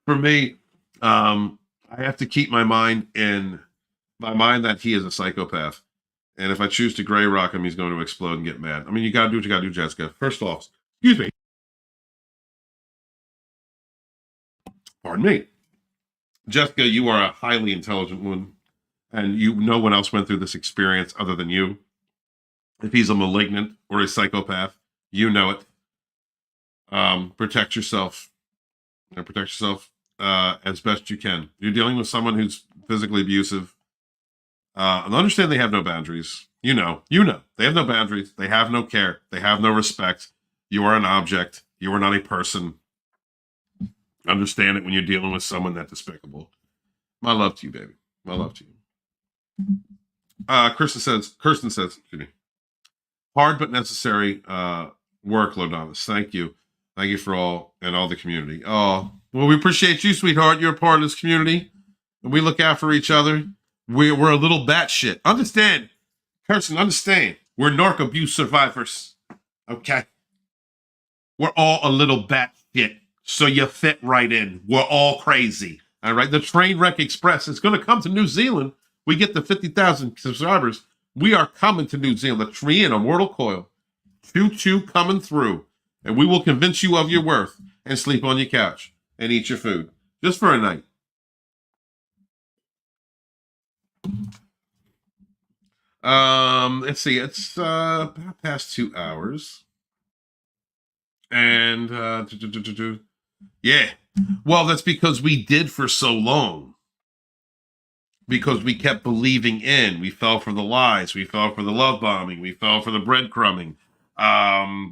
for me, I have to keep my mind that he is a psychopath. And if I choose to gray rock him, he's going to explode and get mad. I mean, you got to do what you got to do, Jessica. First off, excuse me. Pardon me. Jessica, you are a highly intelligent woman, and no one else went through this experience other than you. If he's a malignant or a psychopath, you know it. Protect yourself. And protect yourself as best you can. You're dealing with someone who's physically abusive. And understand they have no boundaries. You know. They have no boundaries. They have no care. They have no respect. You are an object. You are not a person. Understand it when you're dealing with someone that despicable. My love to you, baby. My love to you. Kirsten says, excuse me, hard but necessary work, Lodonis. Thank you. Thank you for all the community. Oh, well, we appreciate you, sweetheart. You're a part of this community. And we look after each other. We're a little batshit. Understand, Kirsten, understand. We're narc abuse survivors. Okay? We're all a little batshit. So you fit right in. We're all crazy. All right? The Trainwreck Express is going to come to New Zealand. We get the 50,000 subscribers. We are coming to New Zealand. The tree in a mortal coil. Choo-choo coming through. And we will convince you of your worth and sleep on your couch and eat your food. Just for a night. Let's see. It's about past 2 hours. And yeah. Well, that's because we did for so long. Because we kept believing in. We fell for the lies. We fell for the love bombing. We fell for the breadcrumbing.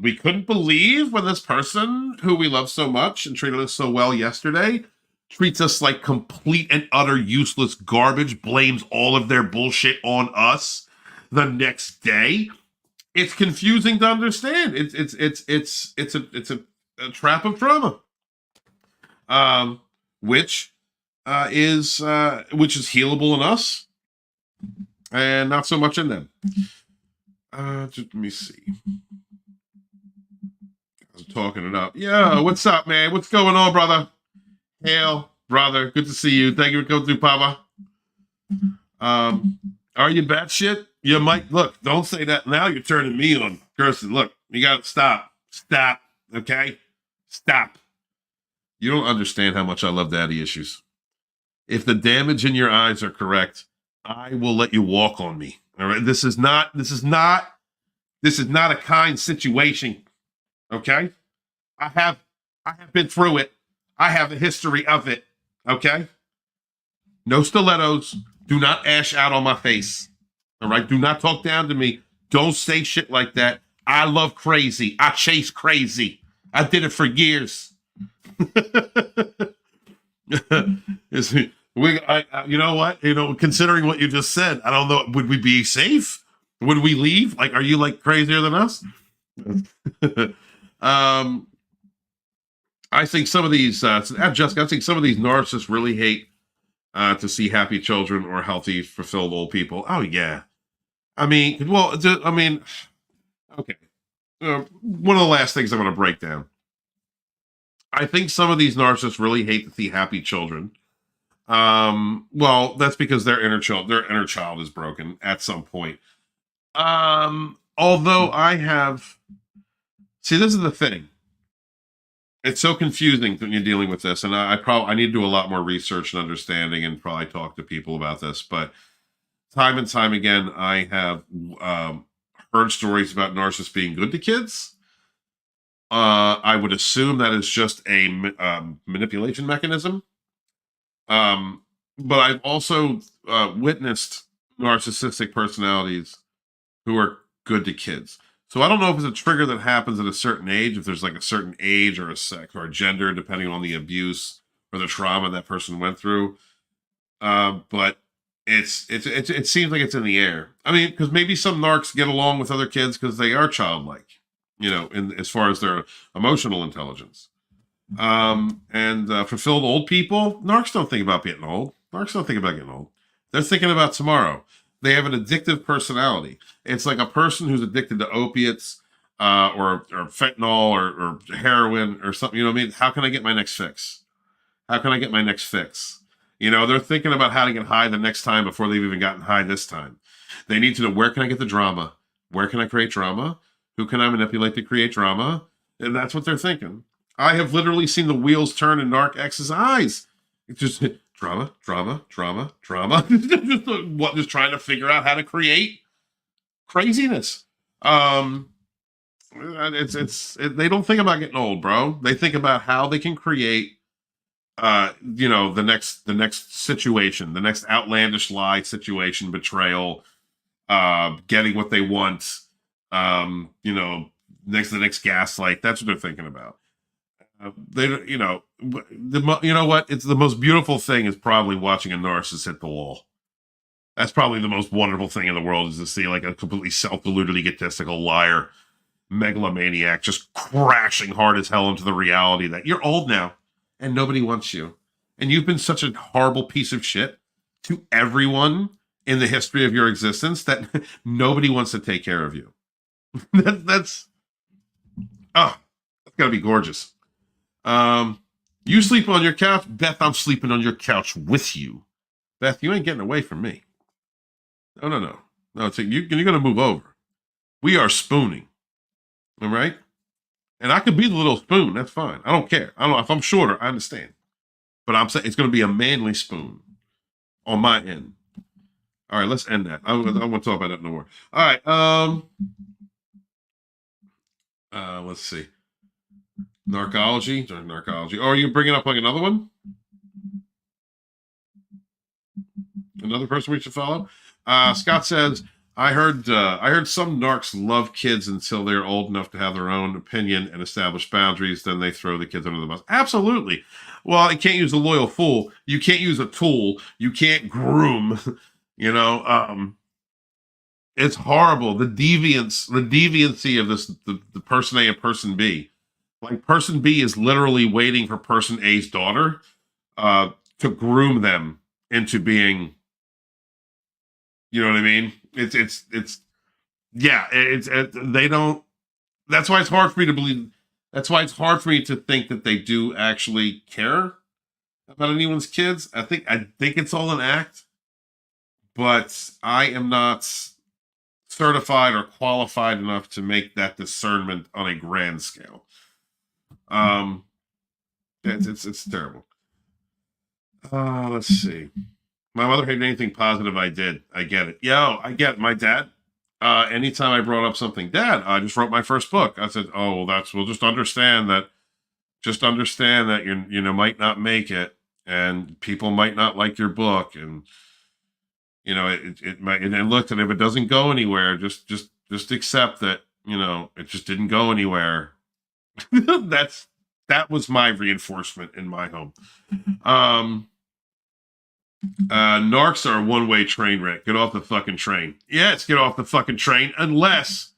We couldn't believe when this person who we love so much and treated us so well yesterday treats us like complete and utter useless garbage, blames all of their bullshit on us the next day. It's confusing to understand. It's a trap of trauma. Which is healable in us and not so much in them. Let me see. I was talking it up. Yo, what's up, man? What's going on, brother? Hail, brother. Good to see you. Thank you for coming through, Papa. Are you batshit? You might look. Don't say that now. You're turning me on, Kirsten. Look, you got to stop. Stop. Okay, stop. You don't understand how much I love daddy issues. If the damage in your eyes are correct, I will let you walk on me. All right. This is not a kind situation. Okay. I have been through it. I have a history of it. Okay. No stilettos. Do not ash out on my face. All right. Do not talk down to me. Don't say shit like that. I love crazy. I chase crazy. I did it for years. You know what? Considering what you just said, I don't know. Would we be safe? Would we leave? Like, are you like crazier than us? I think some of these, Jessica, I think some of these narcissists really hate to see happy children or healthy, fulfilled old people. Oh yeah. Okay. One of the last things I'm going to break down. I think some of these narcissists really hate to see happy children. Well, that's because their inner child is broken at some point. Although this is the thing. It's so confusing when you're dealing with this, and I need to do a lot more research and understanding, and probably talk to people about this. But time and time again, I have heard stories about narcissists being good to kids. I would assume that is just a manipulation mechanism. But I've also witnessed narcissistic personalities who are good to kids. So I don't know if it's a trigger that happens at a certain age, if there's like a certain age or a sex or a gender, depending on the abuse or the trauma that person went through. But it seems like it's in the air. I mean, because maybe some narcs get along with other kids because they are childlike, you know, in as far as their emotional intelligence. And fulfilled old people, narcs don't think about getting old. Narcs don't think about getting old. They're thinking about tomorrow. They have an addictive personality. It's like a person who's addicted to opiates, or fentanyl or heroin or something. You know what I mean? How can I get my next fix? How can I get my next fix? You know, they're thinking about how to get high the next time before they've even gotten high this time. They need to know, where can I get the drama? Where can I create drama? Who can I manipulate to create drama? And that's what they're thinking. I have literally seen the wheels turn in Narc X's eyes. It's just drama, drama, drama, drama. Just trying to figure out how to create craziness. They don't think about getting old, bro. They think about how they can create you know, the next situation, the next outlandish lie situation, betrayal, getting what they want, you know, the next gaslight. That's what they're thinking about. You know, you know what? It's the most beautiful thing is probably watching a narcissist hit the wall. That's probably the most wonderful thing in the world, is to see like a completely self-deluded, egotistical liar, megalomaniac just crashing hard as hell into the reality that you're old now and nobody wants you. And you've been such a horrible piece of shit to everyone in the history of your existence that nobody wants to take care of you. That's gotta be gorgeous. You sleep on your couch, Beth, I'm sleeping on your couch with you. Beth, you ain't getting away from me. No, it's you're gonna move over. We are spooning. All right? And I could be the little spoon. That's fine. I don't care. I don't know if I'm shorter. I understand. But I'm saying it's going to be a manly spoon on my end. All right, let's end that. I don't want to talk about that no more. All right. Let's see. Narcology. Oh, are you bringing up like another one? Another person we should follow? Scott says, I heard some narcs love kids until they're old enough to have their own opinion and establish boundaries. Then they throw the kids under the bus. Absolutely. Well, you can't use a loyal fool. You can't use a tool. You can't groom. You know, it's horrible. The deviancy of this, the person A and person B. Like person B is literally waiting for person A's daughter to groom them into being. You know what I mean? They don't. That's why it's hard for me to believe. That's why it's hard for me to think that they do actually care about anyone's kids. I think it's all an act, but I am not certified or qualified enough to make that discernment on a grand scale. It's terrible. Let's see. My mother hated anything positive I did. I get it. I get it. My dad. Anytime I brought up something, Dad, I just wrote my first book. I said, "Oh, well, we'll just understand that. Just understand that you might not make it, and people might not like your book, and you know it might." And then looked, and if it doesn't go anywhere, just accept that it just didn't go anywhere. That was my reinforcement in my home. Narcs are a one-way train wreck. Get off the fucking train. Yes, get off the fucking train. Unless,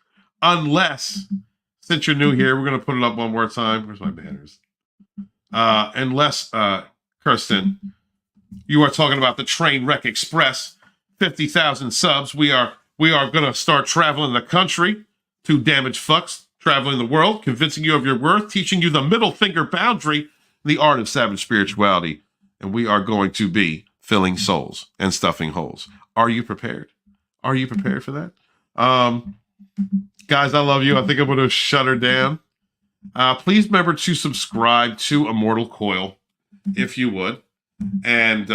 since you're new here, we're going to put it up one more time. Where's my banners? Unless, Kirsten, you are talking about the Train Wreck Express, 50,000 subs. We are going to start traveling the country. Two damaged fucks traveling the world, convincing you of your worth, teaching you the middle finger boundary, the art of savage spirituality. And we are going to be filling souls and stuffing holes. Are you prepared? Are you prepared for that? Guys, I love you. I think I'm going to shut her down. Please remember to subscribe to Immortal Coil, if you would. And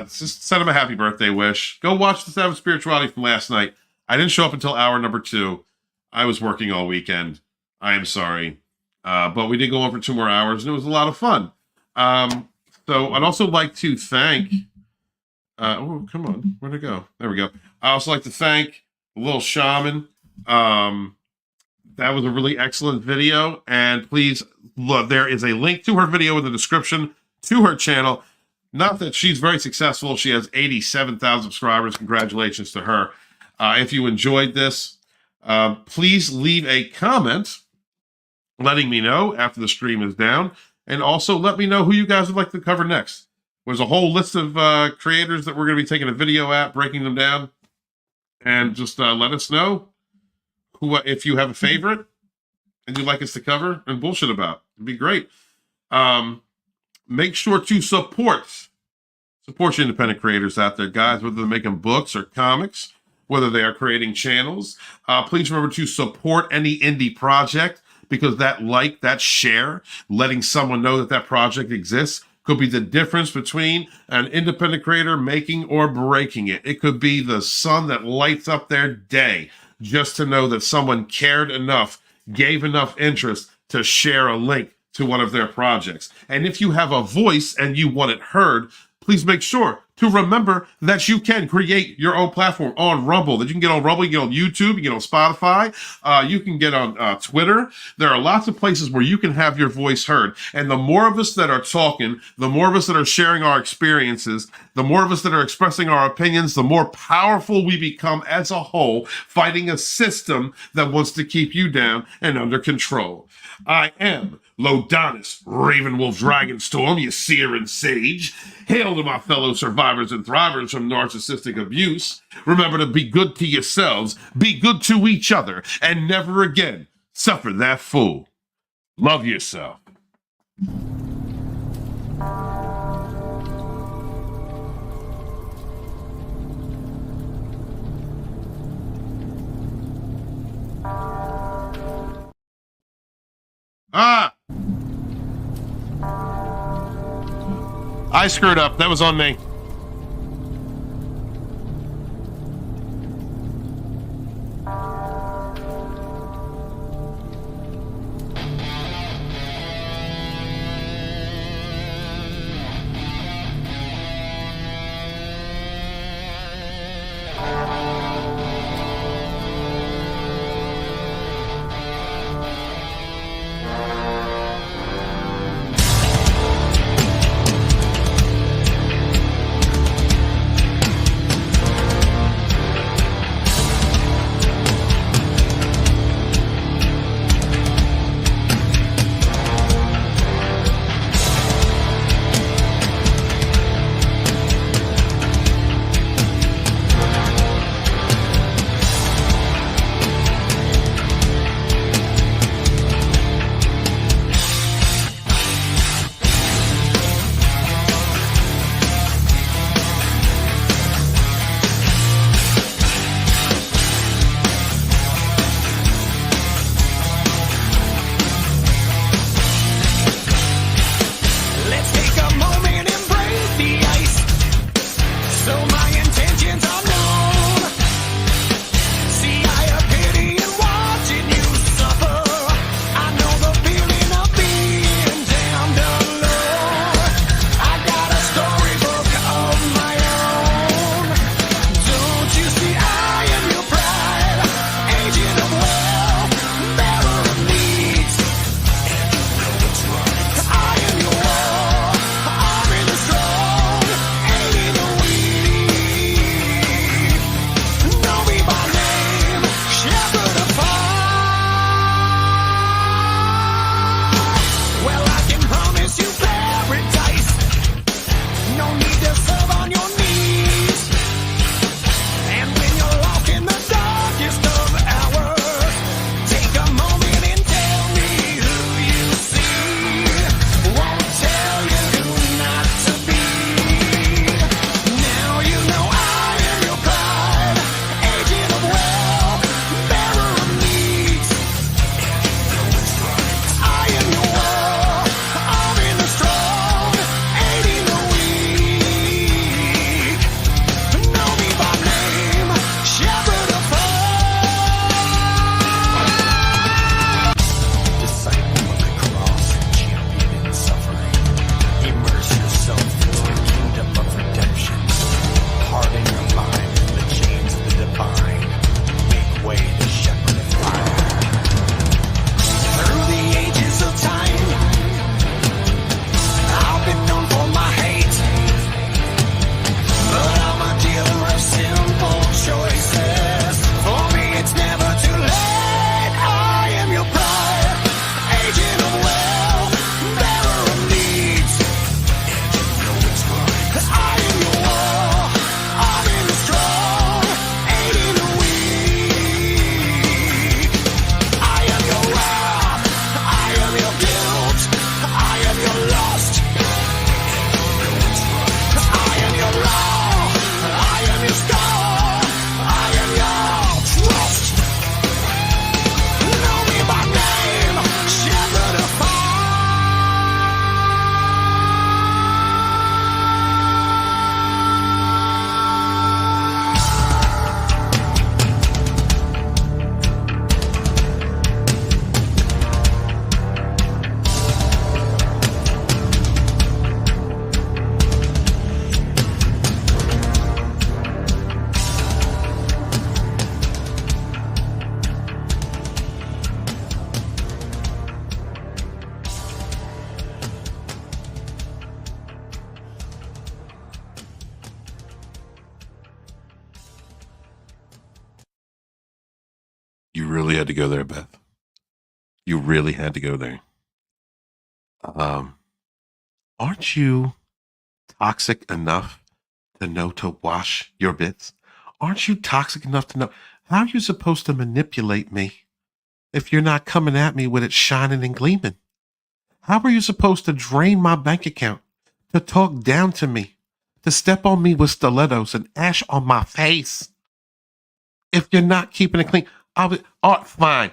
just send him a happy birthday wish. Go watch the Savage Spirituality from last night. I didn't show up until hour number 2. I was working all weekend. I am sorry. But we did go on for 2 more hours, and it was a lot of fun. So I'd also like to thank, oh, come on, where'd it go? There we go. I also like to thank The Little Shaman. That was a really excellent video. And please, look, there is a link to her video in the description to her channel. Not that she's very successful. She has 87,000 subscribers. Congratulations to her. If you enjoyed this, please leave a comment letting me know after the stream is down. And also let me know who you guys would like to cover next. There's a whole list of creators that we're going to be taking a video at, breaking them down. And just let us know who, if you have a favorite and you'd like us to cover and bullshit about. It'd be great. Make sure to support your independent creators out there, guys, whether they're making books or comics, whether they are creating channels. Please remember to support any indie project, because that share, letting someone know that project exists, could be the difference between an independent creator making or breaking it. It could be the sun that lights up their day, just to know that someone cared enough, gave enough interest to share a link to one of their projects. And if you have a voice and you want it heard, please make sure to remember that you can create your own platform on Rumble. That you can get on Rumble, you can get on YouTube, you can get on Spotify, you can get on Twitter. There are lots of places where you can have your voice heard. And the more of us that are talking, the more of us that are sharing our experiences, the more of us that are expressing our opinions, the more powerful we become as a whole, fighting a system that wants to keep you down and under control. I am Lodonis, Ravenwolf Dragonstorm, you seer and sage. Hail to my fellow survivors and thrivers from narcissistic abuse. Remember to be good to yourselves, be good to each other, and never again suffer that fool. Love yourself. I screwed up. That was on me. You really had to go there, Beth. You really had to go there. Aren't you toxic enough to know to wash your bits? Aren't you toxic enough to know how are you supposed to manipulate me if you're not coming at me with it shining and gleaming? How are you supposed to drain my bank account, to talk down to me, to step on me with stilettos and ash on my face if you're not keeping it clean? I'll be, oh, fine.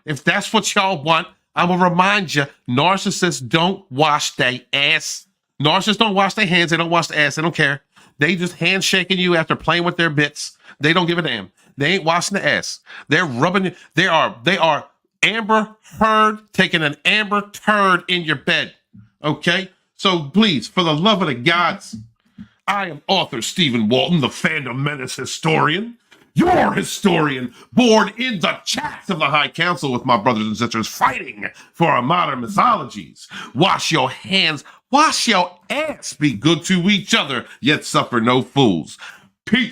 If that's what y'all want, I will remind you, narcissists don't wash their ass. Narcissists don't wash their hands. They don't wash the ass. They don't care. They just handshaking you after playing with their bits. They don't give a damn. They ain't washing the ass. They're rubbing you. They are Amber Heard taking an amber turd in your bed. Okay? So please, for the love of the gods, I am author Stephen Walton, the Fandom Menace historian. Your historian, born in the chats of the High Council with my brothers and sisters fighting for our modern mythologies. Wash your hands, wash your ass, be good to each other, yet suffer no fools. Peace.